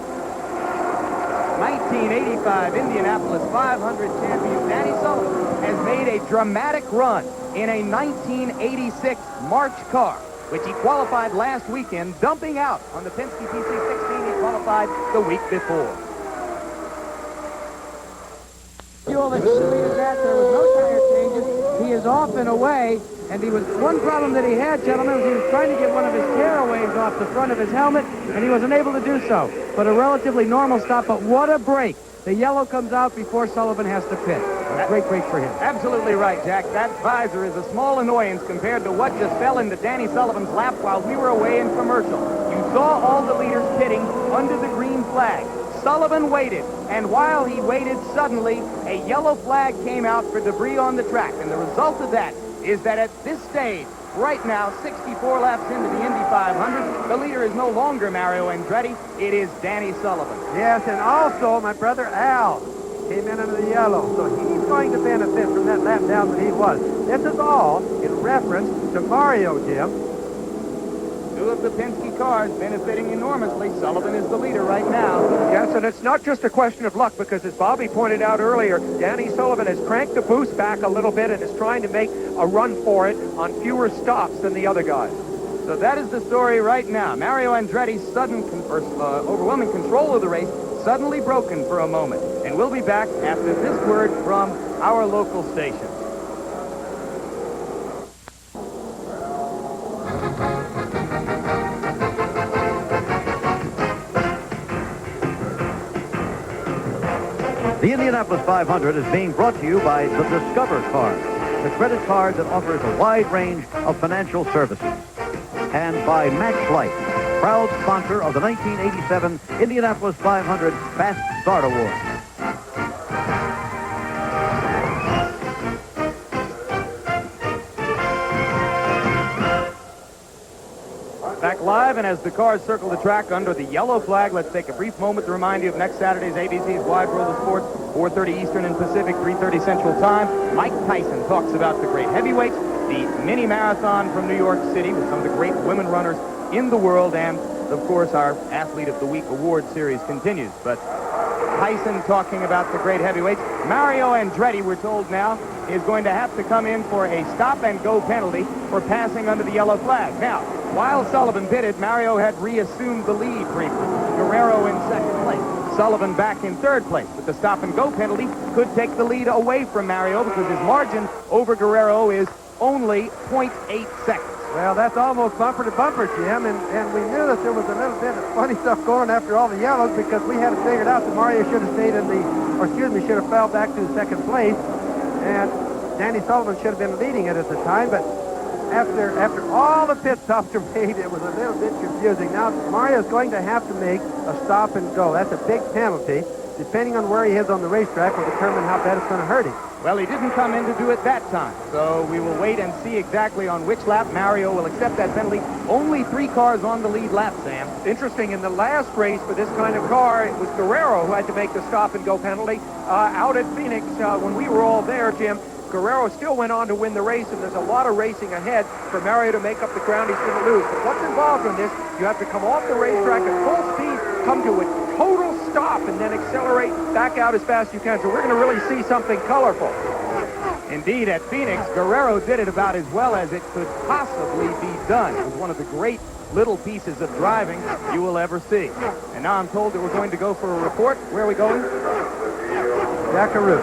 1985 Indianapolis 500 champion Danny Sullivan has made a dramatic run in a 1986 March car, which he qualified last weekend, dumping out on the Penske PC-16 he qualified the week before. Fuel that completed that. There was no tire changes. He is off and away. And one problem that he had, gentlemen, was he was trying to get one of his tearaways off the front of his helmet, and he was unable to do so. But a relatively normal stop, but what a break. The yellow comes out before Sullivan has to pit. A great break for him. Absolutely right, Jack. That visor is a small annoyance compared to what just fell into Danny Sullivan's lap while we were away in commercial. You saw all the leaders pitting under the green flag. Sullivan waited, and while he waited, suddenly a yellow flag came out for debris on the track. And the result of that is that at this stage, right now, 64 laps into the Indy 500, the leader is no longer Mario Andretti. It is Danny Sullivan. Yes, and also my brother Al came in under the yellow, so he's going to benefit from that lap down that he was. This is all in reference to Mario, Jim. Two of the Penske cars benefiting enormously. Sullivan is the leader right now. Yes, and it's not just a question of luck, because as Bobby pointed out earlier, Danny Sullivan has cranked the boost back a little bit and is trying to make a run for it on fewer stops than the other guys. So that is the story right now. Mario Andretti's overwhelming control of the race suddenly broken for a moment. And we'll be back after this word from our local station. The Indianapolis 500 is being brought to you by the Discover Card, the credit card that offers a wide range of financial services. And by Max Light, proud sponsor of the 1987 Indianapolis 500 Fast Start Award. Back live, and as the cars circle the track under the yellow flag, let's take a brief moment to remind you of next Saturday's ABC's Wide World of Sports, 4:30 Eastern and Pacific, 3:30 Central Time. Mike Tyson talks about the great heavyweights, the mini marathon from New York City with some of the great women runners in the world, and, of course, our Athlete of the Week award series continues. But Tyson talking about the great heavyweights. Mario Andretti, we're told now, is going to have to come in for a stop-and-go penalty for passing under the yellow flag. Now, while Sullivan pitted, Mario had reassumed the lead briefly. Guerrero in second place. Sullivan back in third place. But the stop-and-go penalty could take the lead away from Mario because his margin over Guerrero is only 0.8 seconds. Well, that's almost bumper to bumper, Jim, and we knew that there was a little bit of funny stuff going after all the yellows because we had it figured out that Mario should have stayed should have fell back to second place, and Danny Sullivan should have been leading it at the time, but after all the pit stops are made, it was a little bit confusing. Now, Mario's going to have to make a stop and go. That's a big penalty. Depending on where he is on the racetrack will determine how bad it's going to hurt him. Well, he didn't come in to do it that time, so we will wait and see exactly on which lap Mario will accept that penalty. Only 3 cars on the lead lap, Sam. Interesting, in the last race for this kind of car, it was Guerrero who had to make the stop-and-go penalty. Out at Phoenix, when we were all there, Jim, Guerrero still went on to win the race, and there's a lot of racing ahead for Mario to make up the ground he's going to lose. But what's involved in this, you have to come off the racetrack at full speed, come to a total stop, and then accelerate back out as fast as you can. So we're going to really see something colorful. Indeed, at Phoenix, Guerrero did it about as well as it could possibly be done. It was one of the great little pieces of driving you will ever see. And now I'm told that we're going to go for a report. Where are we going? Jackaroo.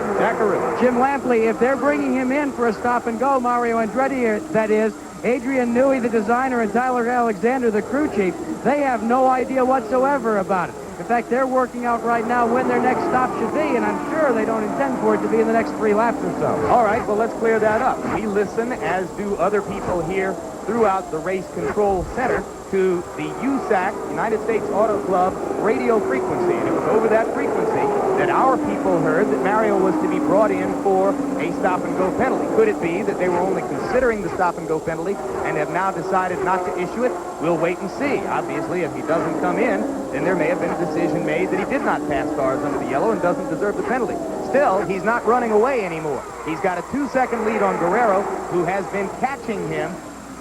Jim Lampley, if they're bringing him in for a stop and go, Mario Andretti, that is, Adrian Newey, the designer, and Tyler Alexander, the crew chief, they have no idea whatsoever about it. In fact, they're working out right now when their next stop should be, and I'm sure they don't intend for it to be in the next 3 laps or so. All right, well, let's clear that up. We listen, as do other people here throughout the Race Control Center, to the USAC, United States Auto Club, radio frequency. And it was over that frequency that our people heard that Mario was to be brought in for a stop-and-go penalty. Could it be that they were only considering the stop-and-go penalty and have now decided not to issue it? We'll wait and see. Obviously, if he doesn't come in, then there may have been a decision made that he did not pass cars under the yellow and doesn't deserve the penalty. Still, he's not running away anymore. He's got a 2-second lead on Guerrero, who has been catching him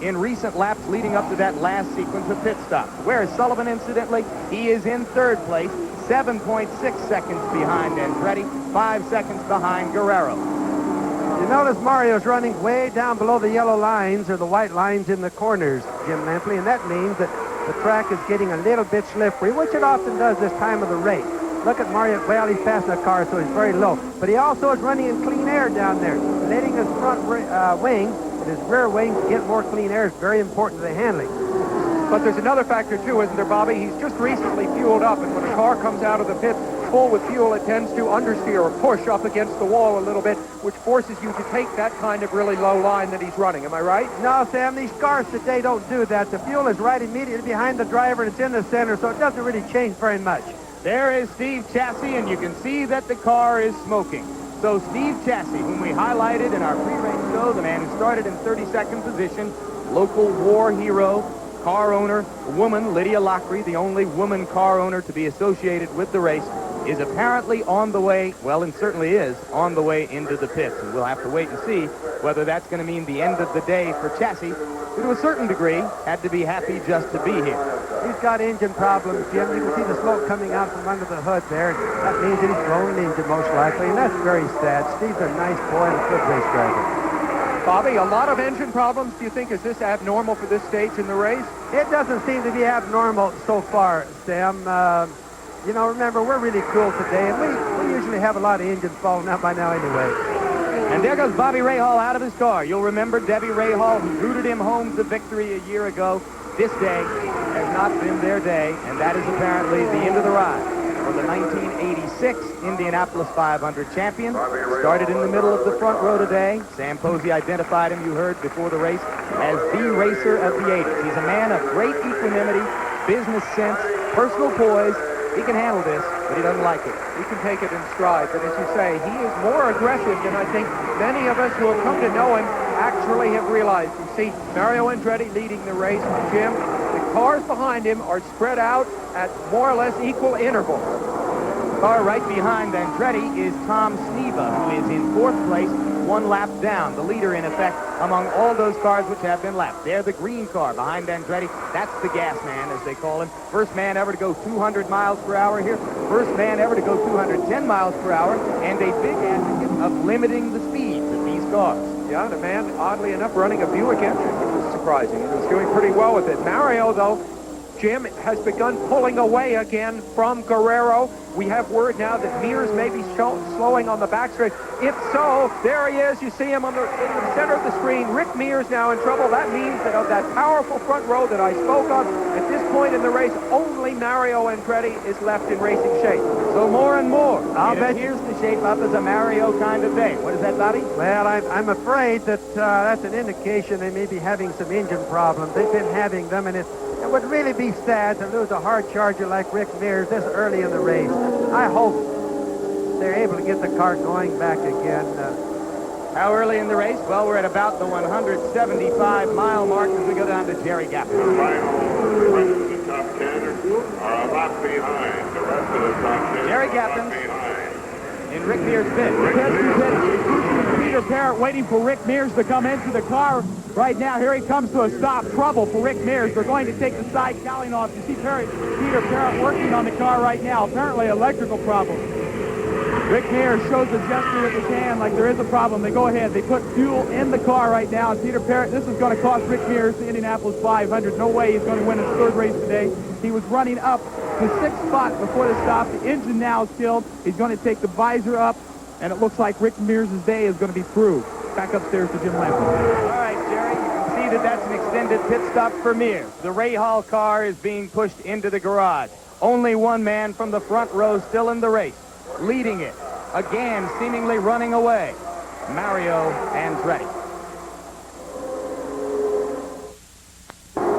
in recent laps leading up to that last sequence of pit stops. Whereas Sullivan, incidentally, he is in third place, 7.6 seconds behind Andretti, 5 seconds behind Guerrero. You notice Mario's running way down below the yellow lines or the white lines in the corners, Jim Lampley, and that means that the track is getting a little bit slippery, which it often does this time of the race. Look at Mario. Well, he's passing a car, so he's very low. But he also is running in clean air down there, letting his front wing and his rear wing get more clean air is very important to the handling. But there's another factor, too, isn't there, Bobby? He's just recently fueled up, and when a car comes out of the pit full with fuel, it tends to understeer or push up against the wall a little bit, which forces you to take that kind of really low line that he's running. Am I right? No, Sam, these cars today don't do that. The fuel is right immediately behind the driver, and it's in the center, so it doesn't really change very much. There is Steve Chassis, and you can see that the car is smoking. So Steve Chassis, whom we highlighted in our pre-race show, the man who started in 32nd position, local war hero, car owner, a woman, Lydia Lockery, the only woman car owner to be associated with the race, is apparently on the way, well, and certainly is, on the way into the pits. And we'll have to wait and see whether that's going to mean the end of the day for Chassis, who to a certain degree had to be happy just to be here. He's got engine problems, Jim. You can see the smoke coming out from under the hood there. That means that he's blowing the engine most likely, and that's very sad. Steve's a nice boy and a good race driver. Bobby, a lot of engine problems. Do you think, is this abnormal for this stage in the race? It doesn't seem to be abnormal so far, Sam. You know, remember, we're really cool today, and we usually have a lot of engines falling out by now anyway. And there goes Bobby Rahal out of his car. You'll remember Debbie Rahal, who rooted him home to victory a year ago. This day has not been their day, and that is apparently the end of the ride for the 1986 Indianapolis 500 champion. Started in the middle of the front row today. Sam Posey identified him, you heard before the race, as the racer of the 80s. He's a man of great equanimity, business sense, personal poise. He can handle this, but he doesn't like it. He can take it in stride, but as you say, he is more aggressive than I think many of us who have come to know him actually have realized. You see Mario Andretti leading the race. Jim, the cars behind him are spread out at more or less equal intervals. Car right behind Andretti is Tom Sneva, who is in 4th place, 1 lap down. The leader, in effect, among all those cars which have been lapped. They're the green car behind Andretti. That's the gas man, as they call him. First man ever to go 200 miles per hour here. First man ever to go 210 miles per hour. And a big advocate of limiting the speed that these cars. Yeah, and a man, oddly enough, running a Buick engine, which was surprising. He was doing pretty well with it. Mario, though, Jim, has begun pulling away again from Guerrero. We have word now that Mears may be slowing on the backstretch. If so, there he is. You see him in the center of the screen. Rick Mears now in trouble. That means that of that powerful front row that I spoke of, at this point in the race, only Mario Andretti is left in racing shape. So more and more, I'll it bet appears to shape up as a Mario kind of day. What is that, Bobby? Well, I'm afraid that that's an indication they may be having some engine problems. They've been having them, and it would really be sad to lose a hard charger like Rick Mears this early in the race. I hope they're able to get the car going back again. How early in the race? Well, we're at about the 175-mile mark as we go down to Jerry Gaffney. The top 10 are a lot behind. The rest of the top 10 Jerry are a lot Gaffney behind. in Rick Mears' pit. Peter Parrott waiting for Rick Mears to come into the car. Right now, here he comes to a stop. Trouble for Rick Mears. They're going to take the side cowling off. You see Peter Parrott working on the car right now. Apparently electrical problem. Rick Mears shows a gesture with his hand like there is a problem. They go ahead. They put fuel in the car right now. And Peter Parrott, this is going to cost Rick Mears the Indianapolis 500. No way he's going to win his third race today. He was running up to 6th spot before the stop. The engine now is killed. He's going to take the visor up. And it looks like Rick Mears' day is going to be through. Back upstairs to Jim Lampley. All right, Jerry, you can see that that's an extended pit stop for Mears. The Ray Hall car is being pushed into the garage. Only one man from the front row still in the race, leading it. Again, seemingly running away, Mario Andretti.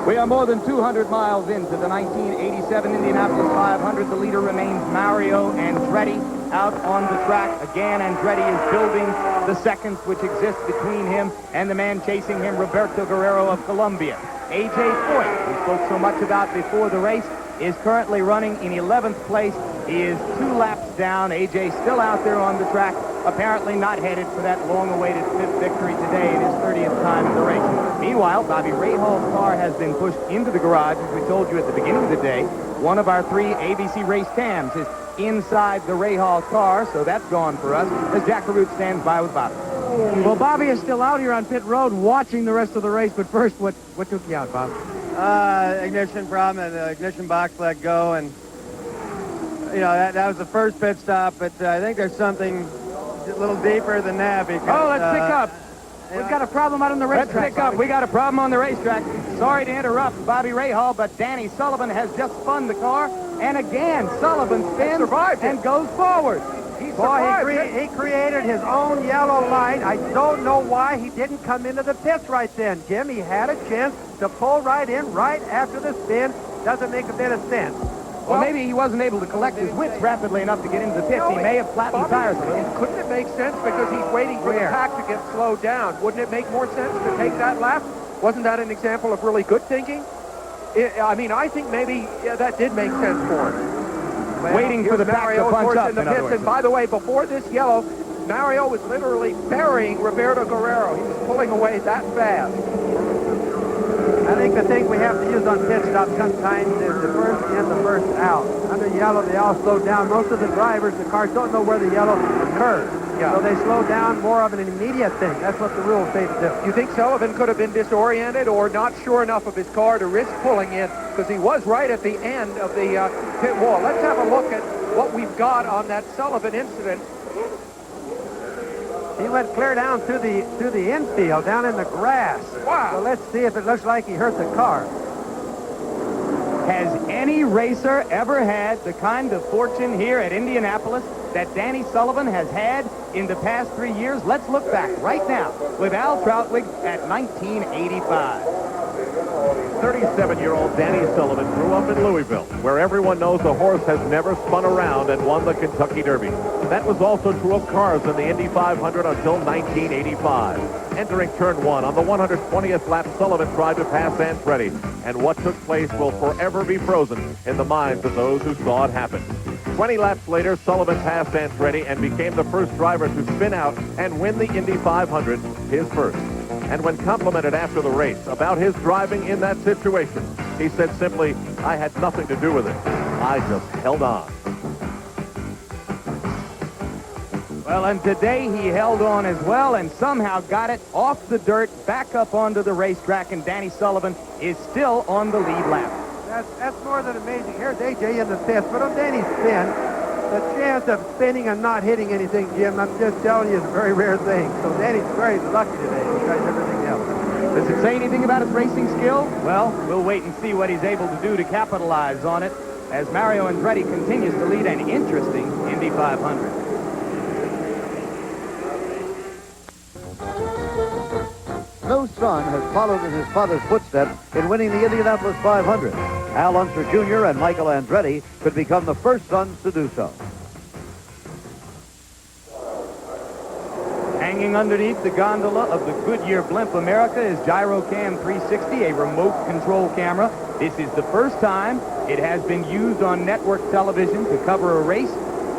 We are more than 200 miles into the 1987 Indianapolis 500. The leader remains Mario Andretti out on the track. Again, Andretti is building the seconds which exist between him and the man chasing him, Roberto Guerrero of Colombia. A.J. Foyt, who spoke so much about before the race, is currently running in 11th place. He is 2 laps down. A.J. still out there on the track, apparently not headed for that long-awaited 5th victory today in his 30th time in the race. Meanwhile, Bobby Rahall's car has been pushed into the garage, as we told you at the beginning of the day. One of our 3 ABC race cams is inside the Rahal car, so that's gone for us, as Jack LaRoute stands by with Bobby. Well, Bobby is still out here on pit road watching the rest of the race, but first, what took you out, Bob? Ignition problem, and the ignition box let go, and you know that was the first pit stop. But I think there's something a little deeper than that. Because let's pick up. We've got a problem out on the racetrack. Let's pick up. We got a problem on the racetrack. Sorry to interrupt Bobby Rahal, but Danny Sullivan has just spun the car, and again Sullivan spins and goes forward. He created his own yellow line. I don't know why he didn't come into the pits right then, Jim. He had a chance to pull right in right after the spin. Doesn't make a bit of sense. Well, maybe he wasn't able to collect his wits rapidly enough to get into the pits. He may have flattened tires a little. Couldn't it make sense because he's waiting for the pack to get slowed down? Wouldn't it make more sense to take that lap? Wasn't that an example of really good thinking? I think maybe that did make sense for him. Well, waiting for the pack to punch up, in other words. And by the way, before this yellow, Mario was literally burying Roberto Guerrero. He was pulling away that fast. I think the thing we have to use on pit stop sometimes is the first in, the first out. Under yellow, they all slow down. Most of the drivers, the cars don't know where the yellow occurs. Yeah. So they slow down, more of an immediate thing. That's what the rules say to do. You think Sullivan could have been disoriented or not sure enough of his car to risk pulling in? Because he was right at the end of the pit wall. Let's have a look at what we've got on that Sullivan incident. He went clear down through the infield, down in the grass. Wow. So let's see if it looks like he hurt the car. Has any racer ever had the kind of fortune here at Indianapolis that Danny Sullivan has had in the past 3 years? Let's look back right now with Al Troutwig at 1985. 37-year-old Danny Sullivan grew up in Louisville, where everyone knows a horse has never spun around and won the Kentucky Derby. That was also true of cars in the Indy 500 until 1985. Entering turn 1 on the 120th lap, Sullivan tried to pass Andretti, and what took place will forever be frozen in the minds of those who saw it happen. 20 laps later, Sullivan passed Andretti and became the first driver to spin out and win the Indy 500, his first. And when complimented after the race about his driving in that situation, he said simply, "I had nothing to do with it. I just held on." Well, and today he held on as well and somehow got it off the dirt, back up onto the racetrack, and Danny Sullivan is still on the lead lap. That's more than amazing. Here's AJ in the fifth, but on Danny's spin, the chance of spinning and not hitting anything, Jim, I'm just telling you, is a very rare thing. So Danny's very lucky today besides everything else. Does it say anything about his racing skill? Well, we'll wait and see what he's able to do to capitalize on it as Mario Andretti continues to lead an interesting Indy 500. No son has followed in his father's footsteps in winning the Indianapolis 500. Al Unser Jr. and Michael Andretti could become the first sons to do so. Hanging underneath the gondola of the Goodyear Blimp America is Gyrocam 360, a remote control camera. This is the first time it has been used on network television to cover a race,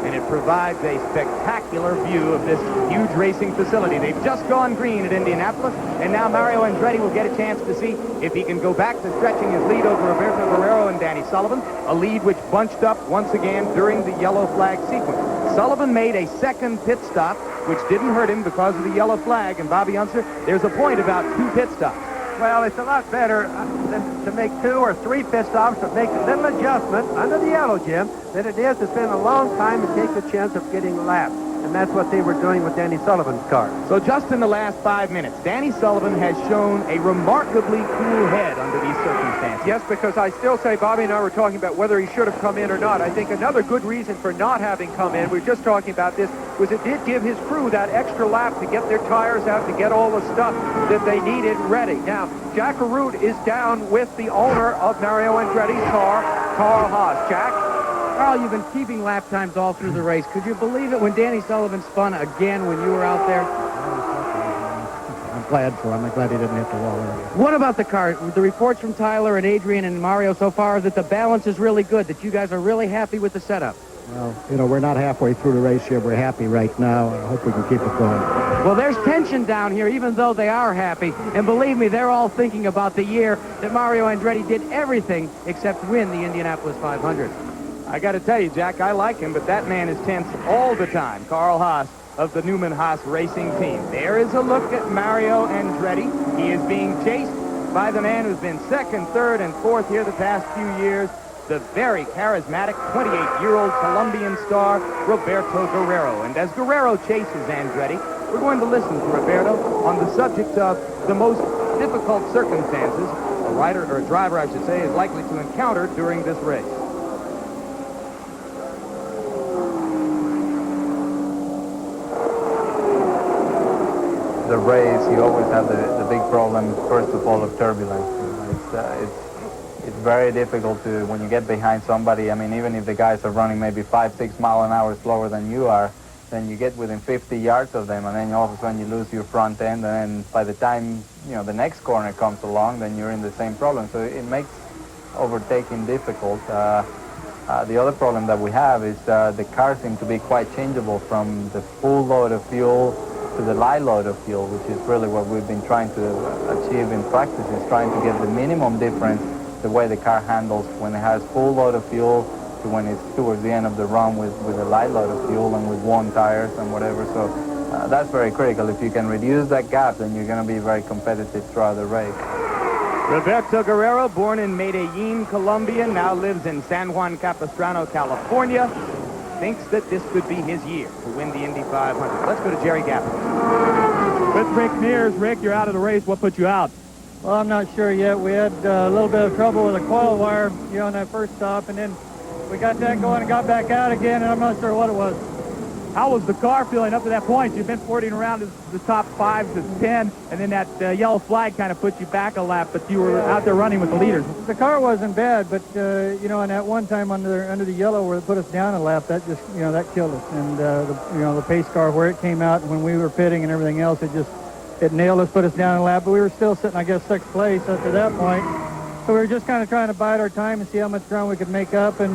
and it provides a spectacular view of this huge racing facility. They've just gone green at Indianapolis, and now Mario Andretti will get a chance to see if he can go back to stretching his lead over Roberto Guerrero and Danny Sullivan, a lead which bunched up once again during the yellow flag sequence. Sullivan made a second pit stop, which didn't hurt him because of the yellow flag, and Bobby Unser, there's a point about 2 pit stops. Well, it's a lot better than to make 2 or 3 pit stops, but make a little adjustment under the yellow, Jim, than it is to spend a long time and take the chance of getting lapped. And that's what they were doing with Danny Sullivan's car. So just in the last 5 minutes, Danny Sullivan has shown a remarkably cool head under these circumstances. Yes, because I still say Bobby and I were talking about whether he should have come in or not. I think another good reason for not having come in, we were just talking about this, was it did give his crew that extra lap to get their tires out, to get all the stuff that they needed ready. Now, Jack Arute is down with the owner of Mario Andretti's car, Carl Haas. Jack? Carl, you've been keeping lap times all through the race. Could you believe it when Danny Sullivan spun again when you were out there? I'm glad for him. I'm glad he didn't hit the wall earlier. What about the car? The reports from Tyler and Adrian and Mario so far are that the balance is really good, that you guys are really happy with the setup. Well, you know, we're not halfway through the race here. We're happy right now. I hope we can keep it going. Well, there's tension down here, even though they are happy. And believe me, they're all thinking about the year that Mario Andretti did everything except win the Indianapolis 500. I got to tell you, Jack, I like him, but that man is tense all the time. Carl Haas of the Newman Haas racing team. There is a look at Mario Andretti. He is being chased by the man who's been second, third, and fourth here the past few years, the very charismatic 28-year-old Colombian star, Roberto Guerrero. And as Guerrero chases Andretti, we're going to listen to Roberto on the subject of the most difficult circumstances a rider, or a driver, I should say, is likely to encounter during this race. The race, you always have the big problem, first of all, of turbulence. It's very difficult to, when you get behind somebody, I mean, even if the guys are running maybe 5-6 miles an hour slower than you are, then you get within 50 yards of them, and then all of a sudden you lose your front end, and then by the time, you know, the next corner comes along, then you're in the same problem. So it makes overtaking difficult. The other problem that we have is the cars seem to be quite changeable from the full load of fuel to the light load of fuel, which is really what we've been trying to achieve in practice, is trying to get the minimum difference the way the car handles when it has full load of fuel to when it's towards the end of the run with a light load of fuel and with worn tires and whatever. So that's very critical. If you can reduce that gap, then you're going to be very competitive throughout the race. Roberto Guerrero, born in Medellin, Colombia, now lives in San Juan Capistrano, California, thinks that this could be his year to win the Indy 500. Let's go to Jerry Gaffney. With Rick Mears. Rick, you're out of the race. What put you out? Well, I'm not sure yet. We had a little bit of trouble with a coil wire, on that first stop, and then we got that going and got back out again, and I'm not sure what it was. How was the car feeling up to that point? You've been flirting around the top 5 to 10, and then that yellow flag kind of put you back a lap, but you were out there running with the leaders. The car wasn't bad, but, and that one time under the yellow where it put us down a lap, that just, that killed us. And, the pace car where it came out and when we were pitting and everything else, it nailed us, put us down a lap, but we were still sitting, I guess, 6th place after that point. So we were just kind of trying to bide our time and see how much ground we could make up and,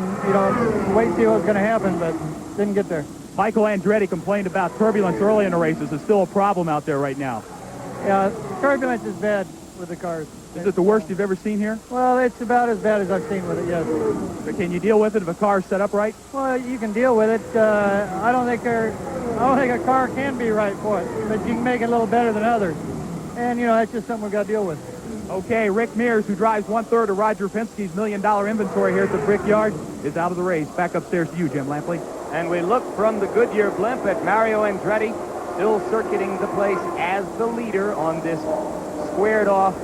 wait and see what was going to happen, but didn't get there. Michael Andretti complained about turbulence early in the races. It's still a problem out there right now. Yeah, turbulence is bad with the cars. Is it the worst you've ever seen here? Well, it's about as bad as I've seen with it, yes. But can you deal with it if a car's set up right? Well, you can deal with it. I don't think I don't think a car can be right for it, but you can make it a little better than others. And, you know, that's just something we've got to deal with. Okay, Rick Mears, who drives 1/3 of Roger Penske's $1 million inventory here at the Brickyard, is out of the race. Back upstairs to you, Jim Lampley. And we look from the Goodyear blimp at Mario Andretti, still circuiting the place as the leader on this squared-off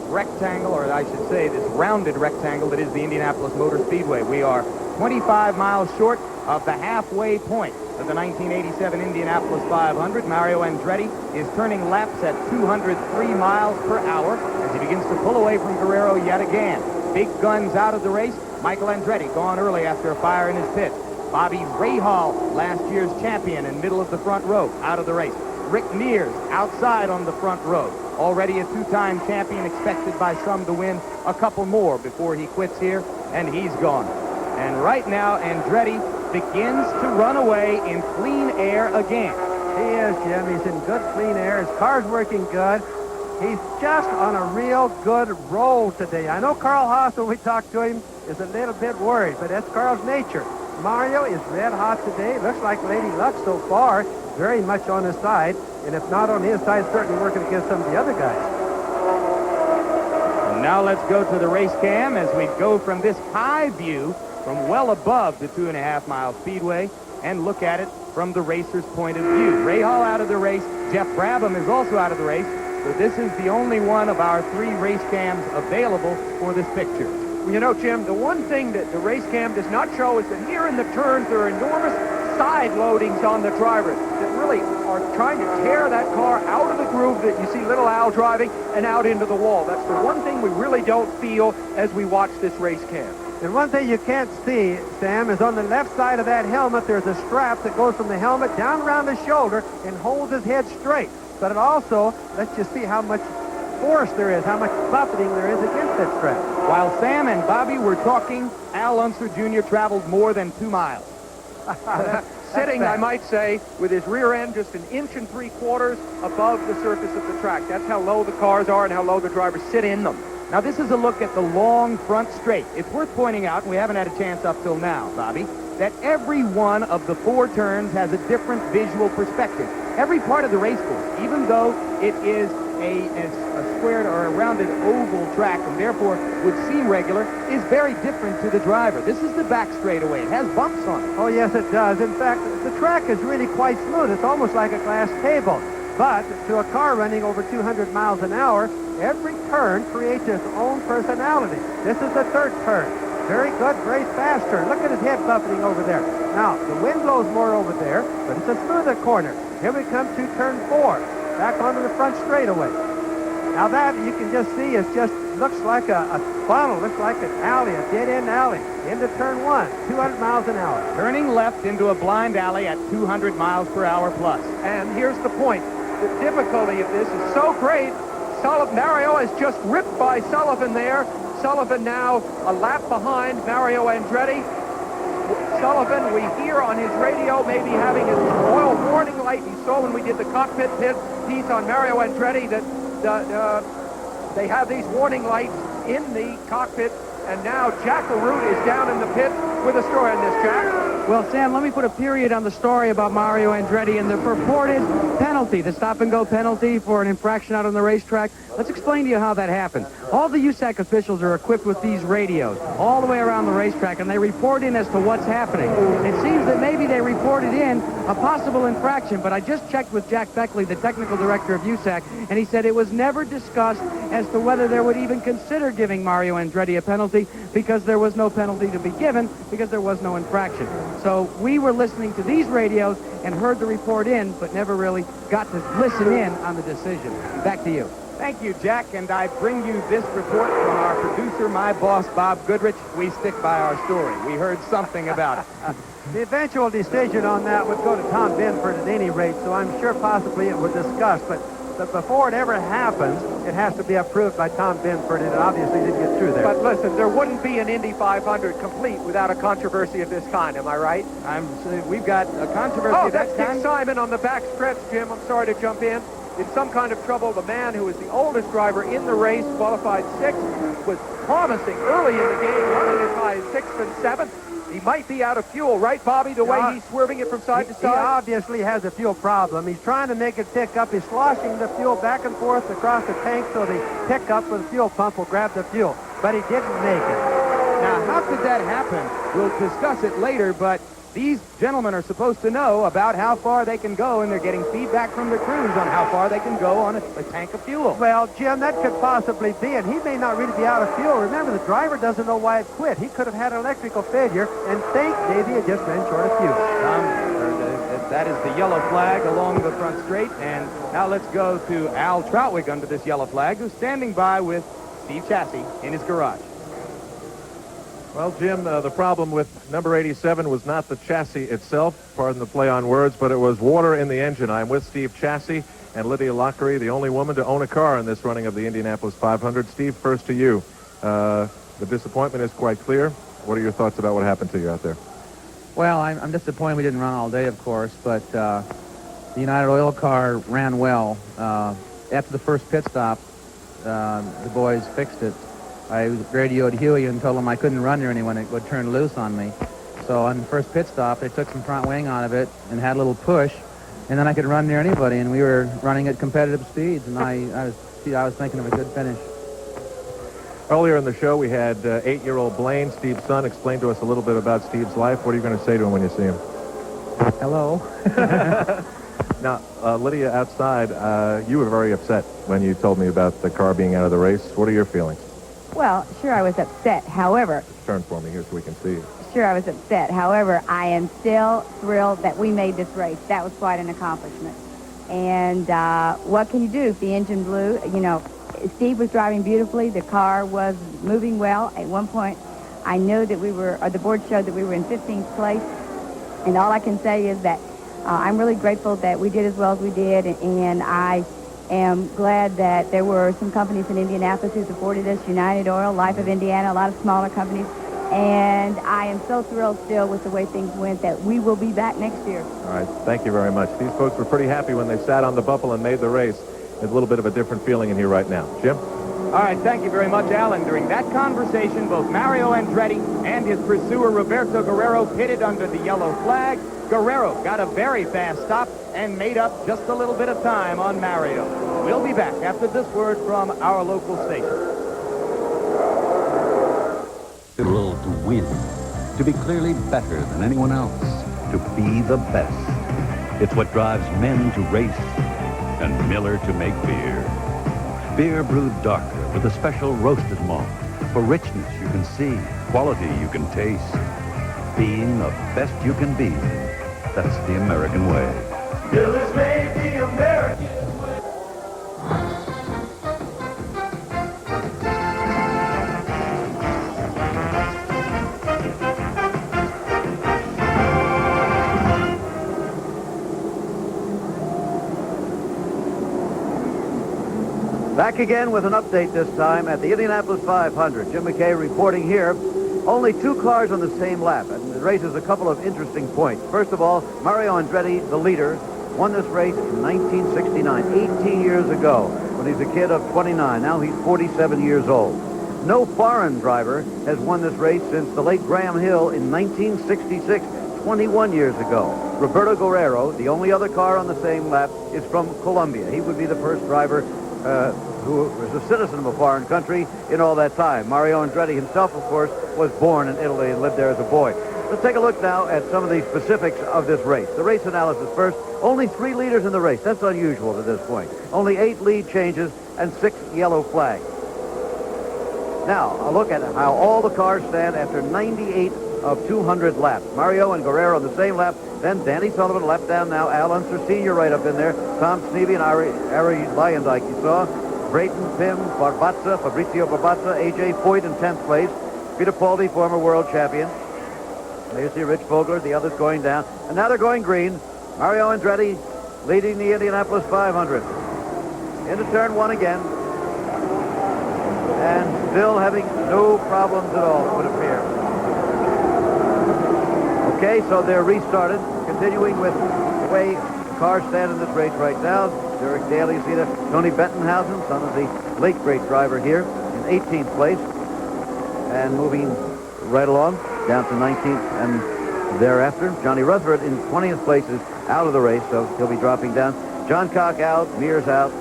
rectangle, or I should say this rounded rectangle that is the Indianapolis Motor Speedway. We are 25 miles short of the halfway point of the 1987 Indianapolis 500. Mario Andretti is turning laps at 203 miles per hour as he begins to pull away from Guerrero yet again. Big guns out of the race. Michael Andretti gone early after a fire in his pit. Bobby Rahal, last year's champion and middle of the front row, out of the race. Rick Mears outside on the front row. Already a two-time champion, expected by some to win a couple more before he quits here, and he's gone. And right now, Andretti begins to run away in clean air again. He is, Jim. He's in good, clean air. His car's working good. He's just on a real good roll today. I know Carl Haas, when we talked to him, is a little bit worried, but that's Carl's nature. Mario is red hot today. Looks like Lady Luck so far, very much on his side. And if not on his side, certainly working against some of the other guys. And now let's go to the race cam as we go from this high view from well above the 2.5-mile speedway and look at it from the racer's point of view. Rahal out of the race. Jeff Brabham is also out of the race. So this is the only one of our 3 race cams available for this picture. Well, you know, Jim, the one thing that the race cam does not show is that here in the turns there are enormous side loadings on the driver that really are trying to tear that car out of the groove that you see little Al driving and out into the wall. That's the one thing we really don't feel as we watch this race cam. And one thing you can't see, Sam, is on the left side of that helmet, there's a strap that goes from the helmet down around the shoulder and holds his head straight. But it also lets you see how much force there is, how much buffeting there is against that strap. While Sam and Bobby were talking, Al Unser Jr. traveled more than 2 miles. Sitting, I might say, with his rear end just 1 3/4 inches above the surface of the track. That's how low the cars are and how low the drivers sit in them. Now, this is a look at the long front straight. It's worth pointing out, and we haven't had a chance up till now, Bobby, that every one of the 4 turns has a different visual perspective. Every part of the race course, even though it is a squared or a rounded oval track and therefore would seem regular, is very different to the driver. This is the back straightaway. It has bumps on it. Oh, yes, it does. In fact, the track is really quite smooth. It's almost like a glass table. But to a car running over 200 miles an hour, every turn creates its own personality. This is the 3rd turn. Very good, very fast turn. Look at his head buffeting over there. Now, the wind blows more over there, but it's a smoother corner. Here we come to turn 4, back onto the front straightaway. Now that, you can just see, it just looks like a funnel, looks like an alley, a dead-end alley, into turn 1, 200 miles an hour. Turning left into a blind alley at 200 miles per hour plus. And here's the point. The difficulty of this is so great. Mario is just ripped by Sullivan there. Sullivan now a lap behind Mario Andretti. Sullivan, we hear on his radio, maybe having his oil warning light. You saw when we did the cockpit piece on Mario Andretti that they have these warning lights in the cockpit. And now Jack LaRue is down in the pit with a story on this, Jack. Well, Sam, let me put a period on the story about Mario Andretti and the purported penalty, the stop-and-go penalty for an infraction out on the racetrack. Let's explain to you how that happened. All the USAC officials are equipped with these radios all the way around the racetrack, and they report in as to what's happening. It seems that maybe they reported in a possible infraction, but I just checked with Jack Beckley, the technical director of USAC, and he said it was never discussed as to whether they would even consider giving Mario Andretti a penalty because there was no penalty to be given because there was no infraction. So we were listening to these radios and heard the report in, but never really got to listen in on the decision. Back to you. Thank you, Jack, and I bring you this report from our producer, my boss, Bob Goodrich. We stick by our story. We heard something about it. The eventual decision on that would go to Tom Binford at any rate, so I'm sure possibly it would discuss, but before it ever happens, it has to be approved by Tom Binford, and it obviously didn't get through there. But listen, there wouldn't be an Indy 500 complete without a controversy of this kind, am I right? We've got a controversy of that that's Dick Simon on the back stretch, Jim. I'm sorry to jump in. In some kind of trouble, the man who is the oldest driver in the race, qualified 6th, was promising early in the game, running as high as 6th and 7th. He might be out of fuel, right, Bobby, the way he's swerving it from side to He side? obviously has a fuel problem. He's trying to make it pick up. He's sloshing the fuel back and forth across the tank so the pickup with the fuel pump will grab the fuel. But he didn't make it. Now, how could that happen? We'll discuss it later, but these gentlemen are supposed to know about how far they can go, and they're getting feedback from the crews on how far they can go on a tank of fuel. Well, Jim, that could possibly be it. He may not really be out of fuel. Remember, the driver doesn't know why it quit. He could have had an electrical failure and think maybe it just ran short of fuel. That is the yellow flag along the front straight, and now let's go to Al Troutwig under this yellow flag, who's standing by with Steve Chassie in his garage. Well, Jim, the problem with number 87 was not the chassis itself, pardon the play on words, but it was water in the engine. I'm with Steve Chassie and Lydia Lockery, the only woman to own a car in this running of the Indianapolis 500. Steve, first to you. The disappointment is quite clear. What are your thoughts about what happened to you out there? Well, I'm disappointed we didn't run all day, of course, but the United Oil car ran well. After the first pit stop, the boys fixed it. I radioed Huey and told him I couldn't run near anyone. It would turn loose on me. So on the first pit stop, they took some front wing out of it and had a little push, and then I could run near anybody, and we were running at competitive speeds, and I was thinking of a good finish. Earlier in the show, we had 8-year-old Blaine, Steve's son, explain to us a little bit about Steve's life. What are you going to say to him when you see him? Hello. Now, Lydia, outside, you were very upset when you told me about the car being out of the race. What are your feelings? Well, sure, I was upset. However, Turn for me here so we can see you. sure, I was upset. However, I am still thrilled that we made this race. That was quite an accomplishment. And what can you do if the engine blew? You know, Steve was driving beautifully. The car was moving well. At one point, I know that the board showed that we were in 15th place. And all I can say is that I'm really grateful that we did as well as we did. And I am glad that there were some companies in Indianapolis who supported us, United Oil, Life of Indiana, a lot of smaller companies. And I am so thrilled still with the way things went that we will be back next year. All right, thank you very much. These folks were pretty happy when they sat on the buffle and made the race. There's a little bit of a different feeling in here right now. Jim? All right, thank you very much, Alan. During that conversation, both Mario Andretti and his pursuer, Roberto Guerrero, pitted under the yellow flag. Guerrero got a very fast stop and made up just a little bit of time on Mario. We'll be back after this word from our local station. The role to win, to be clearly better than anyone else, to be the best. It's what drives men to race and Miller to make beer. Beer brewed darker with a special roasted malt. For richness you can see, quality you can taste. Being the best you can be, that's the American way. Miller's made the American way. Back again with an update this time at the Indianapolis 500. Jim McKay reporting here. Only 2 cars on the same lap, and it raises a couple of interesting points. First of all, Mario Andretti, the leader, won this race in 1969, 18 years ago, when he's a kid of 29. Now he's 47 years old. No foreign driver has won this race since the late Graham Hill in 1966, 21 years ago. Roberto Guerrero, the only other car on the same lap, is from Colombia. He would be the first driver who was a citizen of a foreign country in all that time. Mario Andretti himself, of course, was born in Italy and lived there as a boy. Let's take a look now at some of the specifics of this race. The race analysis first. Only 3 leaders in the race. That's unusual at this point. Only 8 lead changes and 6 yellow flags. Now, a look at how all the cars stand after 98 of 200 laps. Mario and Guerrero on the same lap. Then Danny Sullivan, left down now. Al Unser Sr. right up in there. Tom Sneevy and Ari Lyondike, you saw. Brayton, Pim, Barbazza, Fabrizio Barbazza, A.J. Foyt in 10th place. Peter Pauldy, former world champion. There you see Rich Vogler, the others going down. And now they're going green. Mario Andretti leading the Indianapolis 500. Into turn 1 again. And still having no problems at all, it would appear. Okay, so they're restarted, continuing with the way the cars stand in this race right now. Derek Daly, you see there. Tony Bettenhausen, son of the late great driver here, in 18th place. And moving right along. down to 19th and thereafter. Johnny Rutherford in 20th place is out of the race, so he'll be dropping down. John Cock out, Mears out,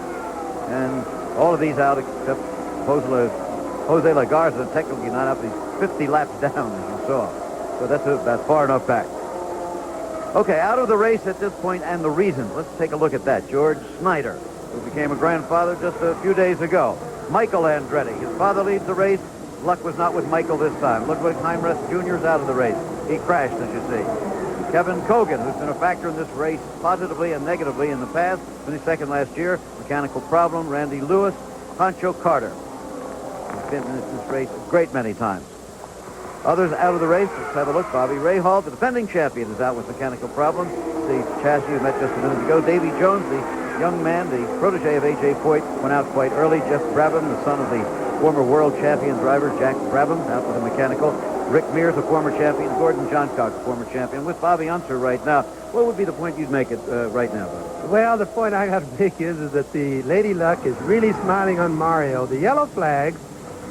and all of these out except Jose Lagarza, technically not up. He's 50 laps down, as you saw. So that's far enough back. Okay, out of the race at this point, and the reason. Let's take a look at that. George Snyder, who became a grandfather just a few days ago. Michael Andretti, his father leads the race. Luck was not with Michael this time. Ludwig Heimreth Jr. is out of the race. He crashed, as you see. Kevin Cogan, who's been a factor in this race positively and negatively in the past, finished second last year. Mechanical problem. Randy Lewis, Pancho Carter. He's been in this race a great many times. Others out of the race, let's have a look. Bobby Rahal, the defending champion, is out with mechanical problems. The chassis you met just a minute ago. Davy Jones, the young man, the protege of A.J. Foyt, went out quite early. Jeff Brabham, the son of the former world champion driver, Jack Brabham, out with a mechanical. Rick Mears, a former champion. Gordon Johncock, a former champion. With Bobby Unser right now, what would be the point you'd make it right now, Bobby? Well, the point I got to make is that the Lady Luck is really smiling on Mario. The yellow flags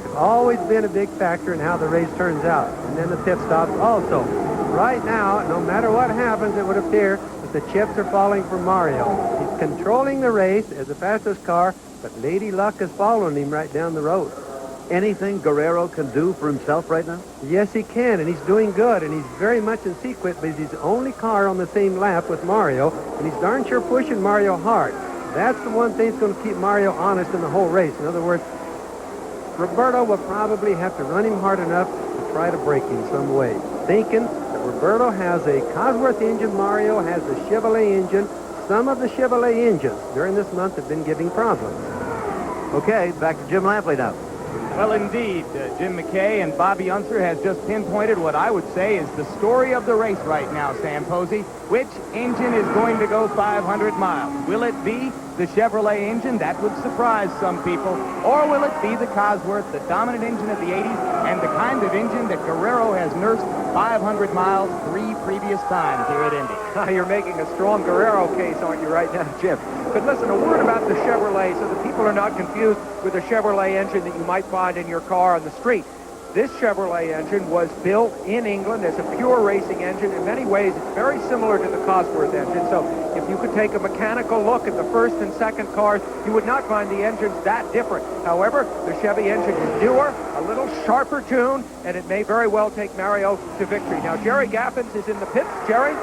have always been a big factor in how the race turns out, and then the pit stops also. Right now, no matter what happens, it would appear that the chips are falling for Mario. He's controlling the race as the fastest car, but Lady Luck is following him right down the road. Anything Guerrero can do for himself right now? Yes, he can, and he's doing good, and he's very much in sequence, but he's the only car on the same lap with Mario, and he's darn sure pushing Mario hard. That's the one thing that's going to keep Mario honest in the whole race. In other words, Roberto will probably have to run him hard enough to try to break him some way, thinking that Roberto has a Cosworth engine, Mario has a Chevrolet engine. Some of the Chevrolet engines during this month have been giving problems. Okay, back to Jim Lampley now. Well, indeed, Jim McKay and Bobby Unser has just pinpointed what I would say is the story of the race right now, Sam Posey. Which engine is going to go 500 miles? Will it be the Chevrolet engine? That would surprise some people. Or will it be the Cosworth, the dominant engine of the 80s, and the kind of engine that Guerrero has nursed 500 miles 3 previous times here at Indy? You're making a strong Guerrero case, aren't you, right now, Jim? But listen, a word about the Chevrolet so that people are not confused with the Chevrolet engine that you might find in your car on the street. This Chevrolet engine was built in England as a pure racing engine. In many ways, it's very similar to the Cosworth engine. So if you could take a mechanical look at the first and second cars, you would not find the engines that different. However, the Chevy engine is newer, a little sharper tune, and it may very well take Mario to victory. Now, Jerry Gaffins is in the pits. Jerry?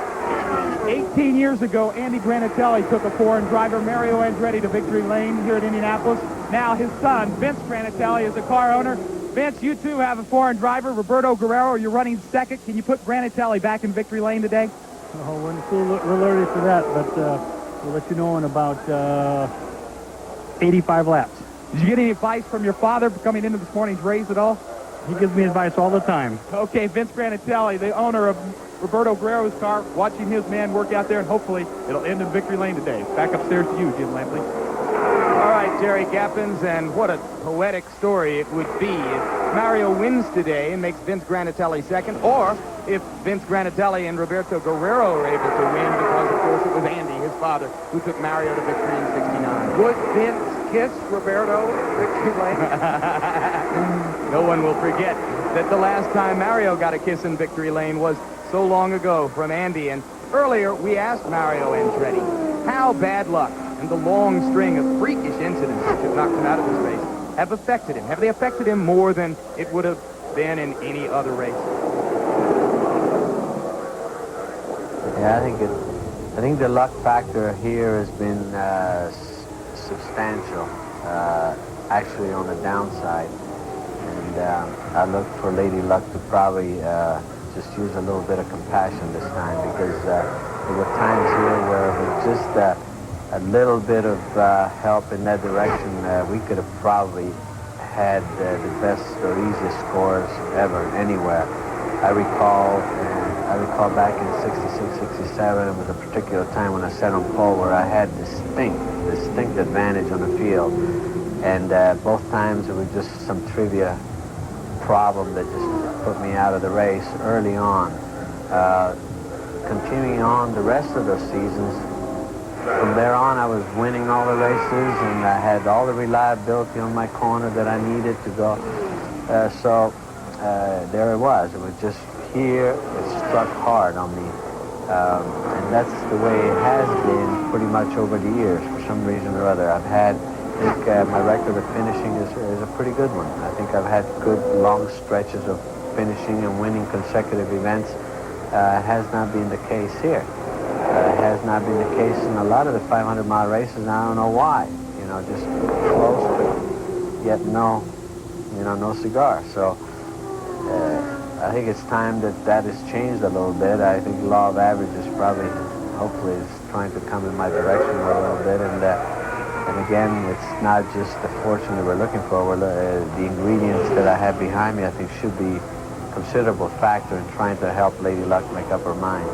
18 years ago, Andy Granatelli took a foreign driver, Mario Andretti, to victory lane here at Indianapolis. Now his son, Vince Granatelli, is a car owner. Vince, you too have a foreign driver, Roberto Guerrero. You're running second. Can you put Granatelli back in victory lane today? Oh, we're still a little early for that, but we'll let you know in about 85 laps. Did you get any advice from your father coming into this morning's race at all? He gives me advice all the time. Okay, Vince Granatelli, the owner of Roberto Guerrero's car, watching his man work out there, and hopefully it'll end in victory lane today. Back upstairs to you, Jim Lampley. All right, Jerry Gaffins, and what a poetic story it would be if Mario wins today and makes Vince Granatelli second, or if Vince Granatelli and Roberto Guerrero are able to win because, of course, it was Andy, his father, who took Mario to victory in '69. Would Vince kiss Roberto victory lane? No one will forget that the last time Mario got a kiss in victory lane was so long ago from Andy. And earlier, we asked Mario Andretti how bad luck and the long string of freakish incidents which have knocked him out of this race have affected him. Have they affected him more than it would have been in any other race? Yeah, I think the luck factor here has been substantial, actually on the downside. And I look for Lady Luck to probably just use a little bit of compassion this time, because there were times here where with just a little bit of help in that direction, we could have probably had the best or easiest scores ever anywhere. I recall back in 66, 67, it was a particular time when I sat on pole where I had distinct advantage on the field. And both times it was just some trivia problem that just put me out of the race early on. Continuing on the rest of those seasons, from there on I was winning all the races, and I had all the reliability on my corner that I needed to go. So there it was. It was just here it struck hard on me. And that's the way it has been pretty much over the years for some reason or other. I think my record of finishing is a pretty good one. I think I've had good long stretches of finishing and winning consecutive events. Has not been the case here. Has not been the case in a lot of the 500-mile races, and I don't know why. You know, just close, but yet no cigar. So I think it's time that has changed a little bit. I think the law of averages probably, hopefully, is trying to come in my direction a little bit. And again, it's not just the fortune that we're looking for. The ingredients that I have behind me, I think, should be a considerable factor in trying to help Lady Luck make up her mind.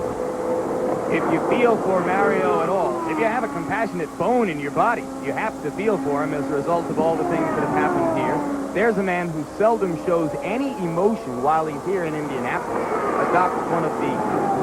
If you feel for Mario at all, if you have a compassionate bone in your body, you have to feel for him as a result of all the things that have happened here. There's a man who seldom shows any emotion while he's here in Indianapolis. Adopts one of the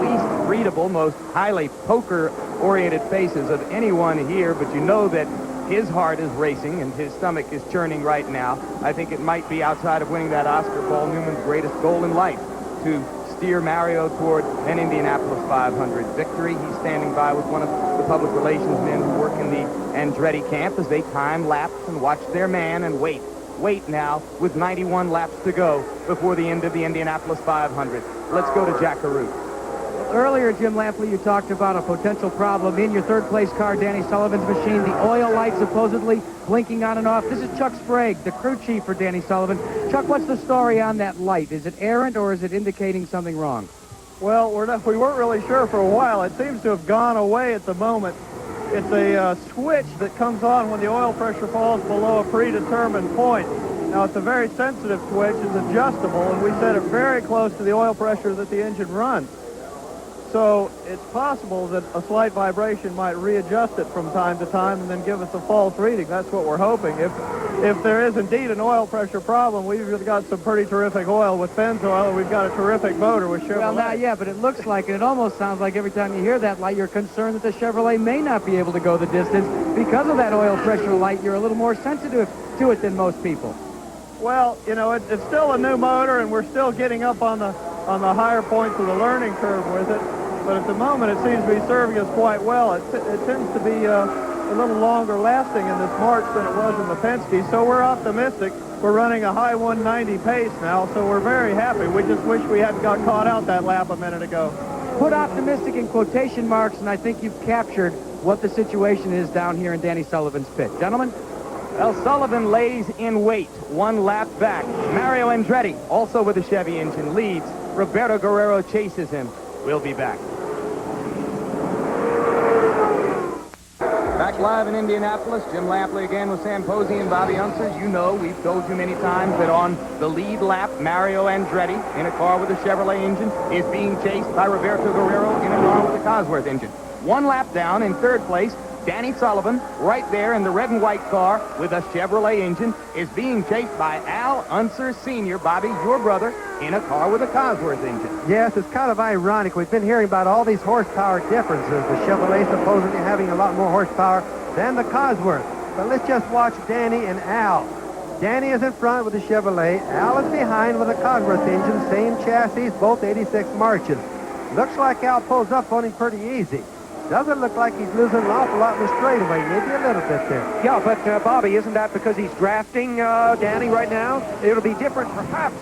least readable, most highly poker-oriented faces of anyone here, but you know that his heart is racing and his stomach is churning right now. I think it might be, outside of winning that Oscar, Paul Newman's greatest goal in life, to steer Mario toward an Indianapolis 500 victory. He's standing by with one of the public relations men who work in the Andretti camp as they time lapse and watch their man and wait now with 91 laps to go before the end of the Indianapolis 500. Let's go to Jack Caruth. Earlier, Jim Lampley, you talked about a potential problem in your third-place car, Danny Sullivan's machine. The oil light supposedly blinking on and off. This is Chuck Sprague, the crew chief for Danny Sullivan. Chuck, what's the story on that light? Is it errant or is it indicating something wrong? Well, we weren't really sure for a while. It seems to have gone away at the moment. It's a switch that comes on when the oil pressure falls below a predetermined point. Now, it's a very sensitive switch. It's adjustable, and we set it very close to the oil pressure that the engine runs. So it's possible that a slight vibration might readjust it from time to time and then give us a false reading. That's what we're hoping. If there is indeed an oil pressure problem, we've got some pretty terrific oil with Fenn's oil, and we've got a terrific motor with Chevrolet. Well, not yet, but it looks like it. It almost sounds like every time you hear that light, you're concerned that the Chevrolet may not be able to go the distance. Because of that oil pressure light, you're a little more sensitive to it than most people. Well, you know, it's still a new motor, and we're still getting up on the higher points of the learning curve with it. But at the moment, it seems to be serving us quite well. It tends to be a little longer lasting in this March than it was in the Penske, so we're optimistic. We're running a high 190 pace now, so we're very happy. We just wish we hadn't got caught out that lap a minute ago. Put optimistic in quotation marks, and I think you've captured what the situation is down here in Danny Sullivan's pit. Gentlemen? Well, Sullivan lays in wait, one lap back. Mario Andretti, also with a Chevy engine, leads. Roberto Guerrero chases him. We'll be back. Back live in Indianapolis, Jim Lampley again with Sam Posey and Bobby Unser. You know, we've told you many times that on the lead lap, Mario Andretti, in a car with a Chevrolet engine, is being chased by Roberto Guerrero in a car with a Cosworth engine. One lap down in third place, Danny Sullivan, right there in the red and white car with a Chevrolet engine, is being chased by Al Unser Sr., Bobby, your brother, in a car with a Cosworth engine. Yes, it's kind of ironic. We've been hearing about all these horsepower differences. The Chevrolet supposedly having a lot more horsepower than the Cosworth. But let's just watch Danny and Al. Danny is in front with the Chevrolet. Al is behind with a Cosworth engine, same chassis, both 86 Marches. Looks like Al pulls up on him pretty easy. Doesn't look like he's losing an awful lot in the straightaway, maybe a little bit there. Yeah, but Bobby, isn't that because he's drafting Danny right now? It'll be different perhaps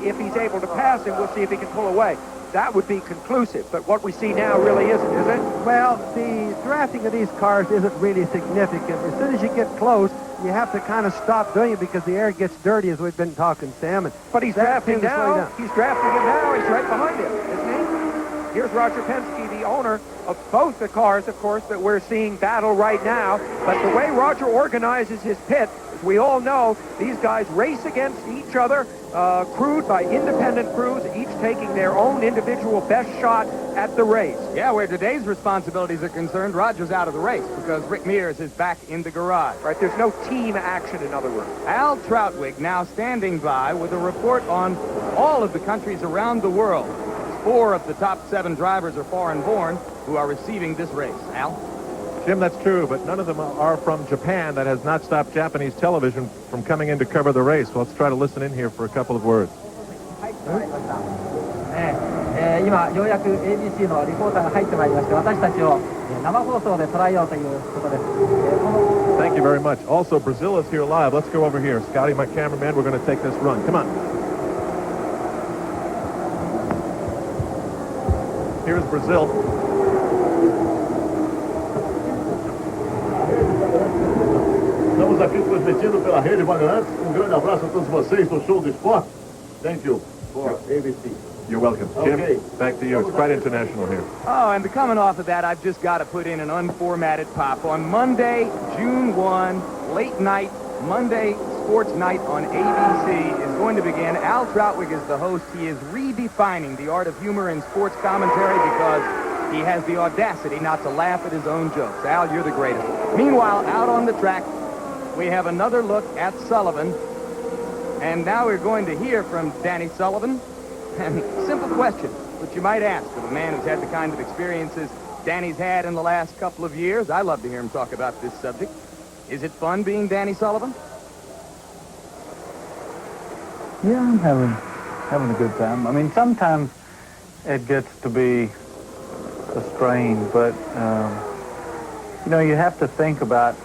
if he's able to pass him. We'll see if he can pull away. That would be conclusive, but what we see now really isn't, is it? Well, the drafting of these cars isn't really significant. As soon as you get close, you have to kind of stop doing it because the air gets dirty, as we've been talking, Sam. But he's drafting now. He's drafting him now. He's right behind him, isn't he? Here's Roger Penske, the owner of both the cars, of course, that we're seeing battle right now. But the way Roger organizes his pit, as we all know, these guys race against each other, crewed by independent crews, each taking their own individual best shot at the race. Yeah, where today's responsibilities are concerned, Roger's out of the race because Rick Mears is back in the garage. Right, there's no team action, in other words. Al Troutwig now standing by with a report on all of the countries around the world. 4 of the top 7 drivers are foreign-born who are receiving this race. Al? Jim, that's true, but none of them are from Japan. That has not stopped Japanese television from coming in to cover the race. Well, let's try to listen in here for a couple of words. 今ようやく ABC のリポーターが入ってまいりまして私たちを生放送で捉えようということです。Thank you very much. Also, Brazil is here live. Let's go over here. Scotty, my cameraman, we're going to take this run. Come on. Here's Brazil. Estamos aqui transmitindo pela Rede Bandeirantes. Grande abraço a todos vocês do Show do Esporte. Thank you for ABC. You're welcome. Jim, Okay. back to you. It's quite international here. Oh, and coming off of that, I've just got to put in an unformatted pop. On Monday, June 1, late night, Monday Sports Night on ABC is going to begin. Al Troutwig is the host. He is redefining the art of humor in sports commentary because he has the audacity not to laugh at his own jokes. Al, you're the greatest. Meanwhile, out on the track, we have another look at Sullivan. And now we're going to hear from Danny Sullivan. And simple question, which you might ask of a man who's had the kind of experiences Danny's had in the last couple of years. I love to hear him talk about this subject. Is it fun being Danny Sullivan? Yeah, I'm having a good time. I mean, sometimes it gets to be a strain, but you know, you have to think about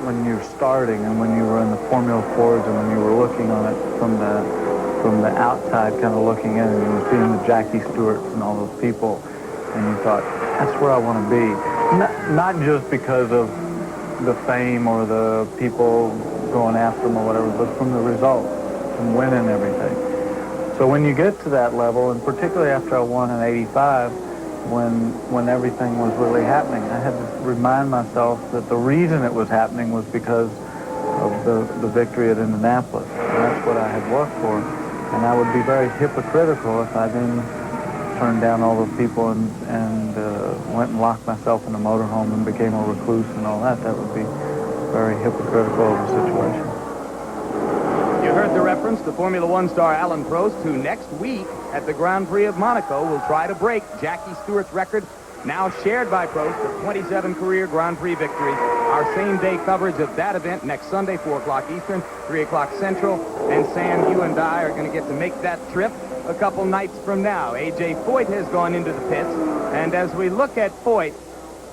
when you're starting and when you were in the Formula Fords and when you were looking on it from the outside, kind of looking in, and you were seeing the Jackie Stewarts and all those people, and you thought, that's where I want to be. Not just because of the fame or the people going after them or whatever, but from the results, from winning everything. So when you get to that level, and particularly after I won in '85, when everything was really happening, I had to remind myself that the reason it was happening was because of the victory at Indianapolis. And that's what I had worked for. And I would be very hypocritical if I then turned down all those people and went and locked myself in a motorhome and became a recluse and all that. That would be very hypocritical of the situation. You heard the reference to Formula One star Alan Prost, who next week at the Grand Prix of Monaco will try to break Jackie Stewart's record, now shared by Prost, of 27 career Grand Prix victories. Our same-day coverage of that event next Sunday, 4 o'clock Eastern, 3 o'clock Central. And Sam, you and I are going to get to make that trip a couple nights from now. A.J. Foyt has gone into the pits, and as we look at Foyt,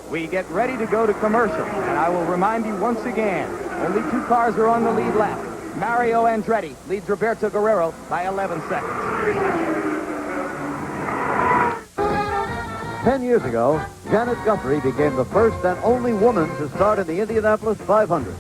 we get ready to go to commercial. And I will remind you once again, only 2 cars are on the lead lap. Mario Andretti leads Roberto Guerrero by 11 seconds. 10 years ago, Janet Guthrie became the first and only woman to start in the Indianapolis 500.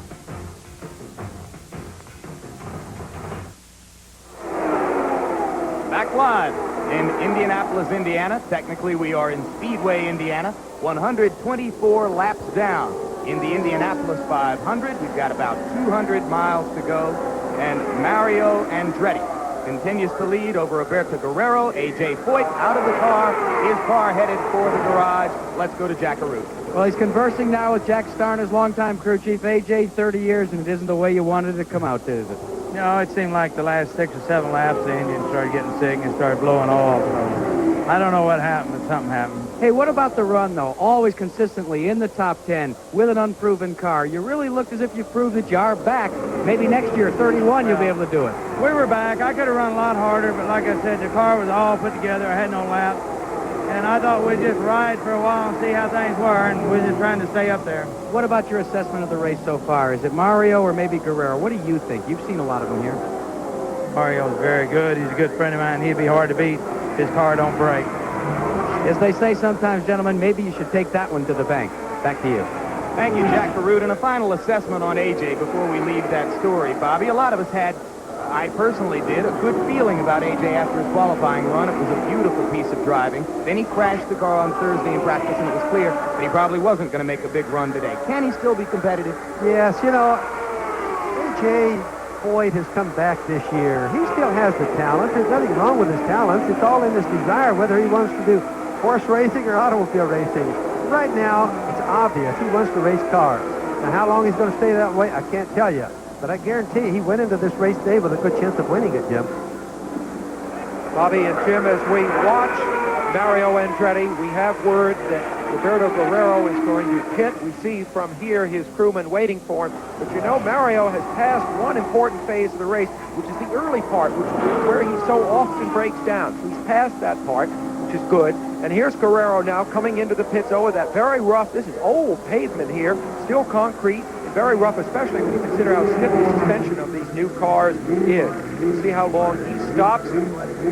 Back live in Indianapolis, Indiana. Technically, we are in Speedway, Indiana. 124 laps down in the Indianapolis 500. We've got about 200 miles to go. And Mario Andretti continues to lead over Roberto Guerrero. A.J. Foyt out of the car. His car headed for the garage. Let's go to Jack Arute. Well, he's conversing now with Jack Starr, his longtime crew chief. A.J., 30 years, and it isn't the way you wanted it to come out, is it? No, it seemed like the last 6 or 7 laps, the engine started getting sick and started blowing off. So I don't know what happened, but something happened. Hey, what about the run, though? Always consistently in the top 10 with an unproven car. You really looked as if you proved that you are back. Maybe next year, 31, you'll be able to do it. We were back. I could have run a lot harder, but like I said, the car was all put together. I had no lap. And I thought we'd just ride for a while and see how things were, and we're just trying to stay up there. What about your assessment of the race so far? Is it Mario or maybe Guerrero? What do you think? You've seen a lot of them here. Mario's very good. He's a good friend of mine. He'd be hard to beat. His car don't break. As they say sometimes, gentlemen, maybe you should take that one to the bank. Back to you. Thank you, Jack Arute. And a final assessment on A.J. before we leave that story, Bobby. A lot of us had, I personally did, a good feeling about A.J. after his qualifying run. It was a beautiful piece of driving. Then he crashed the car on Thursday in practice, and it was clear that he probably wasn't going to make a big run today. Can he still be competitive? Yes, you know, A.J. Foyt has come back this year. He still has the talent. There's nothing wrong with his talents. It's all in his desire, whether he wants to do horse racing or automobile racing. Right now, it's obvious he wants to race cars. Now, how long he's going to stay that way, I can't tell you. But I guarantee he went into this race today with a good chance of winning it, Jim. Bobby and Jim, as we watch Mario Andretti, we have word that Roberto Guerrero is going to pit. We see from here his crewman waiting for him. But you know, Mario has passed one important phase of the race, which is the early part, which is where he so often breaks down. So he's passed that part, which is good. And here's Guerrero now coming into the pits over that very rough, this is old pavement here, still concrete, and very rough, especially when you consider how stiff the suspension of these new cars is. You can see how long he stops.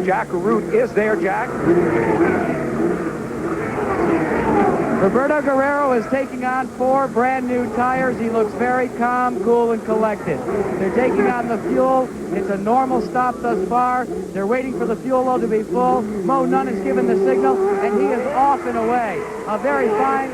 Jack Arute is there, Jack. Roberto Guerrero is taking on 4 brand new tires. He looks very calm, cool, and collected. They're taking on the fuel. It's a normal stop thus far. They're waiting for the fuel load to be full. Mo Nunn has given the signal, and he is off and away. A very fine,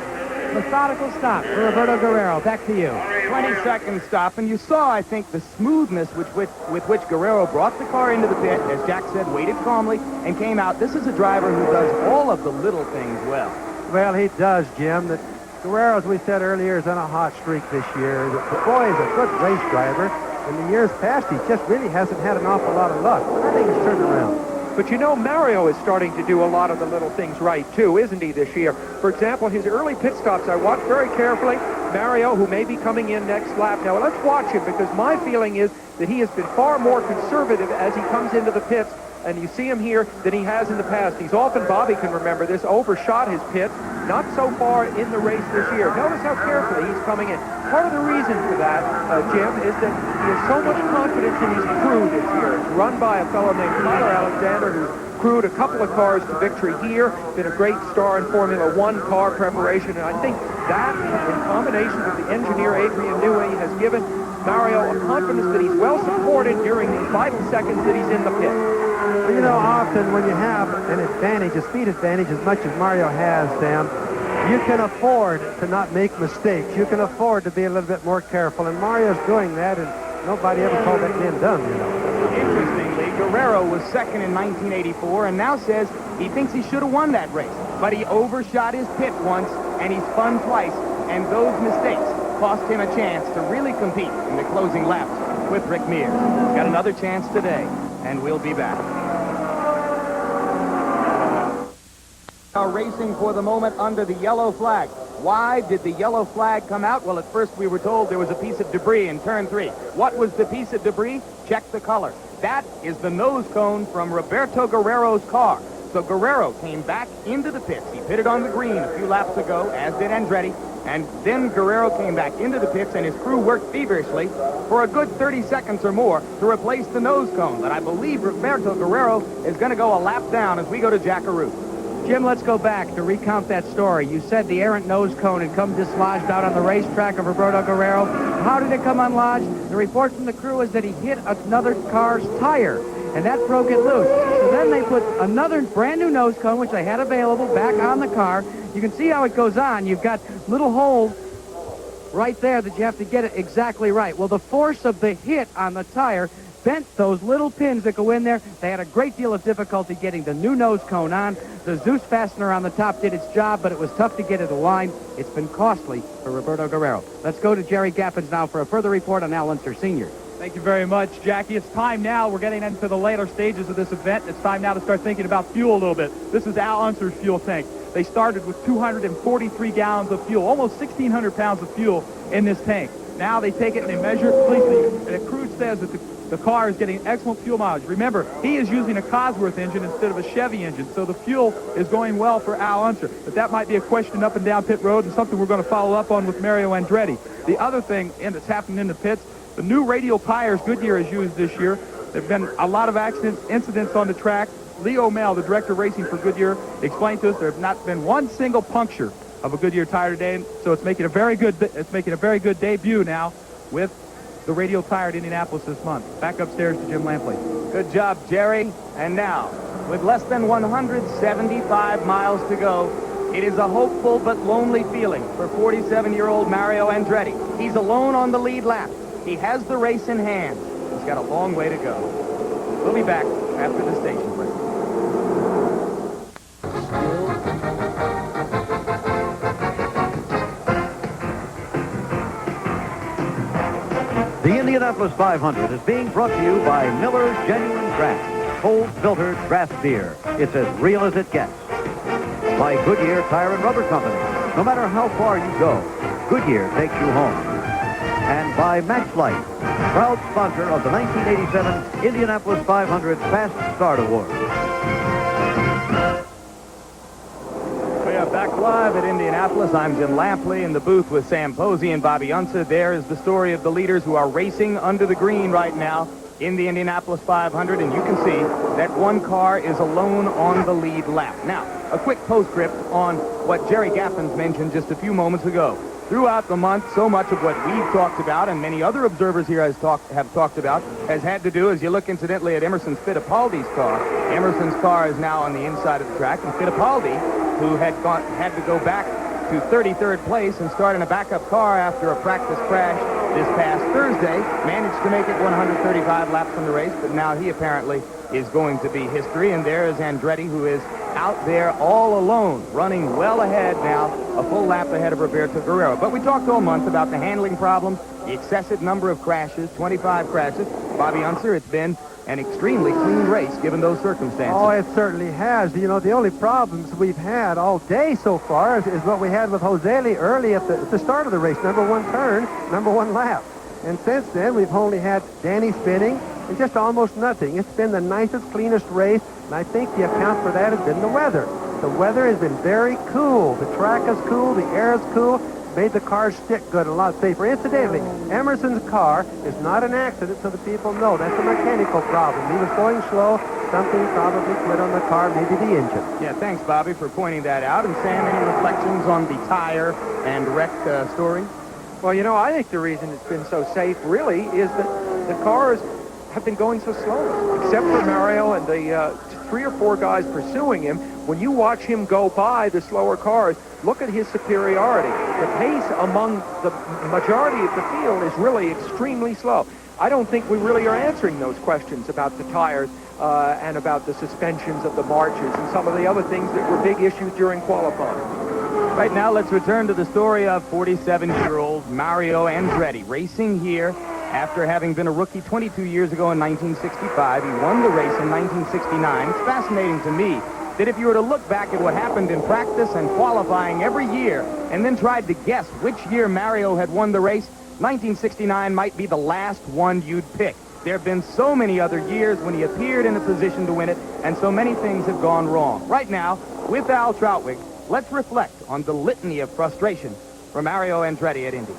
methodical stop for Roberto Guerrero. Back to you. 20-second stop, and you saw, I think, the smoothness with which Guerrero brought the car into the pit, as Jack said, waited calmly, and came out. This is a driver who does all of the little things well. Well, he does, Jim. That Guerrero, as we said earlier, is on a hot streak this year. The boy is a good race driver. In the years past, he just really hasn't had an awful lot of luck. I think he's turned around. But you know, Mario is starting to do a lot of the little things right, too, isn't he, this year? For example, his early pit stops, I watched very carefully. Mario, who may be coming in next lap. Now, let's watch him, because my feeling is that he has been far more conservative as he comes into the pits. And you see him here than he has in the past. He's often, Bobby can remember this, overshot his pit. Not so far in the race this year. Notice how carefully he's coming in. Part of the reason for that, Jim, is that he has so much confidence in his crew this year. It's run by a fellow named Tyler Alexander, who's crewed a couple of cars to victory here, been a great star in Formula One car preparation, and I think that, in combination with the engineer Adrian Newey, has given Mario a confidence that he's well supported during the vital seconds that he's in the pit. Well, you know, often when you have an advantage, a speed advantage, as much as Mario has, Sam, you can afford to not make mistakes. You can afford to be a little bit more careful, and Mario's doing that, and nobody ever called that man dumb, you know. Interestingly, Guerrero was second in 1984 and now says he thinks he should have won that race. But he overshot his pit once, and he spun twice, and those mistakes cost him a chance to really compete in the closing laps with Rick Mears. He's got another chance today, and we'll be back. Are racing for the moment under the yellow flag. Why did the yellow flag come out? Well, at first we were told there was a piece of debris in turn 3. What was the piece of debris? Check the color. That is the nose cone from Roberto Guerrero's car. So Guerrero came back into the pits. He pitted on the green a few laps ago, as did Andretti. And then Guerrero came back into the pits, and his crew worked feverishly for a good 30 seconds or more to replace the nose cone. But I believe Roberto Guerrero is going to go a lap down as we go to Jack Arute. Jim, let's go back to recount that story. You said the errant nose cone had come dislodged out on the racetrack of Roberto Guerrero. How did it come unlodged? The report from the crew is that he hit another car's tire, and that broke it loose. So then they put another brand new nose cone, which they had available, back on the car. You can see how it goes on. You've got little holes right there that you have to get it exactly right. Well, the force of the hit on the tire bent those little pins that go in there. They had a great deal of difficulty getting the new nose cone on. The Zeus fastener on the top did its job, but it was tough to get it aligned. It's been costly for Roberto Guerrero. Let's go to Jerry Gaffins now for a further report on Al Unser Sr. Thank you very much, Jackie. It's time now. We're getting into the later stages of this event. It's time now to start thinking about fuel a little bit. This is Al Unser's fuel tank. They started with 243 gallons of fuel, almost 1,600 pounds of fuel in this tank. Now they take it and they measure it completely. And the crew says that the car is getting excellent fuel mileage. Remember, he is using a Cosworth engine instead of a Chevy engine, so the fuel is going well for Al Unser. But that might be a question up and down pit road and something we're going to follow up on with Mario Andretti. The other thing that's happening in the pits, the new radial tires Goodyear has used this year. There have been a lot of incidents on the track. Leo Mel, the director of racing for Goodyear, explained to us there have not been one single puncture of a Goodyear tire today, so it's making a very good debut now with the radial tire at Indianapolis this month. Back upstairs to Jim Lampley. Good job, Jerry. And now, with less than 175 miles to go, it is a hopeful but lonely feeling for 47-year-old Mario Andretti. He's alone on the lead lap. He has the race in hand. He's got a long way to go. We'll be back after the station break. The Indianapolis 500 is being brought to you by Miller Genuine Draft, cold-filtered draft beer. It's as real as it gets. By Goodyear Tire and Rubber Company, No matter how far you go, Goodyear takes you home. And by Match Light, proud sponsor of the 1987 Indianapolis 500 Fast Start Award. We are back live at Indianapolis. I'm Jim Lampley in the booth with Sam Posey and Bobby Unser. There is the story of the leaders who are racing under the green right now in the Indianapolis 500, and you can see that one car is alone on the lead lap. Now, a quick postscript on what Jerry Gaffins mentioned just a few moments ago. Throughout the month, so much of what we've talked about and many other observers here have talked about has had to do, as you look incidentally at Emerson Fittipaldi's car. Emerson's car is now on the inside of the track, and Fittipaldi, who had to go back to 33rd place and start in a backup car after a practice crash this past Thursday, managed to make it 135 laps in the race, but now he apparently is going to be history. And there is Andretti, who is out there all alone, running well ahead now, a full lap ahead of Roberto Guerrero. But we talked all month about the handling problems, the excessive number of crashes, 25 crashes. Bobby Unser, it's been an extremely clean race given those circumstances. Oh, it certainly has. You know, the only problems we've had all day so far is what we had with Jose Lee early at the start of the race. Number one turn, number one lap. And since then, we've only had Danny spinning and just almost nothing. It's been the nicest, cleanest race, and I think the account for that has been the weather. The weather has been very cool. The track is cool, the air is cool, made the cars stick good, a lot safer. Incidentally, Emerson's car is not an accident, so the people know. That's a mechanical problem. He was going slow. Something probably quit on the car, maybe the engine. Yeah, thanks, Bobby, for pointing that out. And Sam, any reflections on the tire and wreck story? Well, you know, I think the reason it's been so safe, really, is that the cars have been going so slowly. Except for Mario and the 3 or 4 guys pursuing him, when you watch him go by the slower cars, look at his superiority. The pace among the majority of the field is really extremely slow. I don't think we really are answering those questions about the tires and about the suspensions of the marches and some of the other things that were big issues during qualifying. Right now, let's return to the story of 47-year-old Mario Andretti racing here after having been a rookie 22 years ago in 1965. He won the race in 1969. It's fascinating to me that if you were to look back at what happened in practice and qualifying every year and then tried to guess which year Mario had won the race, 1969 might be the last one you'd pick. There have been so many other years when he appeared in a position to win it, and so many things have gone wrong. Right now, with Al Trautwig, let's reflect on the litany of frustration for Mario Andretti at Indy.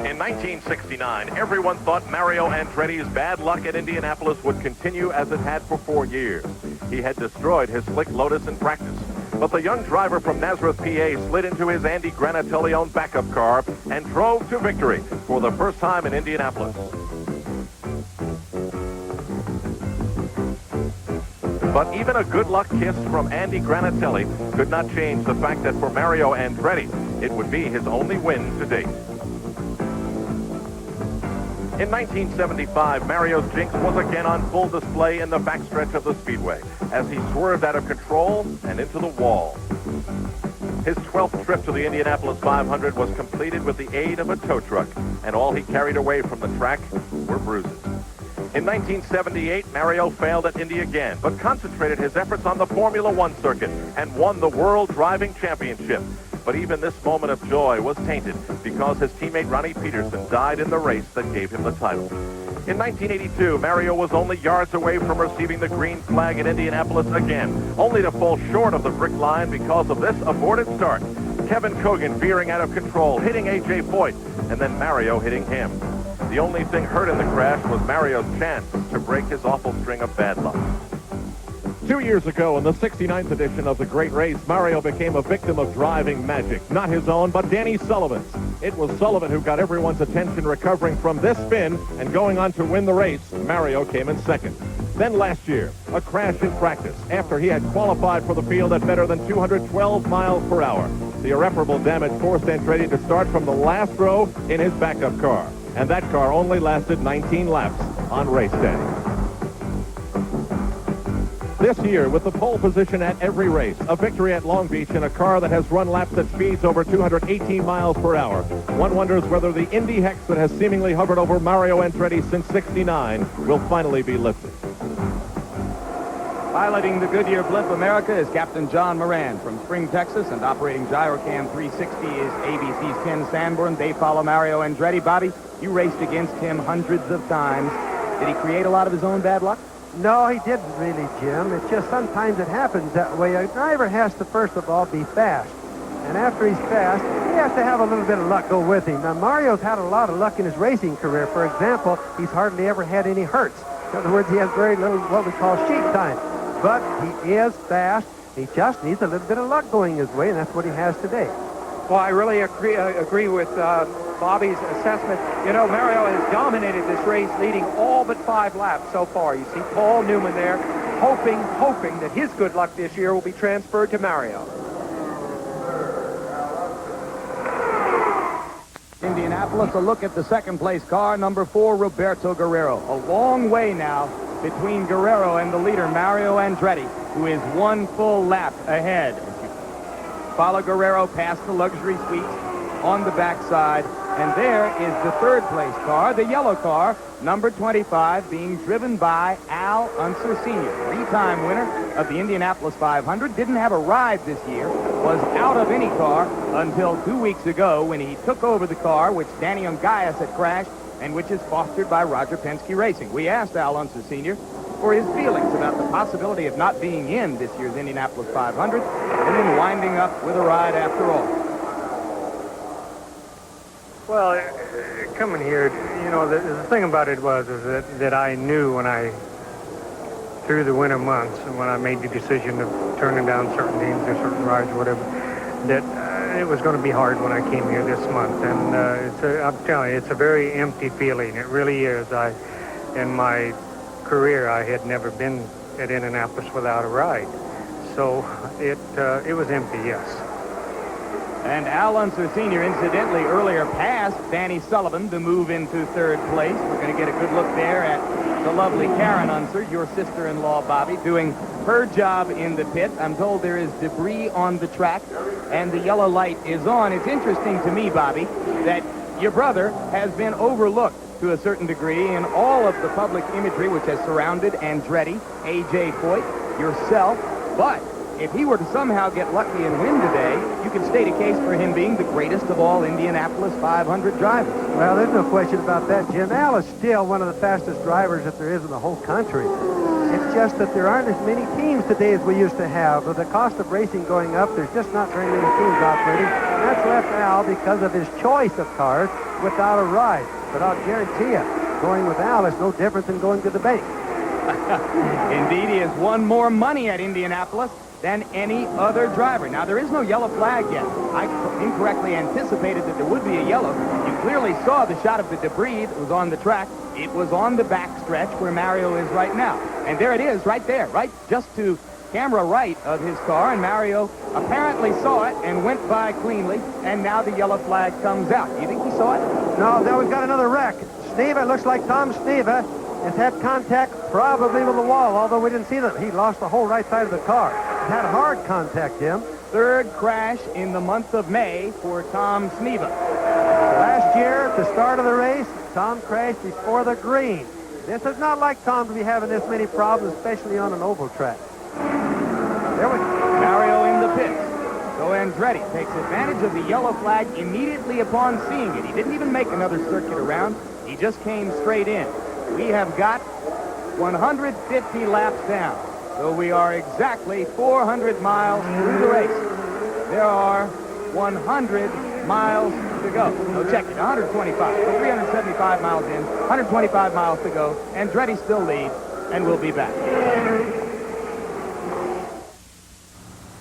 In 1969, everyone thought Mario Andretti's bad luck at Indianapolis would continue as it had for 4 years. He had destroyed his slick Lotus in practice. But the young driver from Nazareth, PA, slid into his Andy Granatelli-owned backup car and drove to victory for the first time in Indianapolis. But even a good luck kiss from Andy Granatelli could not change the fact that for Mario Andretti, it would be his only win to date. In 1975, Mario's jinx was again on full display in the backstretch of the Speedway as he swerved out of control and into the wall. His 12th trip to the Indianapolis 500 was completed with the aid of a tow truck, and all he carried away from the track were bruises. In 1978, Mario failed at Indy again, but concentrated his efforts on the Formula One circuit and won the World Driving Championship. But even this moment of joy was tainted because his teammate Ronnie Peterson died in the race that gave him the title. In 1982, Mario was only yards away from receiving the green flag at Indianapolis again, only to fall short of the brick line because of this aborted start. Kevin Cogan veering out of control, hitting A.J. Foyt, and then Mario hitting him. The only thing hurt in the crash was Mario's chance to break his awful string of bad luck. 2 years ago, in the 69th edition of the Great Race, Mario became a victim of driving magic. Not his own, but Danny Sullivan's. It was Sullivan who got everyone's attention recovering from this spin and going on to win the race. Mario came in second. Then last year, a crash in practice after he had qualified for the field at better than 212 miles per hour. The irreparable damage forced Andretti to start from the last row in his backup car. And that car only lasted 19 laps on race day. This year, with the pole position at every race, a victory at Long Beach in a car that has run laps at speeds over 218 miles per hour, one wonders whether the Indy hex that has seemingly hovered over Mario Andretti since '69 will finally be lifted. Piloting the Goodyear Blimp America is Captain John Moran from Spring, Texas, and operating Gyrocam 360 is ABC's Ken Sanborn. They follow Mario Andretti. Bobby, you raced against him hundreds of times. Did he create a lot of his own bad luck? No, he didn't really, Jim. It's just sometimes it happens that way. A driver has to, first of all, be fast. And after he's fast, he has to have a little bit of luck go with him. Now, Mario's had a lot of luck in his racing career. For example, he's hardly ever had any hurts. In other words, he has very little what we call sheep time. But he is fast. He just needs a little bit of luck going his way, and that's what he has today. Well, I really agree with Bobby's assessment. You know, Mario has dominated this race, leading all but 5 laps so far. You see Paul Newman there, hoping that his good luck this year will be transferred to Mario. Indianapolis, a look at the second-place car, number 4, Roberto Guerrero. A long way now between Guerrero and the leader, Mario Andretti, who is 1 full lap ahead. Follow Guerrero past the luxury suites on the backside, and there is the third-place car, the yellow car, number 25, being driven by Al Unser Sr., 3-time winner of the Indianapolis 500. Didn't have a ride this year, was out of any car until 2 weeks ago when he took over the car, which Danny Ungaius had crashed, and which is fostered by Roger Penske Racing. We asked Al Unser Sr. for his feelings about the possibility of not being in this year's Indianapolis 500, and then winding up with a ride after all. Well, coming here, you know, the thing about it was that I knew when I, through the winter months, and when I made the decision of turning down certain teams or certain rides or whatever, that it was going to be hard when I came here this month. And I'm telling you, it's a very empty feeling. It really is. In my career, I had never been at Indianapolis without a ride. So it was empty, yes. And Al Unser Sr., incidentally, earlier passed Danny Sullivan to move into third place. We're going to get a good look there at the lovely Karen Unser, your sister-in-law, Bobby, doing her job in the pit. I'm told there is debris on the track, and the yellow light is on. It's interesting to me, Bobby, that your brother has been overlooked to a certain degree in all of the public imagery which has surrounded Andretti, A.J. Foyt, yourself, but if he were to somehow get lucky and win today, you could state a case for him being the greatest of all Indianapolis 500 drivers. Well, there's no question about that, Jim. Al is still one of the fastest drivers that there is in the whole country. It's just that there aren't as many teams today as we used to have. With the cost of racing going up, there's just not very many teams operating. And that's left Al because of his choice of cars without a ride. But I'll guarantee you, going with Al is no different than going to the bank. Indeed, he has won more money at Indianapolis than any other driver. Now, there is no yellow flag yet. I incorrectly anticipated that there would be a yellow. You clearly saw the shot of the debris that was on the track. It was on the back stretch where Mario is right now. And there it is, right there, right just to camera right of his car. And Mario apparently saw it and went by cleanly. And now the yellow flag comes out. You think he saw it? No, now we've got another wreck. Sneva, looks like Tom Sneva has had contact probably with the wall, although we didn't see that. He lost the whole right side of the car. He's had hard contact, Jim. Third crash in the month of May for Tom Sneva. Last year, at the start of the race, Tom crashed before the green. This is not like Tom to be having this many problems, especially on an oval track. There we go. Mario in the pits. So Andretti takes advantage of the yellow flag immediately upon seeing it. He didn't even make another circuit around. He just came straight in. We have got 150 laps down. So we are exactly 400 miles through the race. There are 100 miles to go. So check it, 125. So 375 miles in, 125 miles to go. Andretti still leads, and we'll be back.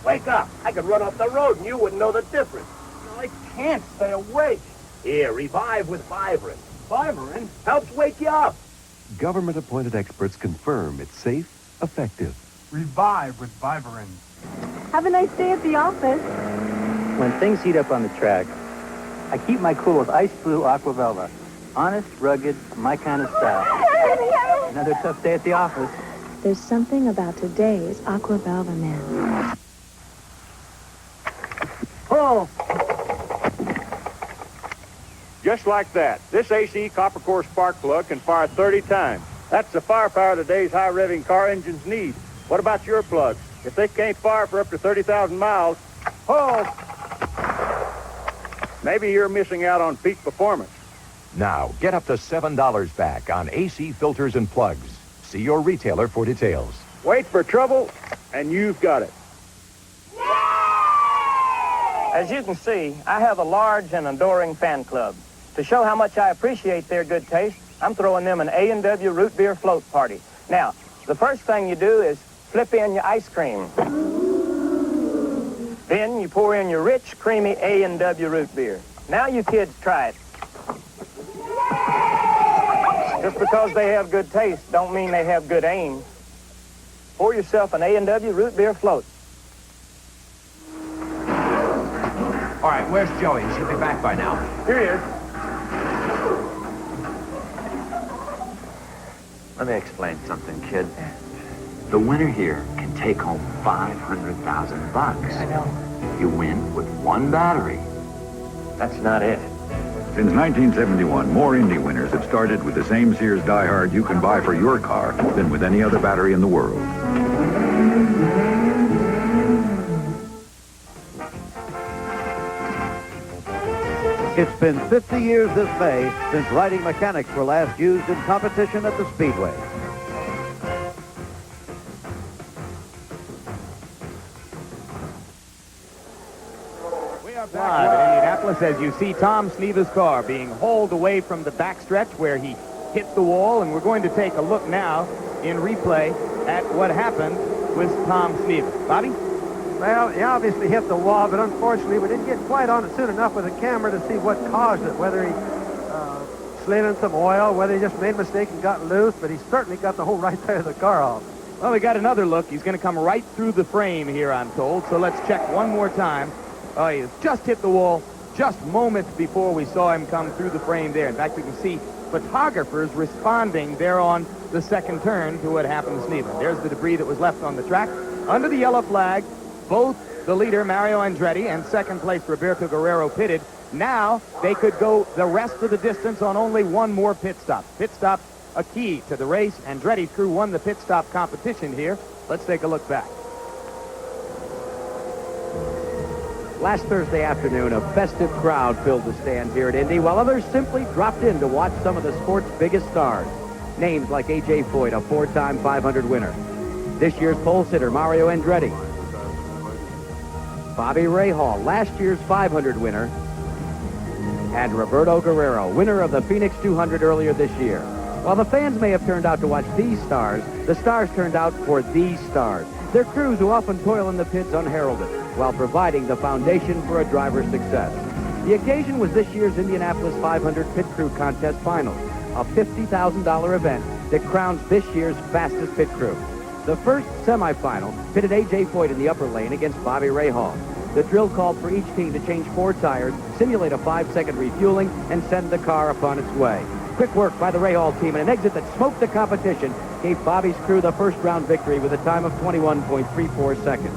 Wake up. I could run off the road and you wouldn't know the difference. I can't stay awake. Here, revive with Vivarin. Vivarin helps wake you up. Government-appointed experts confirm it's safe, effective. Revive with Vivarin. Have a nice day at the office. When things heat up on the track, I keep my cool with Ice Blue Aqua Velva. Honest, rugged, my kind of style. Another tough day at the office. There's something about today's Aqua Velva man. Oh! Just like that, this AC copper core spark plug can fire 30 times. That's the firepower today's high-revving car engines need. What about your plugs? If they can't fire for up to 30,000 miles, oh, maybe you're missing out on peak performance. Now, get up to $7 back on AC filters and plugs. See your retailer for details. Wait for trouble, and you've got it. As you can see, I have a large and adoring fan club. To show how much I appreciate their good taste, I'm throwing them an A&W root beer float party. Now, the first thing you do is flip in your ice cream. Then you pour in your rich, creamy A&W root beer. Now you kids try it. Just because they have good taste don't mean they have good aim. Pour yourself an A&W root beer float. All right, where's Joey? He should be back by now. Here he is. Let me explain something, kid. The winner here can take home $500,000. I know. You win with one battery. That's not it. Since 1971, more Indy winners have started with the same Sears Die Hard you can buy for your car than with any other battery in the world. It's been 50 years this May since riding mechanics were last used in competition at the Speedway. Live at Indianapolis as you see Tom Sneva's car being hauled away from the backstretch where he hit the wall, and we're going to take a look now in replay at what happened with Tom Sneva. Bobby? Well, he obviously hit the wall, but unfortunately we didn't get quite on it soon enough with the camera to see what caused it, whether he slid in some oil, whether he just made a mistake and got loose, but he certainly got the whole right side of the car off. Well, we got another look. He's going to come right through the frame here, I'm told, so let's check one more time. Oh, he has just hit the wall just moments before we saw him come through the frame there. In fact, we can see photographers responding there on the second turn to what happened to Sneva. There's the debris that was left on the track. Under the yellow flag, both the leader, Mario Andretti, and second place, Roberto Guerrero, pitted. Now they could go the rest of the distance on only one more pit stop. Pit stop, a key to the race. Andretti's crew won the pit stop competition here. Let's take a look back. Last Thursday afternoon, a festive crowd filled the stands here at Indy, while others simply dropped in to watch some of the sport's biggest stars. Names like A.J. Foyt, a four-time 500 winner. This year's pole sitter, Mario Andretti. Bobby Rahal, last year's 500 winner. And Roberto Guerrero, winner of the Phoenix 200 earlier this year. While the fans may have turned out to watch these stars, the stars turned out for these stars. Their crews who often toil in the pits unheralded, while providing the foundation for a driver's success. The occasion was this year's Indianapolis 500 Pit Crew Contest Finals, a $50,000 event that crowns this year's fastest pit crew. The first semifinal pitted A.J. Foyt in the upper lane against Bobby Rahal. The drill called for each team to change 4 tires, simulate a 5-second refueling, and send the car upon its way. Quick work by the Rahal team, and an exit that smoked the competition gave Bobby's crew the first-round victory with a time of 21.34 seconds.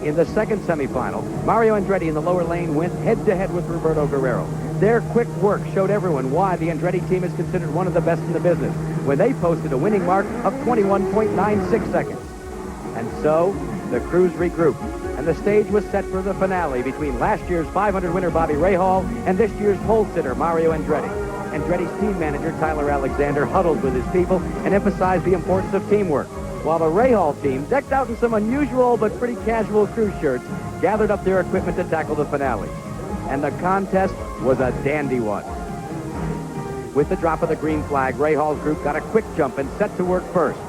In the second semifinal, Mario Andretti in the lower lane went head-to-head with Roberto Guerrero. Their quick work showed everyone why the Andretti team is considered one of the best in the business, when they posted a winning mark of 21.96 seconds. And so, the crews regrouped, and the stage was set for the finale between last year's 500 winner Bobby Rahal and this year's pole sitter Mario Andretti. Andretti's team manager, Tyler Alexander, huddled with his people and emphasized the importance of teamwork, while the Rahal team, decked out in some unusual but pretty casual crew shirts, gathered up their equipment to tackle the finale. And the contest was a dandy one. With the drop of the green flag, Rahal's group got a quick jump and set to work first.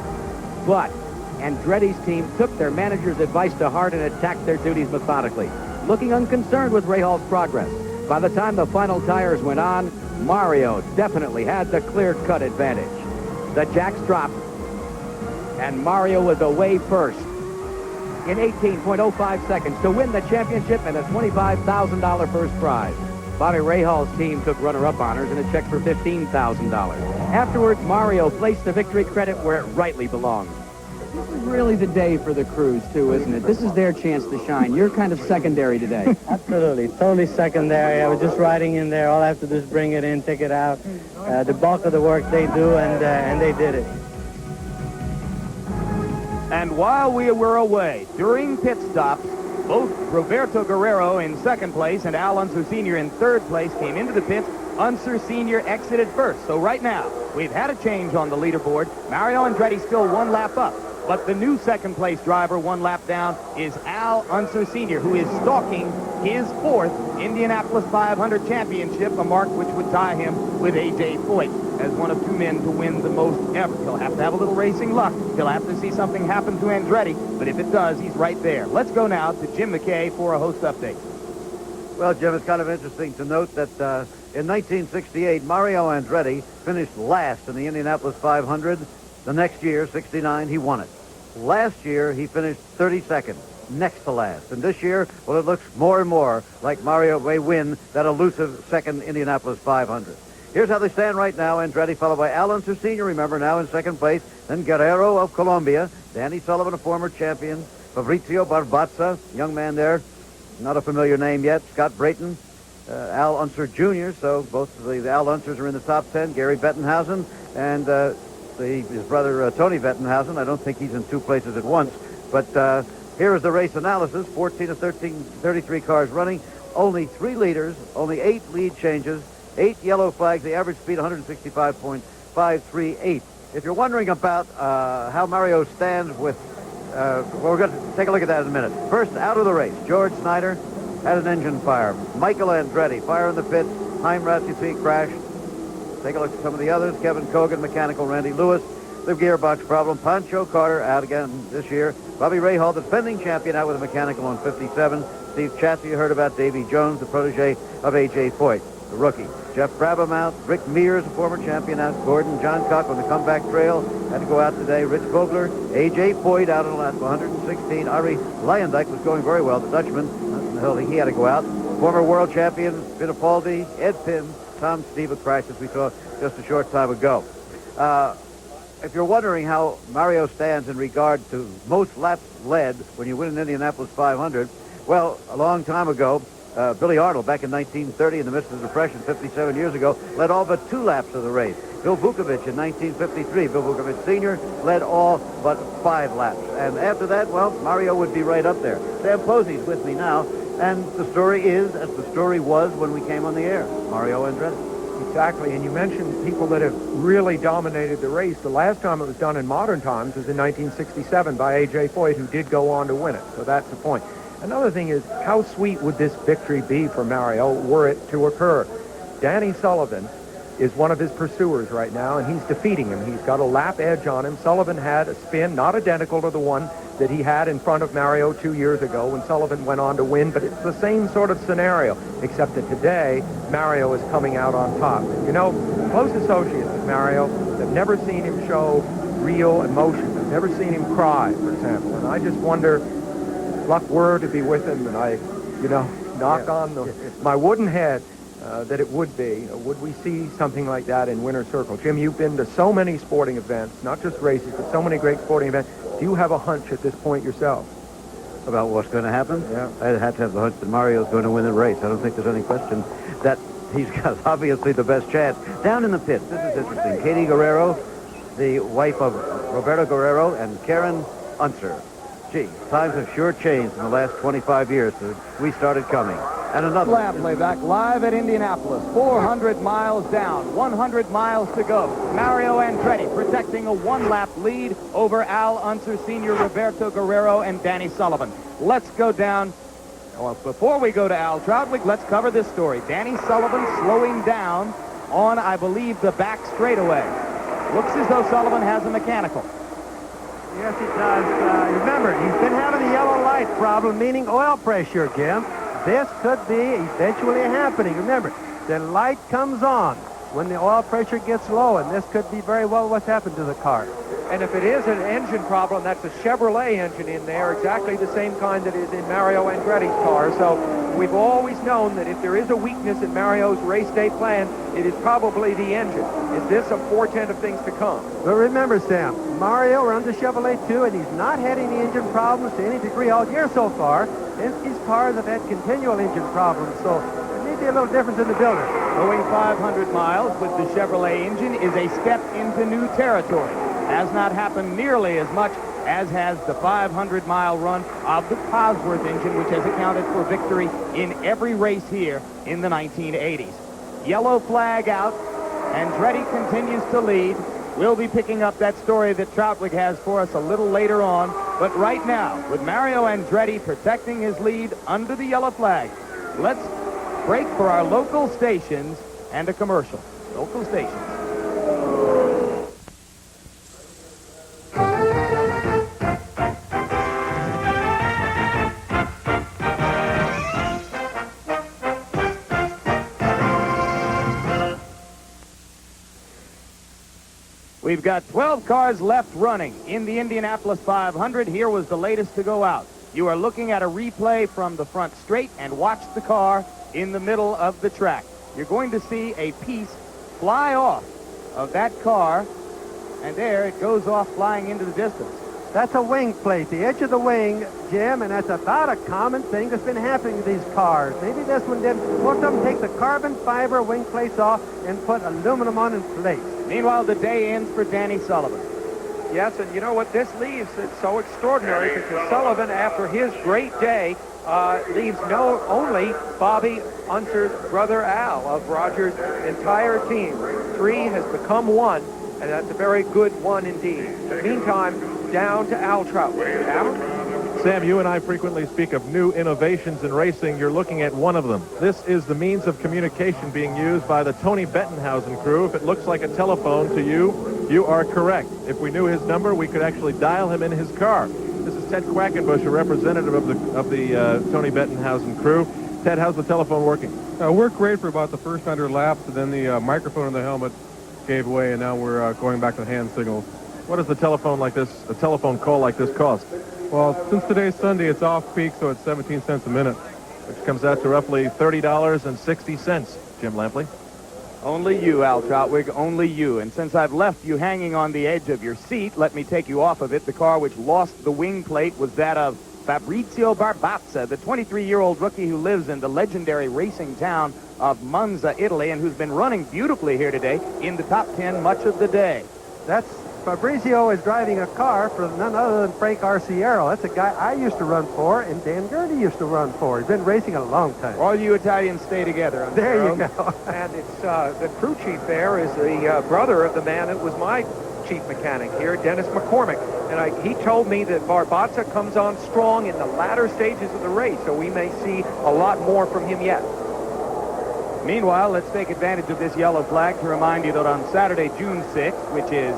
But Andretti's team took their manager's advice to heart and attacked their duties methodically, looking unconcerned with Rahal's progress. By the time the final tires went on, Mario definitely had the clear-cut advantage. The jacks dropped, and Mario was away first in 18.05 seconds to win the championship and a $25,000 first prize. Bobby Rahal's team took runner-up honors and a check for $15,000. Afterwards, Mario placed the victory credit where it rightly belongs. This is really the day for the crews, too, isn't it? This is their chance to shine. You're kind of secondary today. Absolutely. Totally secondary. I was just riding in there. All I have to do is bring it in, take it out. The bulk of the work they do, and they did it. And while we were away, during pit stops, both Roberto Guerrero in second place and Al Unser Sr. in third place came into the pits. Unser Sr. exited first. So right now, we've had a change on the leaderboard. Mario Andretti still one lap up. But the new second-place driver, one lap down, is Al Unser Sr., who is stalking his fourth Indianapolis 500 championship, a mark which would tie him with A.J. Foyt as one of two men to win the most ever. He'll have to have a little racing luck. He'll have to see something happen to Andretti, but if it does, he's right there. Let's go now to Jim McKay for a host update. Well, Jim, it's kind of interesting to note that in 1968, Mario Andretti finished last in the Indianapolis 500. The next year, 69, he won it. Last year, he finished 32nd, next to last. And this year, well, it looks more and more like Mario may win that elusive second Indianapolis 500. Here's how they stand right now. Andretti followed by Al Unser Sr., remember, now in second place. Then Guerrero of Colombia. Danny Sullivan, a former champion. Fabrizio Barbazza, young man there. Not a familiar name yet. Scott Brayton, Al Unser Jr., so both of the Al Unsers are in the top 10. Gary Bettenhausen and his brother Tony Bettenhausen. I don't think he's in two places at once. But here is the race analysis. 14 of 33 cars running. Only 3 leaders, only 8 lead changes, 8 yellow flags. The average speed 165.538. If you're wondering about how Mario stands with, well, we're going to take a look at that in a minute. First, out of the race, George Snyder had an engine fire. Michael Andretti, fire in the pits. Heimrat, you see, crashed. Take a look at some of the others. Kevin Cogan, mechanical. Randy Lewis, the gearbox problem. Pancho Carter, out again this year. Bobby Rahal, the defending champion, out with a mechanical on 57. Steve Chassis, you heard about. Davy Jones, the protege of A.J. Foyt, the rookie. Jeff Brabham out. Rick Mears, a former champion, out. Gordon Johncock on the comeback trail, had to go out today. Rich Vogler, A.J. Foyt out on the lap 116. Ari Leyendyk was going very well, the Dutchman. He had to go out. Former world champion, Fittipaldi, Ed Pym, Tom Steve, a crash as we saw just a short time ago. If you're wondering how Mario stands in regard to most laps led when you win an Indianapolis 500, well, a long time ago, Billy Arnold, back in 1930, in the midst of the Depression, 57 years ago, led all but 2 laps of the race. Bill Vukovich in 1953, Bill Vukovich Sr. led all but 5 laps. And after that, well, Mario would be right up there. Sam Posey's with me now, and the story is, as the story was when we came on the air, Mario Andretti. Exactly, and you mentioned people that have really dominated the race. The last time it was done in modern times was in 1967 by A.J. Foyt, who did go on to win it, so that's the point. Another thing is, how sweet would this victory be for Mario were it to occur? Danny Sullivan is one of his pursuers right now, and he's defeating him. He's got a lap edge on him. Sullivan had a spin, not identical to the one that he had in front of Mario 2 years ago when Sullivan went on to win, but it's the same sort of scenario, except that today, Mario is coming out on top. You know, close associates of Mario have never seen him show real emotion. I've never seen him cry, for example, and I just wonder, luck were to be with him, and I, knock on my wooden head, that it would be. Would we see something like that in Winter Circle? Jim, you've been to so many sporting events, not just races, but so many great sporting events. Do you have a hunch at this point yourself? About what's going to happen? Yeah. I'd have to have the hunch that Mario's going to win the race. I don't think there's any question that he's got obviously the best chance. Down in the pits, this is interesting. Katie Guerrero, the wife of Roberto Guerrero, and Karen Unser. Gee, times have sure changed in the last 25 years since we started coming. And another Lampley back live at Indianapolis. 400 miles down, 100 miles to go. Mario Andretti protecting a 1-lap lead over Al Unser Sr., Roberto Guerrero, and Danny Sullivan. Let's go down. Well, before we go to Al Troutwig, let's cover this story. Danny Sullivan slowing down on, I believe, the back straightaway. Looks as though Sullivan has a mechanical. Yes, he does. Remember, he's been having a yellow light problem, meaning oil pressure, Jim. This could be eventually happening. Remember, the light comes on when the oil pressure gets low, and this could be very well what's happened to the car. And if it is an engine problem, that's a Chevrolet engine in there, exactly the same kind that is in Mario Andretti's car. So we've always known that if there is a weakness in Mario's race day plan, it is probably the engine. Is this a portent of things to come? But remember, Sam, Mario runs a Chevrolet too, and he's not had any engine problems to any degree all year so far. These cars have had continual engine problems, so there may be a little difference in the builder. Going 500 miles with the Chevrolet engine is a step into new territory. has not happened nearly as much as has the 500-mile run of the Cosworth engine, which has accounted for victory in every race here in the 1980s. Yellow flag out. Andretti continues to lead. We'll be picking up that story that Troutwig has for us a little later on. But right now, with Mario Andretti protecting his lead under the yellow flag, let's break for our local stations and a commercial. Local stations. We've got 12 cars left running in the Indianapolis 500. Here was the latest to go out. You are looking at a replay from the front straight, and watch the car in the middle of the track. You're going to see a piece fly off of that car, and there it goes off flying into the distance. That's a wing plate, the edge of the wing, Jim, and that's about a common thing that's been happening to these cars. Maybe this one didn't. Most of them take the carbon fiber wing plates off and put aluminum on in place. Meanwhile, the day ends for Danny Sullivan. Yes, and you know what? This leaves it so extraordinary because Sullivan, after his great day, leaves only Bobby Unser's brother Al of Roger's entire team. 3 has become 1, and that's a very good one indeed. Meantime, down to Al Troutwig. Al? Sam, you and I frequently speak of new innovations in racing. You're looking at one of them. This is the means of communication being used by the Tony Bettenhausen crew. If it looks like a telephone to you, you are correct. If we knew his number, we could actually dial him in his car. This is Ted Quackenbush, a representative of the Tony Bettenhausen crew. Ted, how's the telephone working? Worked great for about the first 100 laps, and then the microphone in the helmet gave way, and now we're going back to hand signals. What does a telephone call like this cost? Well, since today's Sunday, it's off peak, so it's 17 cents a minute. Which comes out to roughly $30.60, Jim Lampley. Only you, Al Troutwig, only you. And since I've left you hanging on the edge of your seat, let me take you off of it. The car which lost the wing plate was that of Fabrizio Barbazza, the 23-year-old rookie who lives in the legendary racing town of Monza, Italy, and who's been running beautifully here today in the top 10 much of the day. Fabrizio is driving a car for none other than Frank Arciero. That's a guy I used to run for, and Dan Gurney used to run for. He's been racing a long time. All you Italians stay together. There you go. And it's the crew chief there is the brother of the man that was my chief mechanic here, Dennis McCormick. And he told me that Barbazza comes on strong in the latter stages of the race, so we may see a lot more from him yet. Meanwhile, let's take advantage of this yellow flag to remind you that on Saturday, June 6th, which is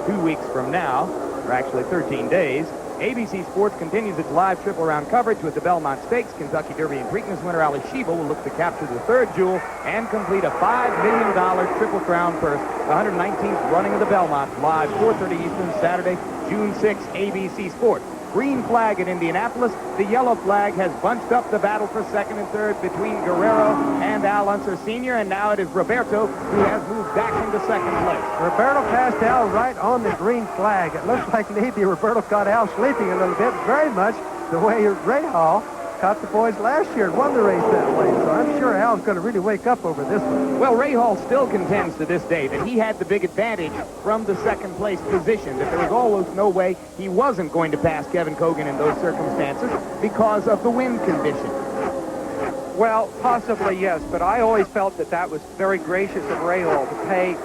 2 weeks from now, or actually 13 days, ABC Sports continues its live triple-round coverage with the Belmont Stakes. Kentucky Derby and Preakness winner Ali Sheba will look to capture the third jewel and complete a $5 million Triple Crown purse. The 119th running of the Belmont, live 4:30 Eastern, Saturday, June 6th, ABC Sports. Green flag at Indianapolis. The yellow flag has bunched up the battle for second and third between Guerrero and Al Unser Sr., and now it is Roberto who has moved back into second place. Roberto passed Al right on the green flag. It looks like maybe Roberto caught Al sleeping a little bit, very much the way Ray Hall caught the boys last year and won the race that way. So I'm sure Al's going to really wake up over this one. Well, Ray Hall still contends to this day that he had the big advantage from the second place position, that there was almost no way he wasn't going to pass Kevin Cogan in those circumstances because of the wind condition. Well, possibly, yes, but I always felt that was very gracious of Ray Hall to pay,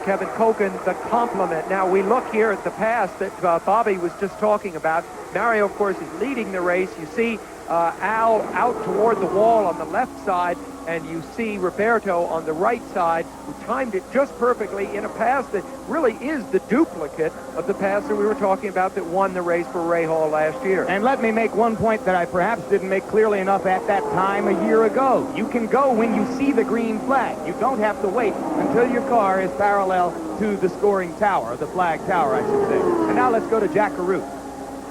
Kevin Cogan the compliment. Now, we look here at the pass that Bobby was just talking about. Mario, of course, is leading the race. You see Al out toward the wall on the left side, and you see Roberto on the right side, who timed it just perfectly in a pass that really is the duplicate of the pass that we were talking about that won the race for Ray Hall last year. And let me make one point that I perhaps didn't make clearly enough at that time a year ago. You can go when you see the green flag. You don't have to wait until your car is parallel to the scoring tower, the flag tower, I should say. And now let's go to Jack Caruth.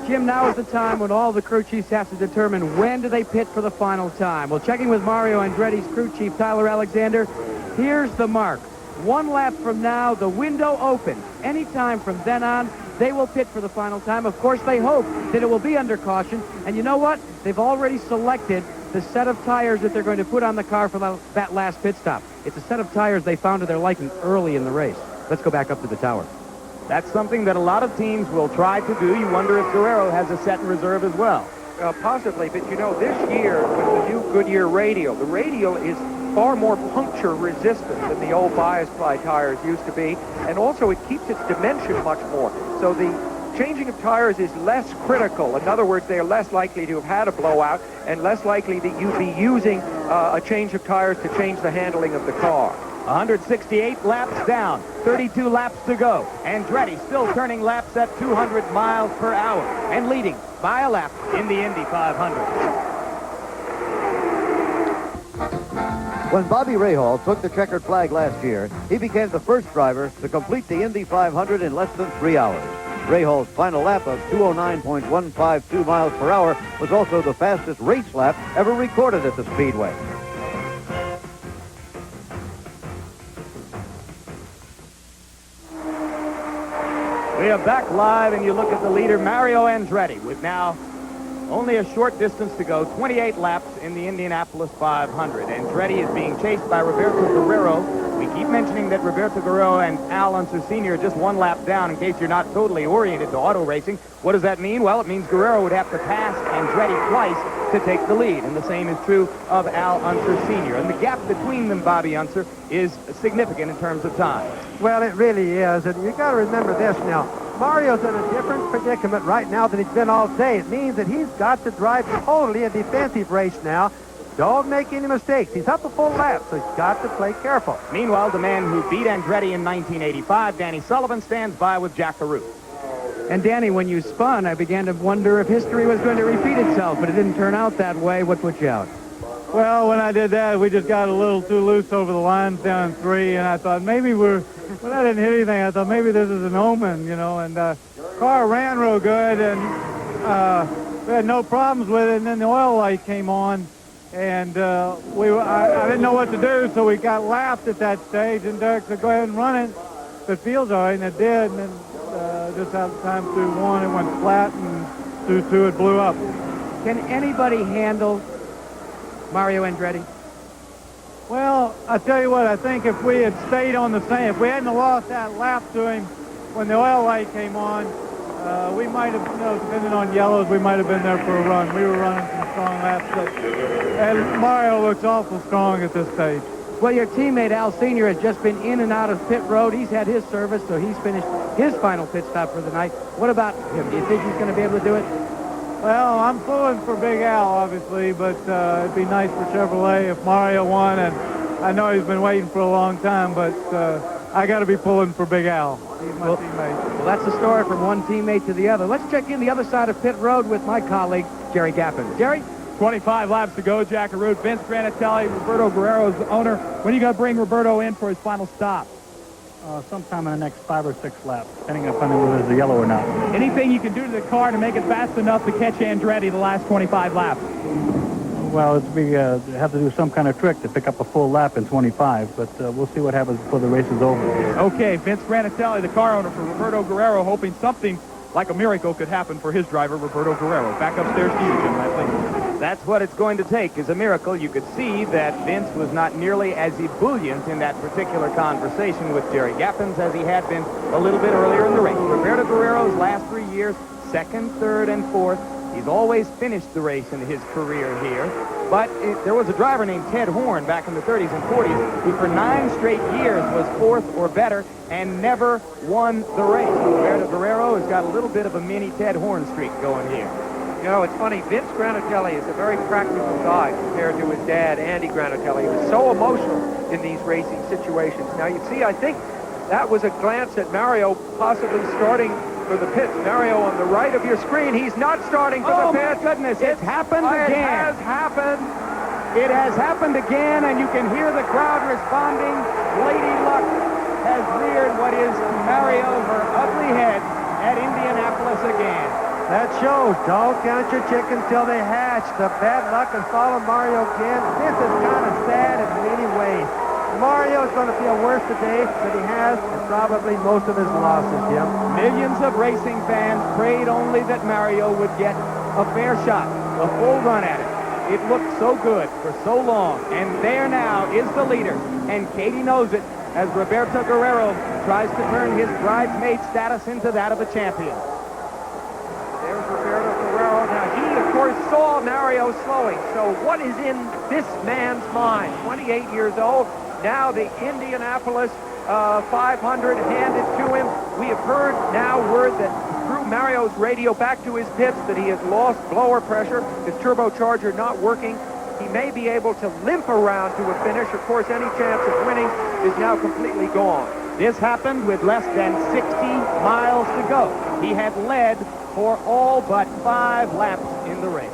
Jim, now is the time when all the crew chiefs have to determine when do they pit for the final time. Well, checking with Mario Andretti's crew chief, Tyler Alexander, here's the mark. 1 lap from now, the window opens. Anytime from then on, they will pit for the final time. Of course, they hope that it will be under caution. And you know what? They've already selected the set of tires that they're going to put on the car for that last pit stop. It's a set of tires they found to their liking early in the race. Let's go back up to the tower. That's something that a lot of teams will try to do. You wonder if Guerrero has a set in reserve as well. Possibly, but you know, this year with the new Goodyear radial, the radial is far more puncture resistant than the old bias ply tires used to be, and also it keeps its dimension much more. So the changing of tires is less critical. In other words, they are less likely to have had a blowout and less likely that you'd be using a change of tires to change the handling of the car. 168 laps down, 32 laps to go. Andretti still turning laps at 200 miles per hour and leading by a lap in the Indy 500. When Bobby Rahal took the checkered flag last year, he became the first driver to complete the Indy 500 in less than 3 hours. Rahal's final lap of 209.152 miles per hour was also the fastest race lap ever recorded at the Speedway. We are back live, and you look at the leader, Mario Andretti, with now only a short distance to go, 28 laps in the Indianapolis 500. Andretti is being chased by Roberto Guerrero. We keep mentioning that Roberto Guerrero and Al Unser Sr. are just 1 lap down in case you're not totally oriented to auto racing. What does that mean? Well, it means Guerrero would have to pass Andretti twice to take the lead, and the same is true of Al Unser Sr. And the gap between them, Bobby Unser, is significant in terms of time. Well, it really is, and you got to remember this now. Mario's in a different predicament right now than he's been all day. It means that he's got to drive totally a defensive race now. Don't make any mistakes. He's up a full lap, so he's got to play careful. Meanwhile, the man who beat Andretti in 1985, Danny Sullivan, stands by with Jack Carew. And Danny, when you spun, I began to wonder if history was going to repeat itself, but it didn't turn out that way. What put you out? Well, when I did that, we just got a little too loose over the lines down in 3, and I thought maybe when I didn't hit anything, I thought maybe this is an omen, you know, and car ran real good, and we had no problems with it, and then the oil light came on, and I didn't know what to do, so we got lapped at that stage, and Derek said, go ahead and run it. If it feels all right, and it did, and then just out of time through 1, it went flat, and through 2, it blew up. Can anybody handle Mario Andretti? Well, I tell you what, I think if we had stayed on the same, if we hadn't lost that lap to him when the oil light came on, we might have, depending on yellows, we might have been there for a run. We were running some strong laps, and Mario looks awful strong at this stage. Well, your teammate Al Sr. has just been in and out of pit road. He's had his service, so he's finished his final pit stop for the night. What about him? Do you think he's going to be able to do it? Well, I'm pulling for Big Al, obviously, but it'd be nice for Chevrolet if Mario won, and I know he's been waiting for a long time, but I got to be pulling for Big Al. He's my teammate. Well, that's the story from one teammate to the other. Let's check in the other side of pit road with my colleague, Jerry Gappin. Jerry? 25 laps to go, Jack Carew. Vince Granatelli, Roberto Guerrero's owner. When are you going to bring Roberto in for his final stop? Sometime in the next 5 or 6 laps, depending upon whether it's a yellow or not. Anything you can do to the car to make it fast enough to catch Andretti the last 25 laps? Well, have to do some kind of trick to pick up a full lap in 25, but we'll see what happens before the race is over. Okay, Vince Granatelli, the car owner for Roberto Guerrero, hoping something like a miracle could happen for his driver, Roberto Guerrero. Back upstairs to you, Jim Lampley. That's what it's going to take, is a miracle. You could see that Vince was not nearly as ebullient in that particular conversation with Jerry Gappins as he had been a little bit earlier in the race. Roberto Guerrero's last 3 years, 2nd, 3rd, and 4th. He's always finished the race in his career here. But there was a driver named Ted Horn back in the 30s and 40s who for 9 straight years was 4th or better and never won the race. Roberto Guerrero has got a little bit of a mini Ted Horn streak going here. You know, it's funny, Vince Granatelli is a very practical guy compared to his dad, Andy Granatelli. He was so emotional in these racing situations. Now, you see, I think that was a glance at Mario possibly starting for the pits. Mario on the right of your screen, he's not starting for the pits. Oh, my goodness, it's happened again. It has happened. It has happened again, and you can hear the crowd responding. Lady Luck has reared what is to Mario her ugly head at Indianapolis again. That shows. Don't count your chickens till they hatch. The bad luck has followed Mario again. This is kind of sad in many ways. Mario is going to feel worse today than he has in probably most of his losses, Jim. Millions of racing fans prayed only that Mario would get a fair shot, a full run at it. It looked so good for so long, and there now is the leader, and Katie knows it. as Roberto Guerrero tries to turn his bridesmaid status into that of a champion. There's Roberto Guerrero. Now, he, of course, saw Mario slowing. So what is in this man's mind? 28 years old. Now the Indianapolis 500 handed to him. We have heard now word that through Mario's radio back to his pits that he has lost blower pressure, his turbocharger not working. He may be able to limp around to a finish. Of course, any chance of winning is now completely gone. This happened with less than 60 miles to go. He had led for all but 5 laps in the race.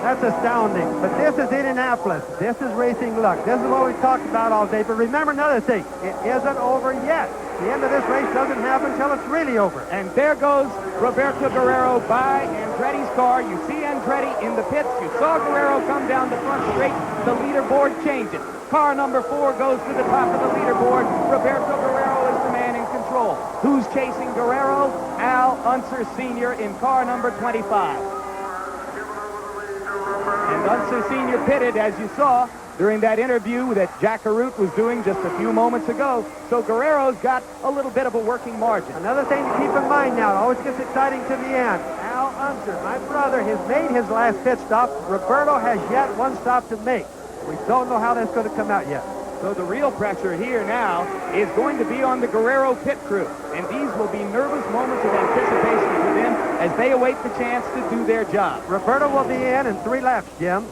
That's astounding. But this is Indianapolis. This is racing luck. This is what we talked about all day. But remember another thing. It isn't over yet. The end of this race doesn't happen until it's really over. And there goes Roberto Guerrero by Andretti's car. You see Andretti in the pits. You saw Guerrero come down the front straight. The leaderboard changes. Car number 4 goes to the top of the leaderboard. Roberto Guerrero is the man in control. Who's chasing Guerrero? Al Unser Sr. in car number 25. And Unser Sr. pitted, as you saw, during that interview that Jack Arute was doing just a few moments ago. So Guerrero's got a little bit of a working margin. Another thing to keep in mind now, it always gets exciting to the end. Al Unser, my brother, has made his last pit stop. Roberto has yet one stop to make. We don't know how that's going to come out yet. So the real pressure here now is going to be on the Guerrero pit crew. And these will be nervous moments of anticipation for them as they await the chance to do their job. Roberto will be in 3 laps, Jim.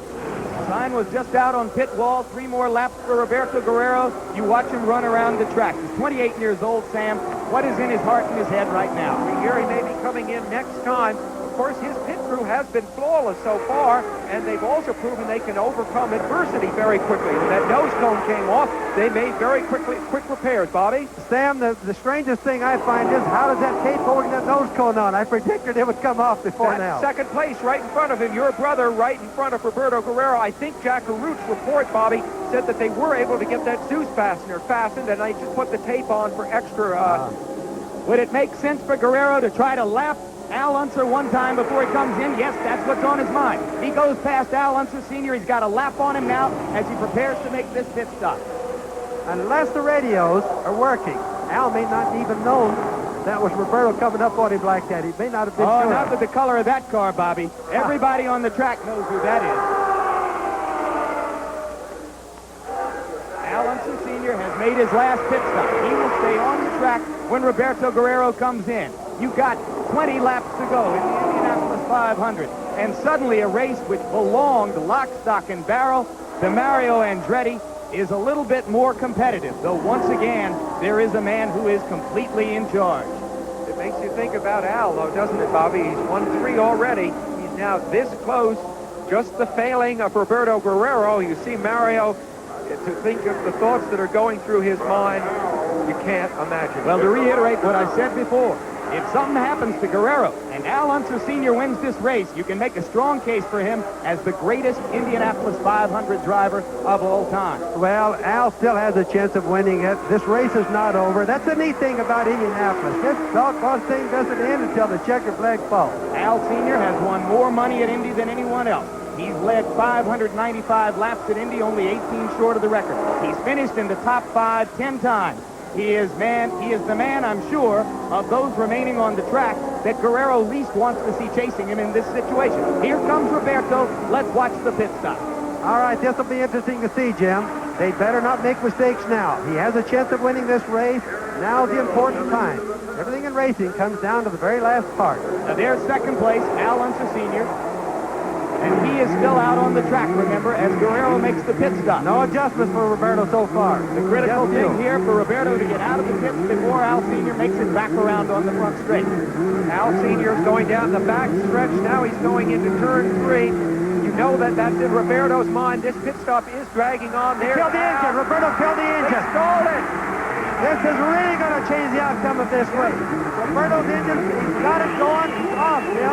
Sign was just out on pit wall. 3 more laps for Roberto Guerrero. You watch him run around the track. He's 28 years old, Sam. What is in his heart and his head right now? Here he may be coming in next time. Of course, his pit crew has been flawless so far, and they've also proven they can overcome adversity very quickly. When that nose cone came off, they made very quick repairs, Bobby. Sam, the strangest thing I find is how does that tape holding that nose cone on? I predicted it would come off before now. Second place right in front of him. Your brother right in front of Roberto Guerrero. I think Jack Arute's report, Bobby, said that they were able to get that Zeus fastener fastened, and I just put the tape on for extra... Would it make sense for Guerrero to try to lap Al Unser one time before he comes in? Yes, that's what's on his mind. He goes past Al Unser Sr. He's got a lap on him now as he prepares to make this pit stop. Unless the radios are working, Al may not even know that was Roberto coming up on him like that. He may not have been sure. Oh, not with the color of that car, Bobby. Everybody on the track knows who that is. Al Unser Sr. has made his last pit stop. He will stay on the track when Roberto Guerrero comes in. You've got 20 laps to go in the Indianapolis 500. And suddenly a race which belonged lock, stock, and barrel to Mario Andretti is a little bit more competitive, though once again, there is a man who is completely in charge. It makes you think about Al, though, doesn't it, Bobby? He's won 3 already. He's now this close. Just the failing of Roberto Guerrero. You see Mario, to think of the thoughts that are going through his mind, you can't imagine. Well, to reiterate what I said before, if something happens to Guerrero and Al Unser Sr. wins this race, you can make a strong case for him as the greatest Indianapolis 500 driver of all time. Well, Al still has a chance of winning it. This race is not over. That's the neat thing about Indianapolis. This doggone thing doesn't end until the checker flag falls. Al Sr. has won more money at Indy than anyone else. He's led 595 laps at Indy, only 18 short of the record. He's finished in the top 5 10 times. He is the man, I'm sure, of those remaining on the track that Guerrero least wants to see chasing him in this situation. Here comes Roberto. Let's watch the pit stop. All right, this will be interesting to see, Jim. They better not make mistakes now. He has a chance of winning this race. Now's the important time. Everything in racing comes down to the very last part. Now there's second place, Al Unser Sr., and he is still out on the track, remember, as Guerrero makes the pit stop. No adjustments for Roberto so far. The critical thing here for Roberto to get out of the pits before Al Sr. makes it back around on the front straight. Al Sr. is going down the back stretch. Now he's going into turn 3. You know that's in Roberto's mind. This pit stop is dragging on there. Killed the engine. Roberto killed the engine. Stalled it. This is really going to change the outcome of this race. Roberto's engine, he's got it going off, Jim.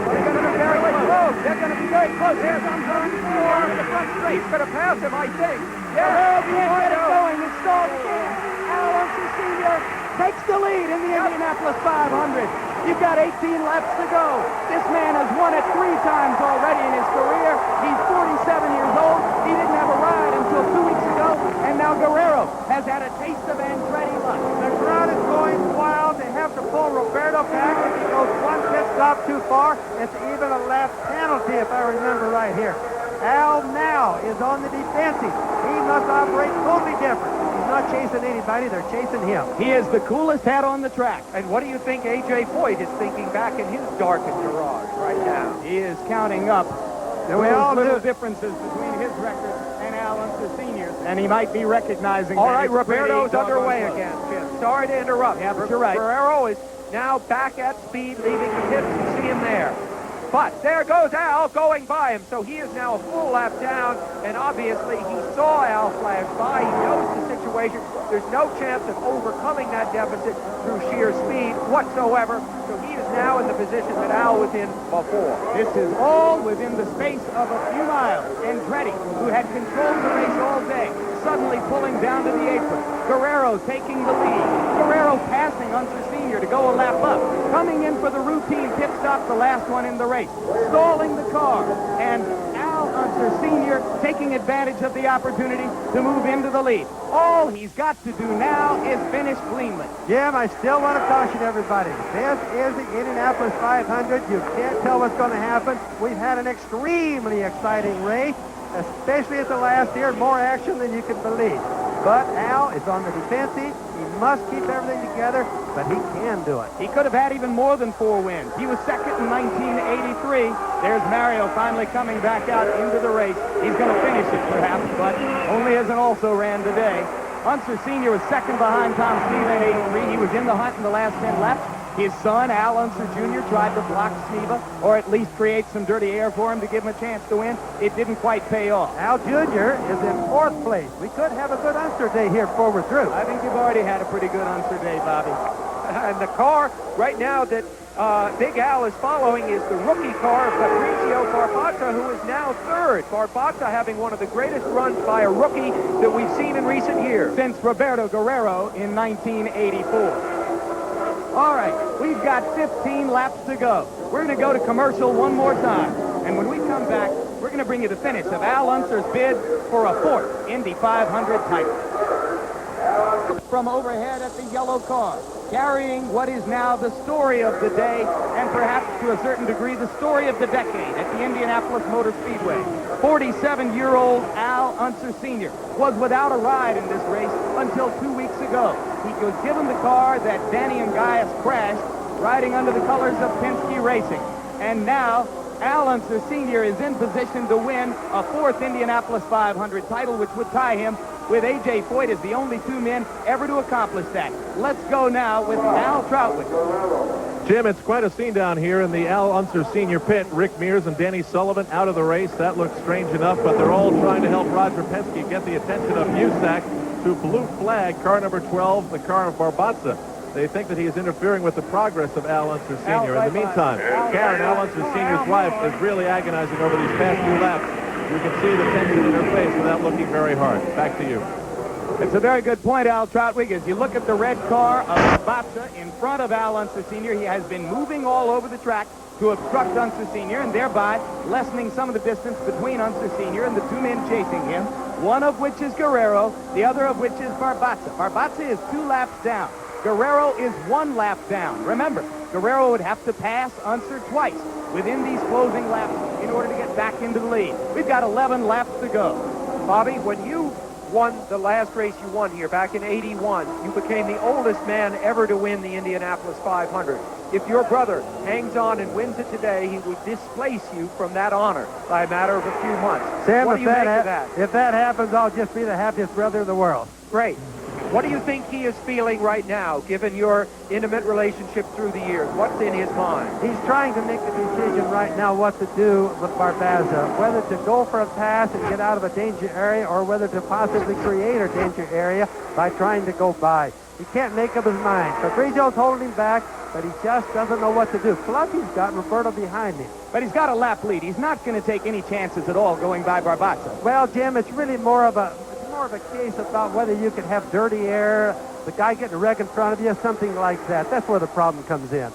They're going to be very close. They're going to be very close. Here's on turn 4 in the front straight. He's going to pass him, I think. Yeah, he can't get it going. It's stalled again. Al Unser Sr. takes the lead in the Indianapolis 500. You've got 18 laps to go. This man has won it 3 times already in his career. He's 47 years old. He didn't have a ride until 2 weeks ago. And now Guerrero has had a taste of Andretti luck. The crowd is going wild. They have to pull Roberto back if he goes one pit stop too far. It's even a lap penalty, if I remember right here. Al now is on the defensive. He must operate totally different. He's not chasing anybody. They're chasing him. He is the coolest head on the track. And what do you think A.J. Foyt is thinking back in his darkened garage right now? He is counting up those little differences between his record and Al Unser Sr.'s, and he might be recognizing All that right, it's Roberto's pretty underway doggone again, close. Jim. Sorry to interrupt. Yeah, but you're right. Guerrero is now back at speed, leaving the pits. You see him there. But there goes Al going by him, so he is now a full lap down, and obviously he saw Al flash by. He knows the situation. There's no chance of overcoming that deficit through sheer speed whatsoever, so he is now in the position that Al was in before. This is all within the space of a few miles. Andretti, who had controlled the race all day, suddenly pulling down to the apron. Guerrero taking the lead. Guerrero passing Unser Sr. to go a lap up. Coming in for the routine pit stop, the last one in the race. Stalling the car. And Al Unser Sr. taking advantage of the opportunity to move into the lead. All he's got to do now is finish cleanly. Jim, I still want to caution everybody. This is the Indianapolis 500. You can't tell what's going to happen. We've had an extremely exciting race, especially at the last here. More action than you can believe. But Al is on the defensive. He must keep everything together, but he can do it. He could have had even more than 4 wins. He was second in 1983. There's Mario finally coming back out into the race. He's going to finish it, perhaps, but only as an also-ran today. Unser Sr. was second behind Tom Sneva in 83. He was in the hunt in the last 10 laps. His son, Al Unser Jr., tried to block Sneva, or at least create some dirty air for him to give him a chance to win. It didn't quite pay off. Al Jr. is in 4th place. We could have a good Unser day here before we're through. I think you've already had a pretty good Unser day, Bobby. And the car right now that Big Al is following is the rookie car of Fabrizio Barbazza, who is now 3rd. Barbazza having one of the greatest runs by a rookie that we've seen in recent years. Since Roberto Guerrero in 1984. All right, we've got 15 laps to go. We're going to go to commercial one more time. And when we come back, we're going to bring you the finish of Al Unser's bid for a 4th Indy 500 title. From overhead at the yellow car, carrying what is now the story of the day, and perhaps to a certain degree the story of the decade at the Indianapolis Motor Speedway. 47-year-old Al Unser Sr. was without a ride in this race until 2 weeks ago. He was given the car that Danny and Gaius crashed, riding under the colors of Penske Racing. And now, Al Unser Sr. is in position to win a 4th Indianapolis 500 title, which would tie him with A.J. Foyt as the only 2 men ever to accomplish that. Let's go now with Al Troutwig. Jim, it's quite a scene down here in the Al Unser Sr. pit. Rick Mears and Danny Sullivan out of the race. That looks strange enough, but they're all trying to help Roger Penske get the attention of Musak to blue flag car number 12, the car of Barbazza. They think that he is interfering with the progress of Al Unser Sr. In the meantime, Karen, Al Unser Sr.'s wife, is really agonizing over these past few laps. You can see the tension in her face without looking very hard. Back to you. It's a very good point, Al Troutwig. As you look at the red car of Barbazza in front of Al Unser Sr., he has been moving all over the track to obstruct Unser Sr. and thereby lessening some of the distance between Unser Sr. and the 2 men chasing him, one of which is Guerrero, the other of which is Barbazza. Barbazza is 2 laps down. Guerrero is 1 lap down. Remember, Guerrero would have to pass Unser twice within these closing laps in order to get back into the lead. We've got 11 laps to go. Bobby, when you won the last race you won here back in 81, you became the oldest man ever to win the Indianapolis 500. If your brother hangs on and wins it today, he would displace you from that honor by a matter of a few months. Sam, what do you make of that? If that happens, I'll just be the happiest brother in the world. Great. What do you think he is feeling right now, given your intimate relationship through the years? What's in his mind? He's trying to make a decision right now what to do with Barbazza, whether to go for a pass and get out of a danger area or whether to possibly create a danger area by trying to go by. He can't make up his mind. Fabrizio's holding him back, but he just doesn't know what to do. Plus, he's got Roberto behind him. But he's got a lap lead. He's not going to take any chances at all going by Barbazza. Well, Jim, it's really more of a case about whether you can have dirty air, the guy getting a wreck in front of you, something like that. That's where the problem comes in.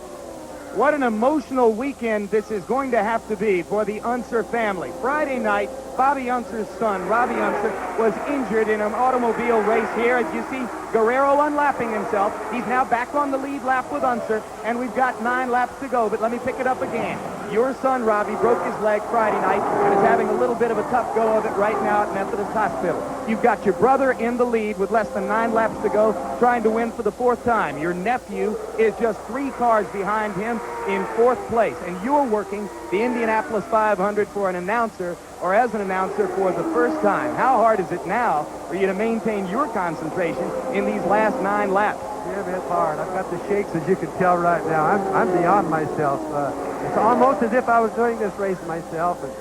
What an emotional weekend this is going to have to be for the Unser family. Friday night, Bobby Unser's son, Robbie Unser, was injured in an automobile race here. As you see, Guerrero unlapping himself. He's now back on the lead lap with Unser, and we've got 9 laps to go, but let me pick it up again. Your son, Robbie, broke his leg Friday night and is having a little bit of a tough go of it right now at Methodist Hospital. You've got your brother in the lead with less than 9 laps to go, trying to win for the 4th time. Your nephew is just 3 cars behind him in 4th place, and you're working the Indianapolis 500 for an announcer, or as an announcer for the first time. How hard is it now for you to maintain your concentration in these last 9 laps? Yeah, it's hard. I've got the shakes, as you can tell right now. I'm beyond myself. It's almost as if I was doing this race myself. And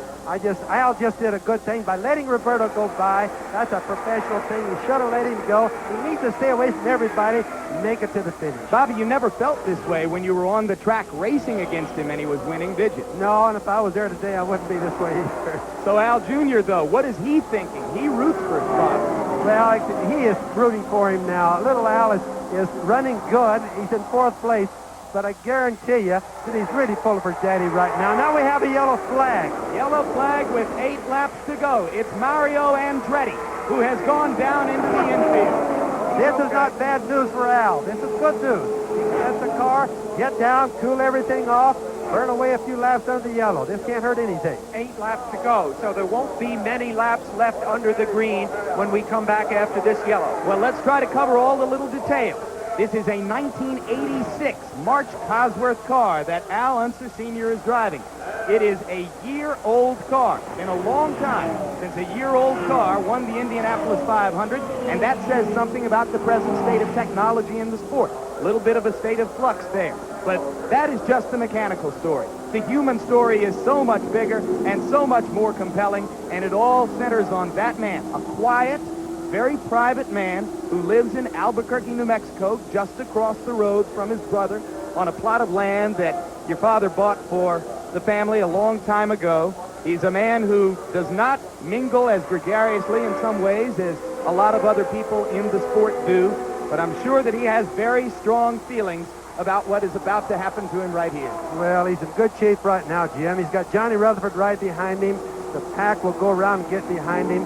Al just did a good thing by letting Roberto go by. That's a professional thing. You should have let him go. He needs to stay away from everybody and make it to the finish. Bobby, you never felt this way when you were on the track racing against him and he was winning, did you? No, and if I was there today, I wouldn't be this way either. So Al Jr., though, what is he thinking? He roots for his father. Well, he is rooting for him now. Little Al is running good. He's in 4th place. But I guarantee you that he's really pulling for Daddy right now. Now we have a yellow flag. Yellow flag with 8 laps to go. It's Mario Andretti, who has gone down into the infield. This is not bad news for Al. This is good news. He can get the car, get down, cool everything off, burn away a few laps under the yellow. This can't hurt anything. 8 laps to go, so there won't be many laps left under the green when we come back after this yellow. Well, let's try to cover all the little details. This is a 1986 March Cosworth car that Al Unser Sr. is driving. It is a year-old car. It's been a long time since a year-old car won the Indianapolis 500, and that says something about the present state of technology in the sport. A little bit of a state of flux there. But that is just the mechanical story. The human story is so much bigger and so much more compelling, and it all centers on that man, a quiet, very private man who lives in Albuquerque, New Mexico, just across the road from his brother on a plot of land that your father bought for the family a long time ago. He's a man who does not mingle as gregariously in some ways as a lot of other people in the sport do, but I'm sure that he has very strong feelings about what is about to happen to him right here. Well, he's in good shape right now, Jim. He's got Johnny Rutherford right behind him. The pack will go around and get behind him.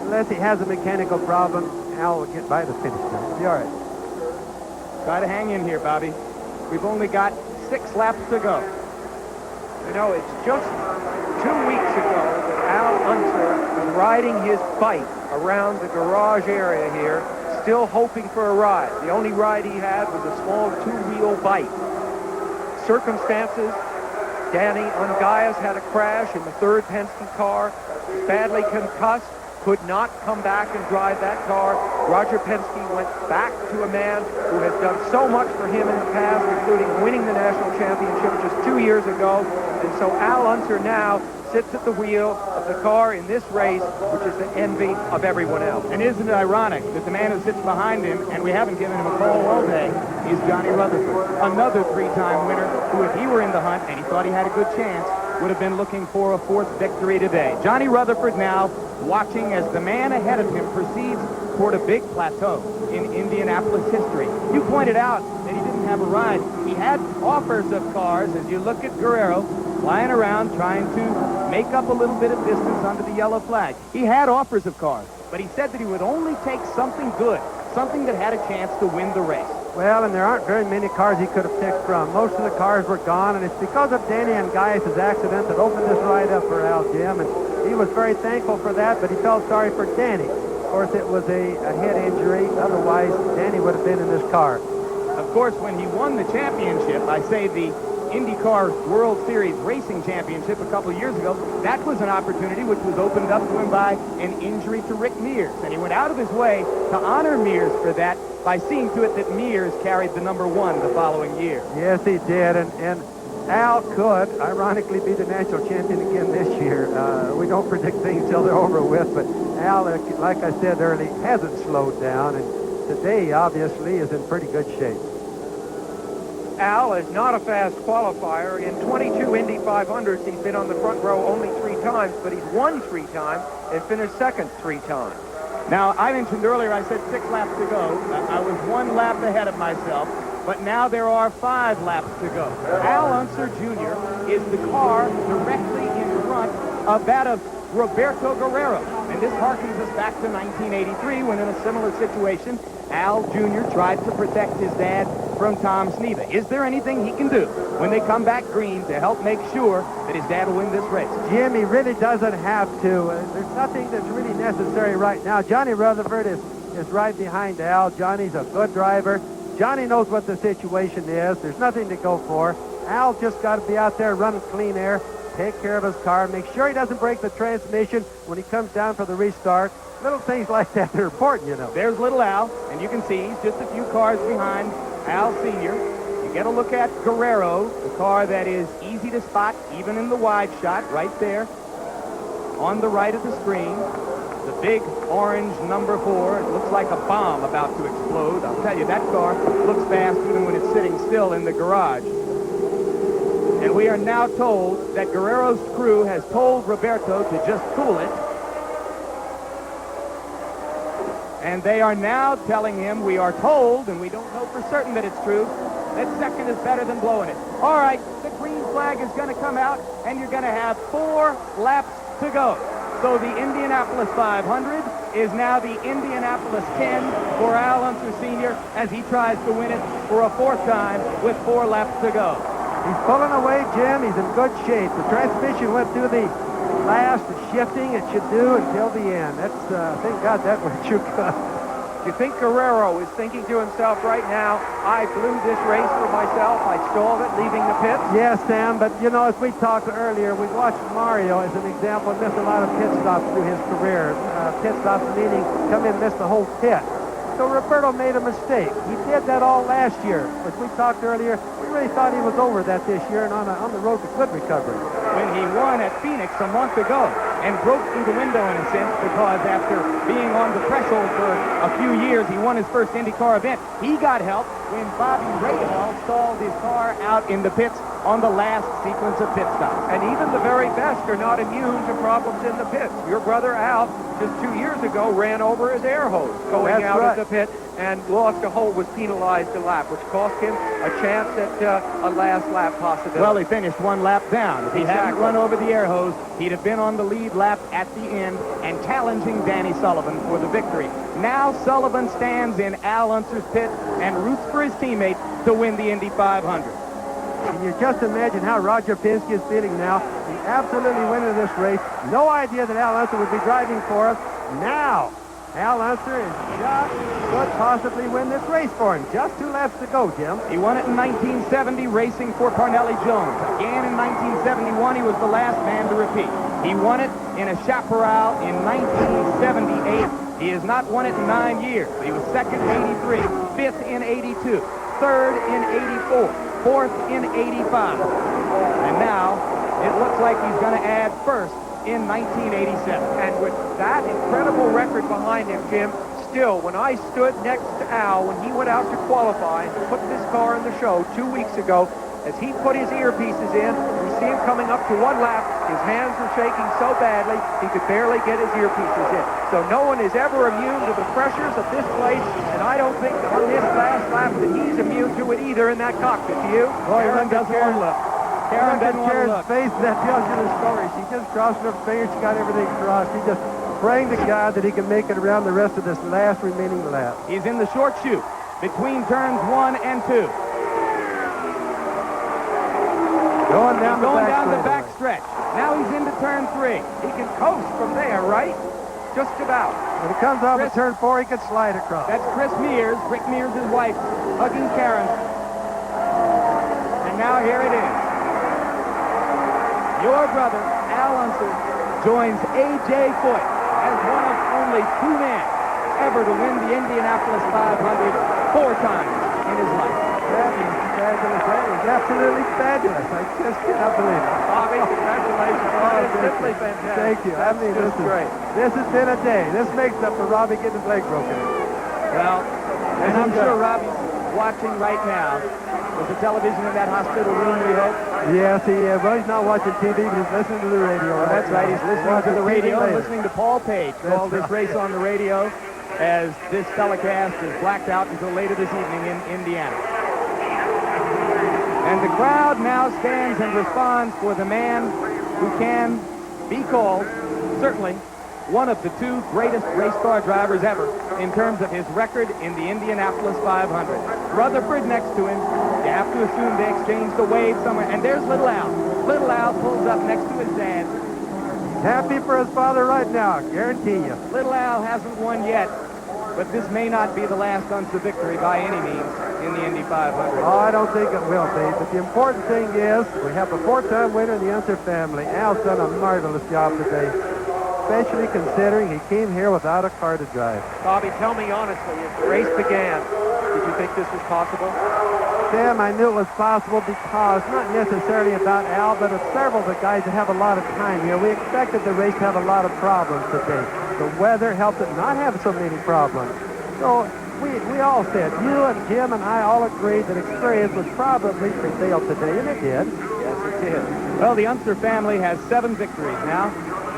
Unless he has a mechanical problem, Al will get by the finish line. It'll be all right. Try to hang in here, Bobby. We've only got 6 laps to go. You know, it's just 2 weeks ago that Al Unser was riding his bike around the garage area here, still hoping for a ride. The only ride he had was a small 2-wheel bike. Circumstances, Danny Ungaias had a crash in the 3rd Penske car, badly concussed, could not come back and drive that car. Roger Penske went back to a man who has done so much for him in the past, including winning the national championship just 2 years ago. And so Al Unser now sits at the wheel of the car in this race, which is the envy of everyone else. And isn't it ironic that the man who sits behind him, and we haven't given him a call all day, is Johnny Rutherford, another 3-time winner who, if he were in the hunt and he thought he had a good chance, would have been looking for a 4th victory today. Johnny Rutherford now watching as the man ahead of him proceeds toward a big plateau in Indianapolis history. You pointed out that he didn't have a ride. He had offers of cars, as you look at Guerrero flying around trying to make up a little bit of distance under the yellow flag. He had offers of cars, but he said that he would only take something good, something that had a chance to win the race. Well, and there aren't very many cars he could have picked from. Most of the cars were gone, and it's because of Danny Ungaias' accident that opened this ride up for Al, Jim, and he was very thankful for that, but he felt sorry for Danny. Of course, it was a head injury. Otherwise, Danny would have been in this car. Of course, when he won the championship, I say the IndyCar World Series Racing Championship a couple of years ago, that was an opportunity which was opened up to him by an injury to Rick Mears. And he went out of his way to honor Mears for that by seeing to it that Mears carried the number 1 the following year. Yes, he did. And Al could, ironically, be the national champion again this year. We don't predict things till they're over with, but Al, like I said earlier, hasn't slowed down, and today, obviously, is in pretty good shape. Al is not a fast qualifier. In 22 Indy 500s, he's been on the front row only 3 times, but he's won 3 times and finished second 3 times. Now, I mentioned earlier, I said 6 laps to go. I was 1 lap ahead of myself, but now there are 5 laps to go. Al Unser Jr. is the car directly in front of that of Roberto Guerrero. And this harkens us back to 1983 when in a similar situation, Al Jr. tried to protect his dad from Tom Sneva. Is there anything he can do when they come back green to help make sure that his dad will win this race? Jim, he really doesn't have to. There's nothing that's really necessary right now. Johnny Rutherford is right behind Al. Johnny's a good driver. Johnny knows what the situation is. There's nothing to go for. Al just got to be out there running clean air, take care of his car, make sure he doesn't break the transmission when he comes down for the restart. Little things like that are important, you know. There's little Al, and you can see he's just a few cars behind Al Sr. You get a look at Guerrero, the car that is easy to spot, even in the wide shot, right there on the right of the screen. The big orange number 4. It looks like a bomb about to explode. I'll tell you, that car looks fast even when it's sitting still in the garage. And we are now told that Guerrero's crew has told Roberto to just cool it. And they are now telling him, we are told, and we don't know for certain that it's true, that second is better than blowing it. All right, the green flag is going to come out, and you're going to have 4 laps to go. So the Indianapolis 500 is now the Indianapolis 10 for Al Unser Sr. as he tries to win it for a 4th time with 4 laps to go. He's pulling away, Jim. He's in good shape. The transmission went through the last shifting it should do until the end. That's, thank God that worked too good. You think Guerrero is thinking to himself right now, I blew this race for myself, I stalled it leaving the pits? Yes, Sam, but you know, as we talked earlier, we watched Mario as an example miss a lot of pit stops through his career. Pit stops meaning come in and miss the whole pit. So Roberto made a mistake. He did that all last year. As we talked earlier, we really thought he was over that this year and on the road to good recovery. When he won at Phoenix a month ago and broke through the window in a sense because after being on the threshold for a few years, he won his first IndyCar event. He got help when Bobby Rahal stalled his car out in the pits on the last sequence of pit stops. And even the very best are not immune to problems in the pits. Your brother Al, just 2 years ago, ran over his air hose going out of the pit and lost a hole, was penalized a lap, which cost him a chance at a last lap possibility. Well, he finished 1 lap down. If he hadn't run over the air hose, he'd have been on the lead lap at the end and challenging Danny Sullivan for the victory. Now Sullivan stands in Al Unser's pit and roots for his teammate to win the Indy 500. Can you just imagine how Roger Penske is feeling now? He absolutely winning this race. No idea that Al Unser would be driving for us. Now, Al Unser is just could possibly win this race for him. Just 2 laps to go, Jim. He won it in 1970 racing for Parnelli Jones. Again in 1971, he was the last man to repeat. He won it in a chaparral in 1978. He has not won it in 9 years. He was second in 83, 5th in 82, 3rd in 84. 4th in 85. And now it looks like he's going to add 1st in 1987. And with that incredible record behind him, Jim, still, when I stood next to Al when he went out to qualify and put this car in the show 2 weeks ago, as he put his earpieces in, we see him coming up to 1 lap. His hands were shaking so badly, he could barely get his earpieces in. So no one is ever immune to the pressures of this place, and I don't think on this last lap that he's immune to it either in that cockpit. Do you? Boy, Karen doesn't want to look. Karen doesn't want to look. Face, that tells you the story. She just crossed her fingers. She got everything crossed. She just praying to God that he can make it around the rest of this last remaining lap. He's in the short chute between turns 1 and 2. Going down the back stretch. Now he's into turn 3. He can coast from there, right? Just about. When he comes off of turn 4, he can slide across. That's Chris Mears, Rick Mears' wife, hugging Karen. And now here it is. Your brother, Al Unser, joins A.J. Foyt as one of only 2 men ever to win the Indianapolis 500 4 times in his life. That is fabulous. That is absolutely fabulous. I just cannot believe it. Bobby, congratulations. That is simply fantastic. Thank you. That's this is great. This has been a day. This makes up for Robbie getting his leg broken. Well, and I'm sure Robbie's watching right now. With the television in that hospital room, we hope. Yes, he is. Well, he's not watching TV, but he's listening to the radio. Well, that's right. He's listening to the radio and listening to Paul Page call this race on the radio as this telecast is blacked out until later this evening in Indiana. And the crowd now stands and responds for the man who can be called certainly one of the two greatest race car drivers ever in terms of his record in the Indianapolis 500. Rutherford next to him. You have to assume they exchanged a wave somewhere. And there's Little Al. Little Al pulls up next to his dad. Happy for his father right now, guarantee you. Little Al hasn't won yet, but this may not be the last Unser victory by any means in the Indy 500. Oh, I don't think it will be, but the important thing is we have a four-time winner in the Unser family. Al's done a marvelous job today, especially considering he came here without a car to drive. Bobby, tell me honestly, as the race began, did you think this was possible? Sam, I knew it was possible because, not necessarily about Al, but of several of the guys that have a lot of time here. We expected the race to have a lot of problems today. The weather helped it not have so many problems. So we all said, you and Jim and I all agreed that experience would probably prevail today, and it did. Yes, it did. Well, the Unser family has 7 victories now.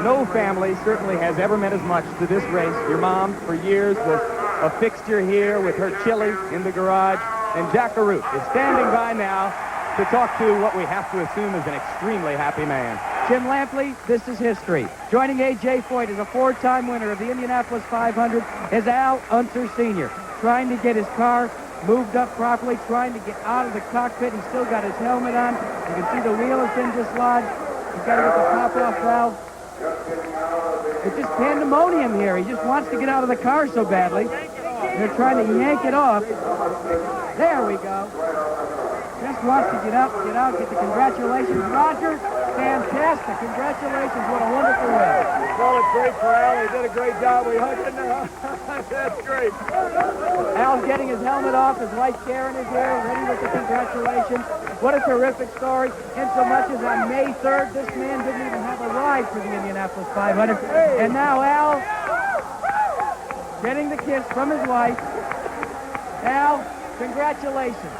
No family certainly has ever meant as much to this race. Your mom, for years, was a fixture here with her chili in the garage. And Jack Arute is standing by now to talk to what we have to assume is an extremely happy man. Jim Lampley, this is history. Joining A.J. Foyt as a 4-time winner of the Indianapolis 500 is Al Unser Sr. Trying to get his car moved up properly, trying to get out of the cockpit. He's still got his helmet on. You can see the wheel has been dislodged. He's got to get the pop-off valve. It's just pandemonium here. He just wants to get out of the car so badly. They're trying to yank it off. There we go. Just wants to get up, get the congratulations. Roger, fantastic. Congratulations. What a wonderful win. Well, it's great for Al. He did a great job. We hugged him. That's great. Al's getting his helmet off. His wife Karen is here, ready with the congratulations. What a terrific story. In so much as on May 3rd, this man didn't even have a ride for the Indianapolis 500. And now Al getting the kiss from his wife. Al, congratulations.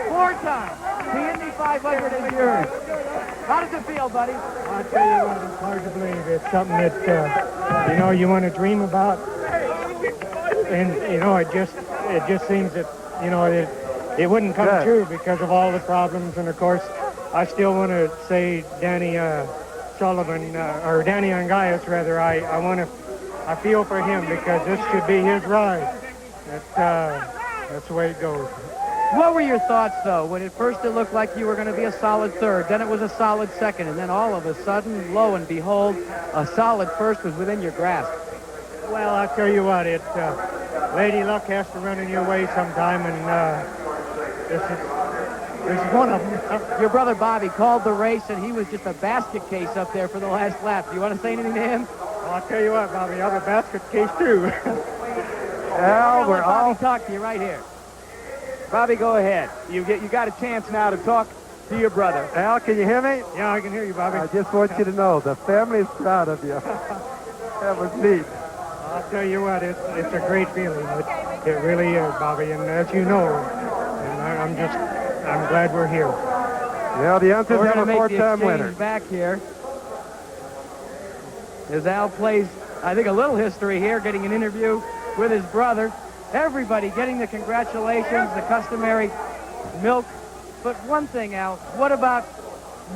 4 times. The Indy 500 is yours. How does it feel, buddy? I'll tell you what, it's hard to believe. It's something that, you want to dream about. And, it just seems that, it wouldn't come true because of all the problems. And, of course, I still want to say Danny Sullivan, or Danny Angaius, rather. I feel for him because this should be his ride. That's the way it goes. What were your thoughts, though, when at first it looked like you were going to be a solid third, then it was a solid second, and then all of a sudden, lo and behold, a solid first was within your grasp? Well, I'll tell you what, Lady Luck has to run in your way sometime, and this is one of them. Your brother Bobby called the race, and he was just a basket case up there for the last lap. Do you want to say anything to him? Well, I'll tell you what, Bobby, I'm a basket case, too. Al, we're all... talk to you right here. Bobby, go ahead. You got a chance now to talk to your brother. Al, can you hear me? Yeah, I can hear you, Bobby. I just want you to know the family is proud of you. That was neat. I'll tell you what, it's a great feeling. It really is, Bobby, and as you know, and I'm glad we're here. Yeah, the Unsers have a 4-time winner. Back here. As Al plays, I think, a little history here, getting an interview with his brother. Everybody getting the congratulations, the customary milk. But one thing, Al, what about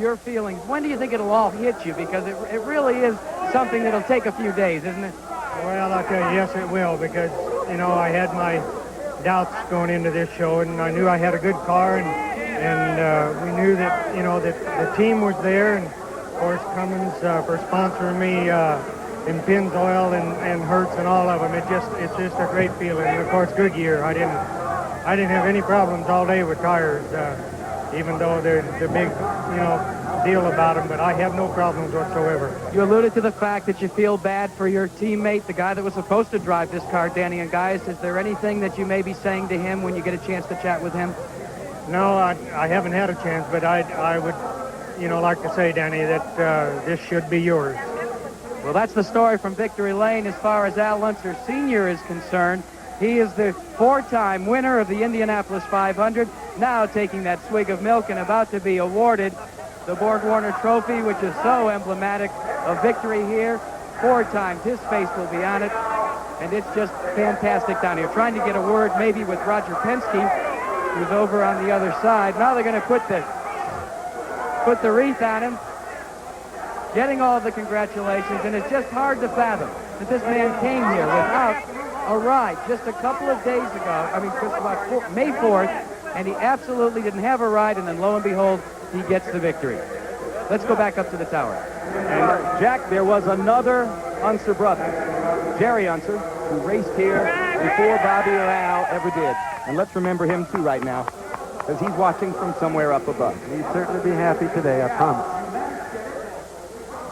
your feelings? When do you think it'll all hit you? Because it really is something that'll take a few days, isn't it? Well, I'll tell you, yes, it will, because, I had my doubts going into this show, and I knew I had a good car, and we knew that, that the team was there, and, of course, Cummins for sponsoring me in Pennzoil and Hertz and all of them. It's just a great feeling. And of course, Goodyear, I didn't have any problems all day with tires, even though they're the big, deal about them. But I have no problems whatsoever. You alluded to the fact that you feel bad for your teammate, the guy that was supposed to drive this car, Danny Angaius. Is there anything that you may be saying to him when you get a chance to chat with him? No, I haven't had a chance, but I would, like to say, Danny, that this should be yours. Well, that's the story from Victory Lane as far as Al Unser Sr. is concerned. He is the 4-time winner of the Indianapolis 500, now taking that swig of milk and about to be awarded the Borg-Warner Trophy, which is so emblematic of victory here. 4 times. His face will be on it, and it's just fantastic down here. Trying to get a word maybe with Roger Penske, who's over on the other side. Now they're going to put the wreath on him. getting all the congratulations, and it's just hard to fathom that this man came here without a ride just a couple of days ago. I mean, just about May 4th, and he absolutely didn't have a ride, and then lo and behold, he gets the victory. Let's go back up to the tower. And Jack, there was another Unser brother, Jerry Unser, who raced here before Bobby or Al ever did. And let's remember him too right now, because he's watching from somewhere up above. He'd certainly be happy today, I promise.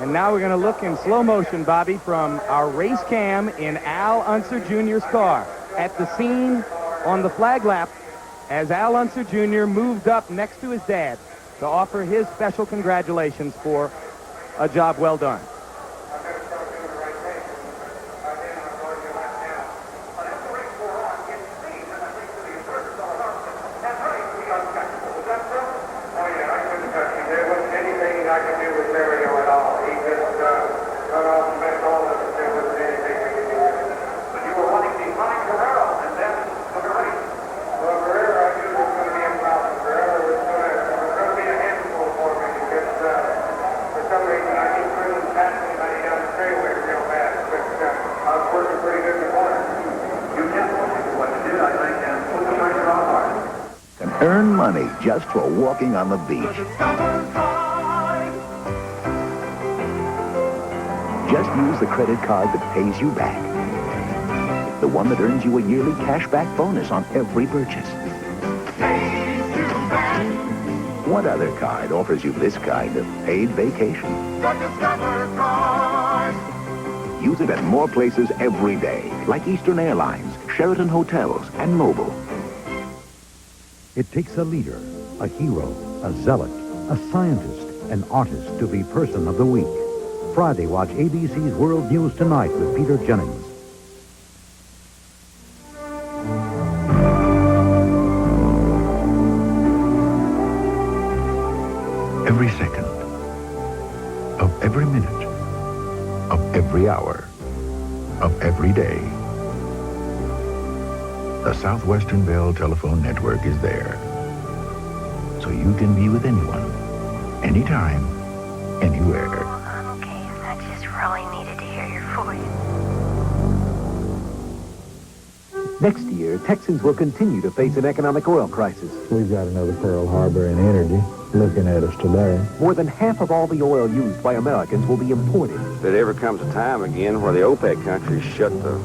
And now we're going to look in slow motion, Bobby, from our race cam in Al Unser Jr.'s car at the scene on the flag lap as Al Unser Jr. moved up next to his dad to offer his special congratulations for a job well done. Earn money just for walking on the beach. Just use the credit card that pays you back. The one that earns you a yearly cashback bonus on every purchase. What other card offers you this kind of paid vacation? Use it at more places every day, like Eastern Airlines, Sheraton Hotels, and Mobil. It takes a leader, a hero, a zealot, a scientist, an artist to be Person of the Week. Friday, watch ABC's World News Tonight with Peter Jennings. Every second, of every minute, of every hour, of every day. The Southwestern Bell Telephone Network is there, so you can be with anyone, anytime, anywhere. Okay, I just really needed to hear your voice. Next year, Texans will continue to face an economic oil crisis. We've got another Pearl Harbor in energy looking at us today. More than half of all the oil used by Americans will be imported. If there ever comes a time again where the OPEC countries shut the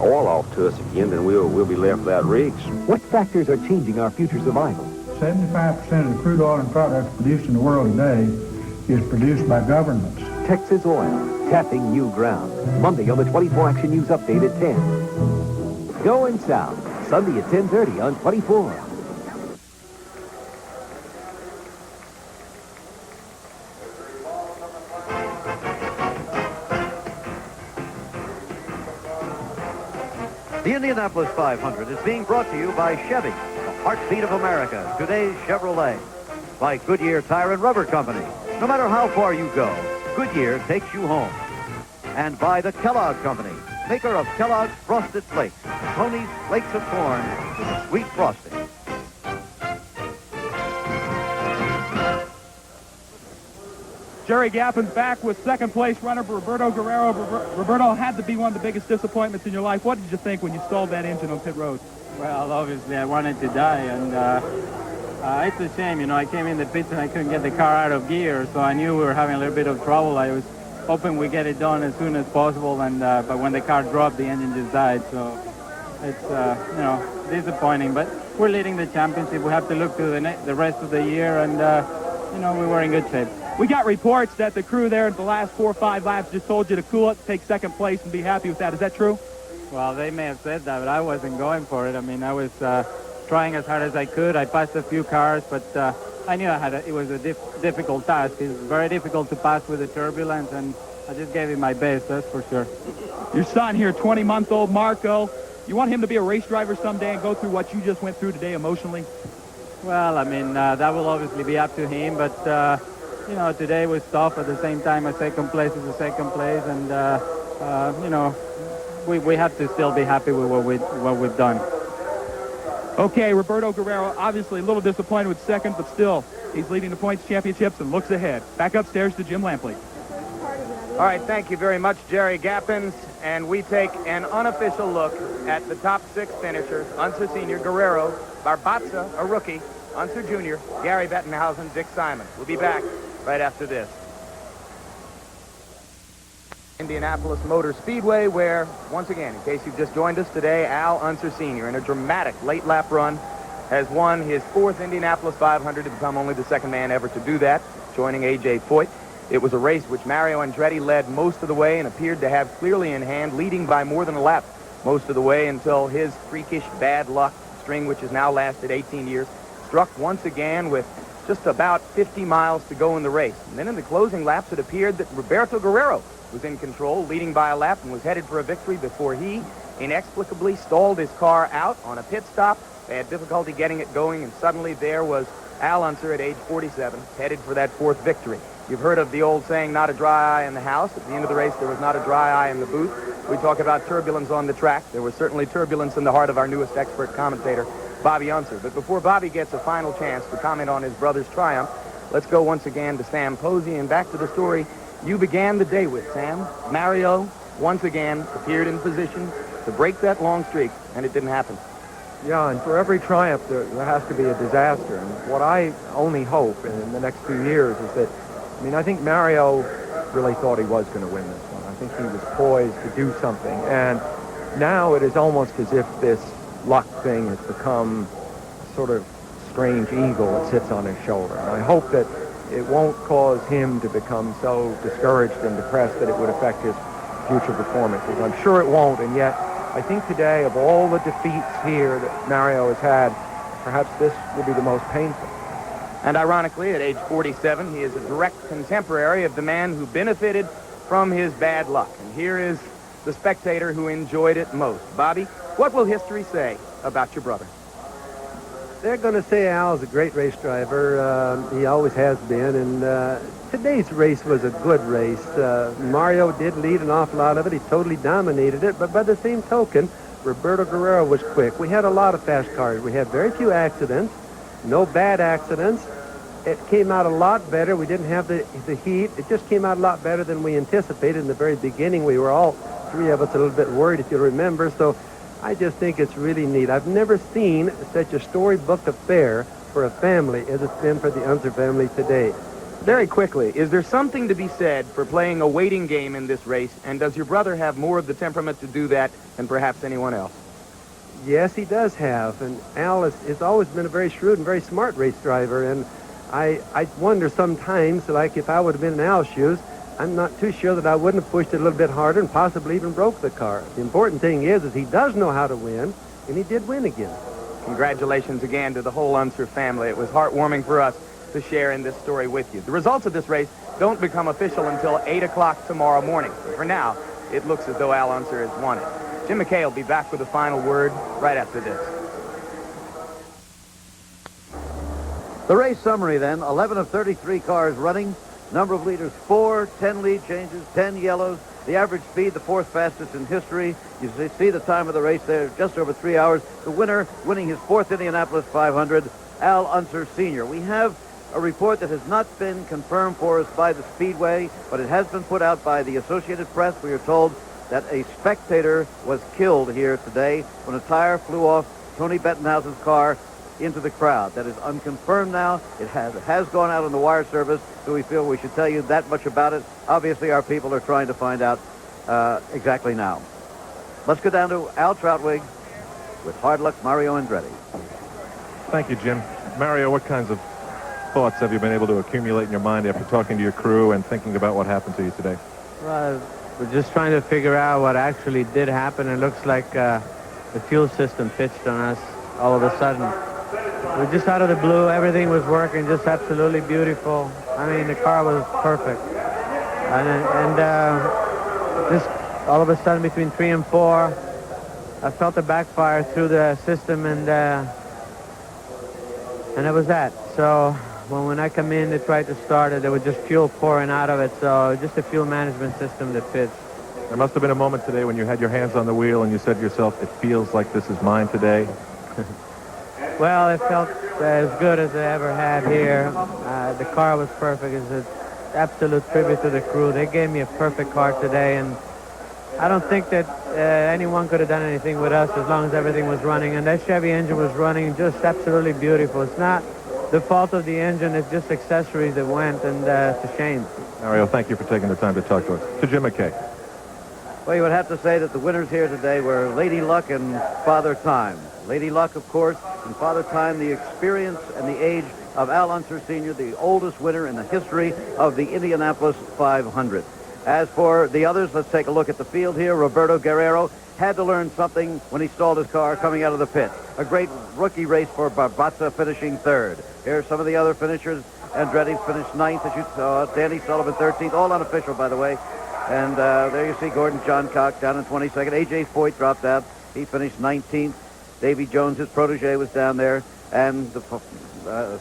oil off to us again, then we'll be left without rigs. What factors are changing our future survival? 75% of the crude oil and products produced in the world today is produced by governments. Texas Oil, tapping new ground. Monday on the 24 Action News Update at 10. Going South, Sunday at 10:30 on 24. The Indianapolis 500 is being brought to you by Chevy, the heartbeat of America, today's Chevrolet. By Goodyear Tire and Rubber Company. No matter how far you go, Goodyear takes you home. And by the Kellogg Company, maker of Kellogg's Frosted Flakes, Tony's Flakes of Corn with a sweet frosting. Jerry Gappin's back with second place runner Roberto Guerrero. Roberto, had to be one of the biggest disappointments in your life. What did you think when you stalled that engine on pit road? Well, obviously I wanted to die, and it's a shame. You know, I came in the pits and I couldn't get the car out of gear, so I knew we were having a little bit of trouble. I was hoping we get it done as soon as possible, and but when the car dropped, the engine just died. So it's you know, disappointing. But we're leading the championship. We have to look to the rest of the year, and you know, we were in good shape. We got reports that the crew there at the last 4 or 5 laps just told you to cool it, take second place, and be happy with that. Is that true? Well, they may have said that, but I wasn't going for it. I mean, I was trying as hard as I could. I passed a few cars, but I knew it was a difficult task. It's very difficult to pass with the turbulence, and I just gave it my best, that's for sure. Your son here, 20-month-old Marco, you want him to be a race driver someday and go through what you just went through today emotionally? Well, I mean, that will obviously be up to him, but you know, today was tough. At the same time, a second place is a second place, and you know, we have to still be happy with what we've done. Okay, Roberto Guerrero, obviously a little disappointed with second, but still, he's leading the points championships and looks ahead. Back upstairs to Jim Lampley. All right, thank you very much, Jerry Gappens. And we take an unofficial look at the top 6 finishers. Unser Sr., Guerrero, Barbatza, a rookie, Unser Jr., Gary Bettenhausen, Dick Simon. We'll be back right after this. Indianapolis Motor Speedway, where, once again, in case you've just joined us today, Al Unser Sr., in a dramatic late lap run, has won his 4th Indianapolis 500 to become only the 2nd man ever to do that, joining A.J. Foyt. It was a race which Mario Andretti led most of the way and appeared to have clearly in hand, leading by more than a lap most of the way until his freakish bad luck string, which has now lasted 18 years, struck once again with just about 50 miles to go in the race. And then in the closing laps, it appeared that Roberto Guerrero was in control, leading by a lap, and was headed for a victory before he inexplicably stalled his car out on a pit stop. They had difficulty getting it going, and suddenly there was Al Unser at age 47, headed for that 4th victory. You've heard of the old saying, not a dry eye in the house. At the end of the race, there was not a dry eye in the booth. We talk about turbulence on the track. There was certainly turbulence in the heart of our newest expert commentator, Bobby Unser. But before Bobby gets a final chance to comment on his brother's triumph, let's go once again to Sam Posey and back to the story you began the day with, Sam. Mario, once again, appeared in position to break that long streak, and it didn't happen. Yeah, and for every triumph, there has to be a disaster. And what I only hope in the next few years is that, I think Mario really thought he was going to win this one. I think he was poised to do something. And now it is almost as if this luck thing has become sort of strange eagle that sits on his shoulder. And I hope that it won't cause him to become so discouraged and depressed that it would affect his future performances. I'm sure it won't, and yet I think today, of all the defeats here that Mario has had, perhaps this will be the most painful. And ironically, at age 47, he is a direct contemporary of the man who benefited from his bad luck. And here is the spectator who enjoyed it most. Bobby, what will history say about your brother? They're going to say Al's a great race driver. He always has been. And today's race was a good race. Mario did lead an awful lot of it. He totally dominated it. But by the same token, Roberto Guerrero was quick. We had a lot of fast cars. We had very few accidents, no bad accidents. It came out a lot better. We didn't have the heat. It just came out a lot better than we anticipated in the very beginning. We were all, 3 of us, a little bit worried, if you remember. So I just think it's really neat. I've never seen such a storybook affair for a family as it's been for the Unser family today. Very quickly, is there something to be said for playing a waiting game in this race, and does your brother have more of the temperament to do that than perhaps anyone else? Yes, he does have, and Al has always been a very shrewd and very smart race driver, and I wonder sometimes, like if I would have been in Al's shoes, I'm not too sure that I wouldn't have pushed it a little bit harder and possibly even broke the car. The important thing is he does know how to win, and he did win again. Congratulations again to the whole Unser family. It was heartwarming for us to share in this story with you. The results of this race don't become official until 8 o'clock tomorrow morning. But for now, it looks as though Al Unser has won it. Jim McKay will be back with a final word right after this. The race summary then, 11 of 33 cars running. Number of leaders 4, 10 lead changes, 10 yellows. The average speed, the 4th fastest in history. You see the time of the race there, just over 3 hours. The winner, winning his 4th Indianapolis 500, Al Unser Sr. We have a report that has not been confirmed for us by the Speedway, but it has been put out by the Associated Press. We are told that a spectator was killed here today when a tire flew off Tony Bettenhausen's car into the crowd. That is unconfirmed now. It has gone out on the wire service, so we feel we should tell you that much about it. Obviously, our people are trying to find out exactly now. Let's go down to Al Troutwig with Hard Luck Mario Andretti. Thank you, Jim. Mario, what kinds of thoughts have you been able to accumulate in your mind after talking to your crew and thinking about what happened to you today? Well, we're just trying to figure out what actually did happen. It looks like the fuel system pitched on us all of a sudden. We're just out of the blue. Everything was working just absolutely beautiful. I mean, the car was perfect. And just all of a sudden between 3 and 4, I felt a backfire through the system, and it was that. So when I come in to try to start it, there was just fuel pouring out of it. So just a fuel management system that fits. There must have been a moment today when you had your hands on the wheel and you said to yourself, it feels like this is mine today. Well, it felt as good as I ever had here. The car was perfect. absolute tribute to the crew. They gave me a perfect car today, and I don't think that anyone could have done anything with us as long as everything was running. And that Chevy engine was running just absolutely beautiful. It's not the fault of the engine. It's just accessories that went, and it's a shame. Mario, thank you for taking the time to talk to us. To Jim McKay. Well, you would have to say that the winners here today were Lady Luck and Father Time. Lady Luck, of course, and Father Time, the experience and the age of Al Unser Sr., the oldest winner in the history of the Indianapolis 500. As for the others, let's take a look at the field here. Roberto Guerrero had to learn something when he stalled his car coming out of the pit. A great rookie race for Barbaza, finishing third. Here are some of the other finishers. Andretti's finished ninth, as you saw. Danny Sullivan 13th, all unofficial, by the way. And there you see Gordon Johncock down in 22nd. A.J. Foyt dropped out. He finished 19th. Davy Jones, his protege, was down there. And the